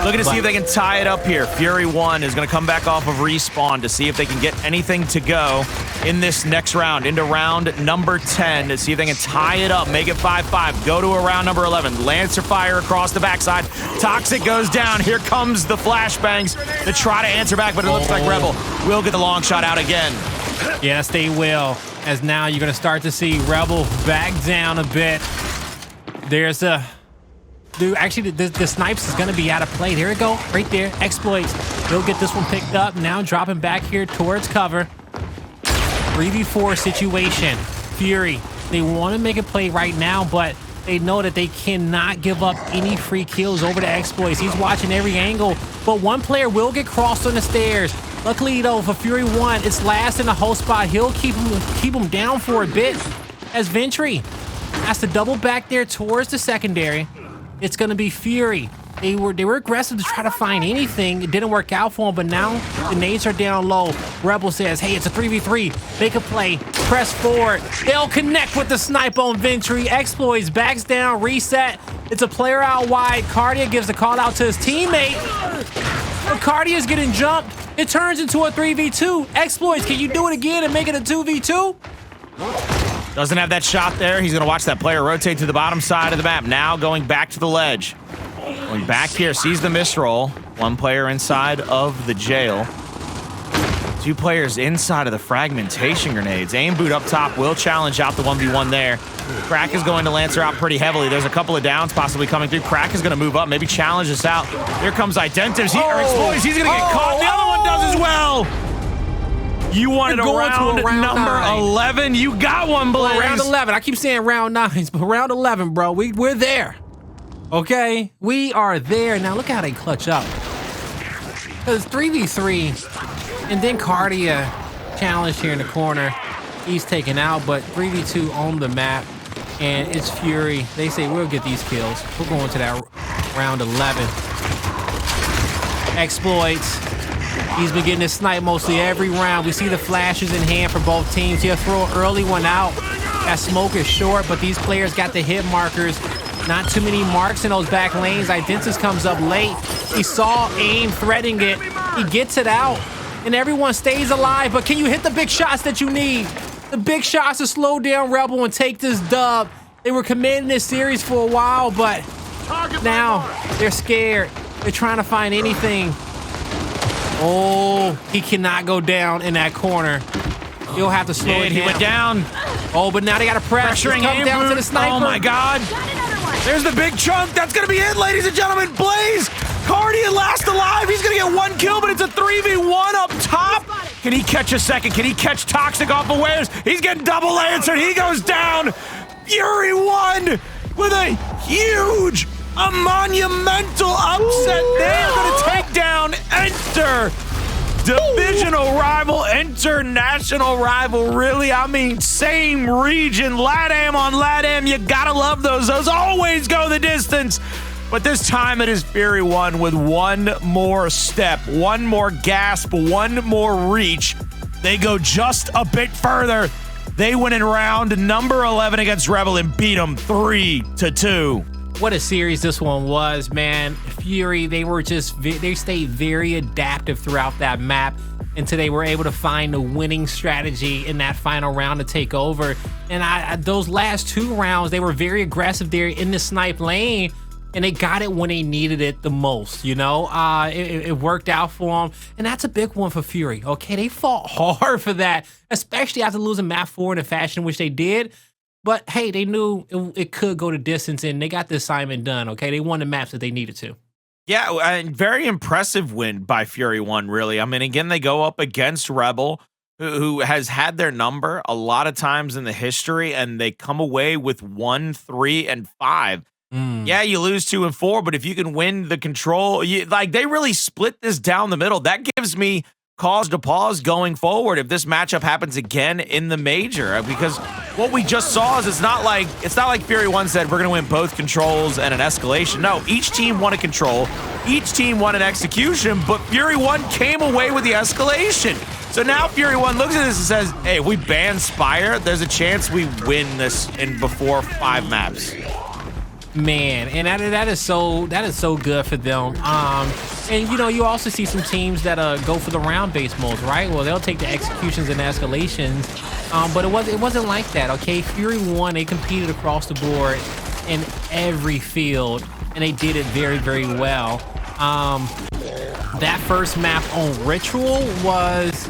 Looking to see if they can tie it up here. Fury 1 is going to come back off of respawn to see if they can get anything to go in this next round, into round number 10, to see if they can tie it up, make it 5-5, go to a round number 11. Lancer fire across the backside. Toxiq goes down. Here comes the flashbangs to try to answer back, but it looks like Rebel will get the long shot out again. Yes, they will, as now you're going to start to see Rebel back down a bit. There's a... Dude, actually, the snipes is going to be out of play. There we go, right there. Xploidz. He'll get this one picked up. Now dropping back here towards cover. 3v4 situation. Fury, they want to make a play right now, but they know that they cannot give up any free kills over to Xploidz. He's watching every angle, but one player will get crossed on the stairs. Luckily, though, for Fury 1, it's Last in the whole spot. He'll keep him down for a bit as Ventry has to double back there towards the secondary. It's going to be Fury. They were aggressive to try to find anything. It didn't work out for them, but now the nades are down low. Rebel says, hey, it's a 3v3. Make a play. Press forward. They'll connect with the snipe on Ventry. Xploidz backs down, reset. It's a player out wide. Kardia gives the call out to his teammate. But Kardia's getting jumped. It turns into a 3v2. Xploidz, can you do it again and make it a 2v2? Doesn't have that shot there. He's going to watch that player rotate to the bottom side of the map. Now going back to the ledge. Going back here, sees the misroll. One player inside of the jail. Two players inside of the fragmentation grenades. Aimboot up top will challenge out the 1v1 there. Crack is going to Lancer out pretty heavily. There's a couple of downs possibly coming through. Crack is going to move up, maybe challenge this out. Here comes Identivez. Xploidz. He's going to get caught. The other one does as well. You wanted a round number 11. You got one, boys. Round 11. I keep saying round 9, but round 11, bro. We're there. Okay? We are there. Now look how they clutch up. Because 3v3, and then Kardia challenged here in the corner. He's taken out, but 3v2 on the map, and it's Fury. They say we'll get these kills. We're going to that round 11. Xploidz He's been getting his snipe mostly every round. We see the flashes in hand for both teams. He'll throw an early one out. That smoke is short, but these players got the hit markers. Not too many marks in those back lanes. Identivez comes up late. He saw Aim threading it. He gets it out, and everyone stays alive. But can you hit the big shots that you need? The big shots to slow down Rebel and take this dub. They were commanding this series for a while, but now they're scared. They're trying to find anything. Oh, he cannot go down in that corner. He'll have to slow it down. He went down. Oh, but now they got to press. Pressuring Come down to the sniper. Oh my God. There's the big chunk. That's going to be it, ladies and gentlemen. Blaze, Kardia last alive. He's going to get 1 kill, but it's a 3v1 up top. Can he catch a second? Can he catch Toxiq off the waves? He's getting double answered. He goes down. Fury won with a huge, a monumental upset. They're going to take down Enter. Divisional rival, international rival, really, I mean, same region, LATAM on LATAM, you gotta love those. Those always go the distance. But this time it is Fury 1 with one more step, one more gasp, one more reach. They go just a bit further. They win in round number 11 against Rebel and beat them 3-2. What a series this one was, man. Fury, they stayed very adaptive throughout that map until they were able to find the winning strategy in that final round to take over. And those last 2 rounds, they were very aggressive there in the snipe lane, and they got it when they needed it the most, you know? It worked out for them, and that's a big one for Fury, okay? They fought hard for that, especially after losing map 4 in the fashion in which they did. But hey, they knew it could go the distance, and they got the assignment done, okay? They won the maps that they needed to. Yeah, and very impressive win by Fury 1, really. I mean, again, they go up against Rebel, who has had their number a lot of times in the history, and they come away with 1, 3, and 5. Yeah, you lose 2 and 4, but if you can win the control, they really split this down the middle. That gives me cause to pause going forward if this matchup happens again in the major, because what we just saw is it's not like Fury 1 said we're going to win both controls and an escalation. No, each team won a control, each team won an execution, but Fury 1 came away with the escalation. So now Fury 1 looks at this and says, hey, if we ban Speyer, there's a chance we win this in before 5 maps. Man, and that is so good for them. And you know, you also see some teams that go for the round-based modes, right? Well, they'll take the executions and escalations, but it wasn't like that. Okay, Fury 1, they competed across the board in every field, and they did it very, very well. That first map on Ritual was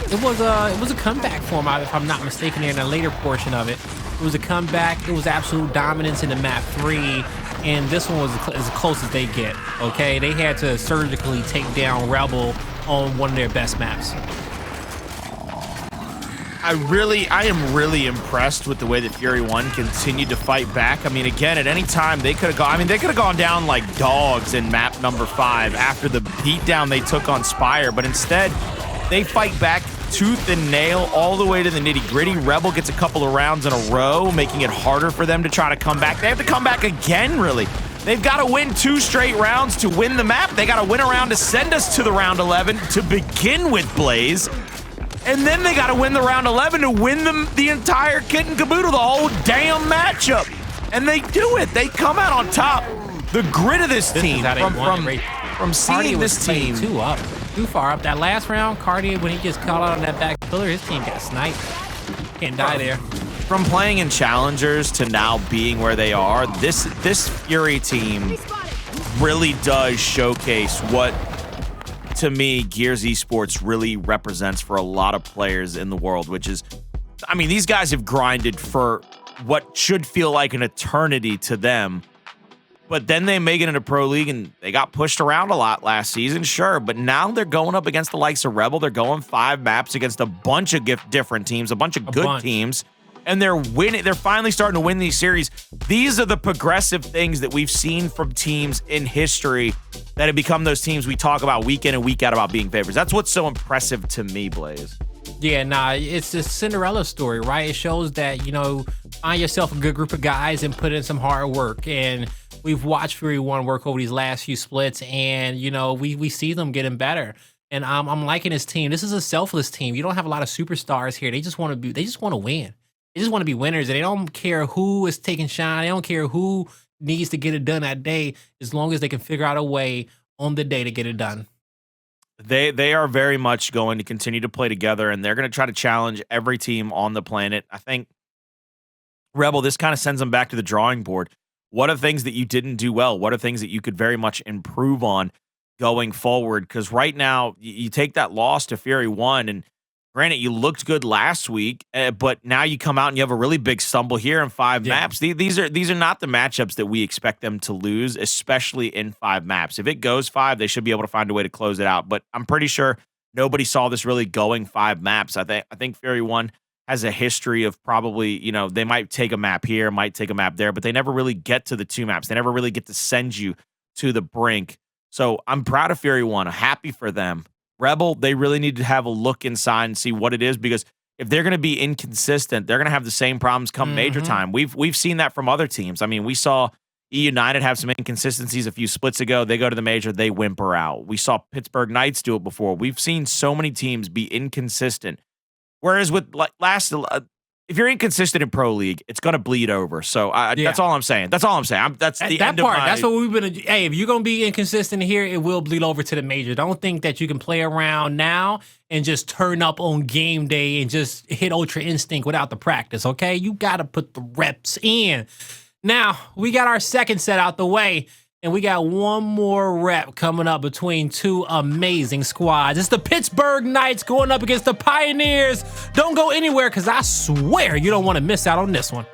a comeback for them, if I'm not mistaken. In a later portion of it, it was a comeback. It was absolute dominance in the map 3. And this one was as close as they get, okay? They had to surgically take down Rebel on one of their best maps. I am really impressed with the way that Fury 1 continued to fight back. I mean, again, at any time they could have gone down like dogs in map number 5 after the beatdown they took on Speyer, but instead they fight back tooth and nail all the way to the nitty-gritty. Rebel gets a couple of rounds in a row, making it harder for them to try to come back. They have to come back again, really. They've got to win 2 straight rounds to win the map. They got to win a round to send us to the round 11 to begin with, Blaze. And then they got to win the round 11 to win the entire kit and caboodle, the whole damn matchup. And they do it. They come out on top. The grit of this team from seeing this team. Too far up. That last round, Kardia, when he gets caught out on that back pillar, his team got sniped. Can't die there. From playing in challengers to now being where they are, this Fury team really does showcase what, to me, Gears Esports really represents for a lot of players in the world, which is, I mean, these guys have grinded for what should feel like an eternity to them. But then they make it into Pro League, and they got pushed around a lot last season, sure. But now they're going up against the likes of Rebel. They're going 5 maps against a bunch of different teams, a bunch of good teams. And they're winning. They're finally starting to win these series. These are the progressive things that we've seen from teams in history that have become those teams we talk about week in and week out about being favorites. That's what's so impressive to me, Blaze. Yeah, nah, it's a Cinderella story, right? It shows that, you know, find yourself a good group of guys and put in some hard work. And we've watched Fury 1 work over these last few splits, and, you know, we see them getting better. And I'm liking this team. This is a selfless team. You don't have a lot of superstars here. They just want to be. They just want to win. They just want to be winners, and they don't care who is taking shine. They don't care who needs to get it done that day, as long as they can figure out a way on the day to get it done. They are very much going to continue to play together, and they're going to try to challenge every team on the planet. I think Rebel, this kind of sends them back to the drawing board. What are things that you didn't do well? What are things that you could very much improve on going forward? Because right now, you take that loss to Fury 1, and granted, you looked good last week, but now you come out and you have a really big stumble here in 5 maps. These are not the matchups that we expect them to lose, especially in 5 maps. If it goes 5, they should be able to find a way to close it out. But I'm pretty sure nobody saw this really going 5 maps. I think Fury 1 has a history of probably, they might take a map here, might take a map there, but they never really get to the 2 maps. They never really get to send you to the brink. So I'm proud of Fury 1. I'm happy for them. Rebel, they really need to have a look inside and see what it is, because if they're going to be inconsistent, they're going to have the same problems come major time. We've seen that from other teams. I mean, we saw E United have some inconsistencies a few splits ago. They go to the major, they whimper out. We saw Pittsburgh Knights do it before. We've seen so many teams be inconsistent. Whereas with if you're inconsistent in Pro League, it's going to bleed over. So that's all I'm saying. That's the end of my... That's what we've been... Hey, if you're going to be inconsistent here, it will bleed over to the major. Don't think that you can play around now and just turn up on game day and just hit Ultra Instinct without the practice, okay? You got to put the reps in. Now, we got our second set out the way, and we got one more rep coming up between 2 amazing squads. It's the Pittsburgh Knights going up against the Pioneers. Don't go anywhere, because I swear you don't want to miss out on this one.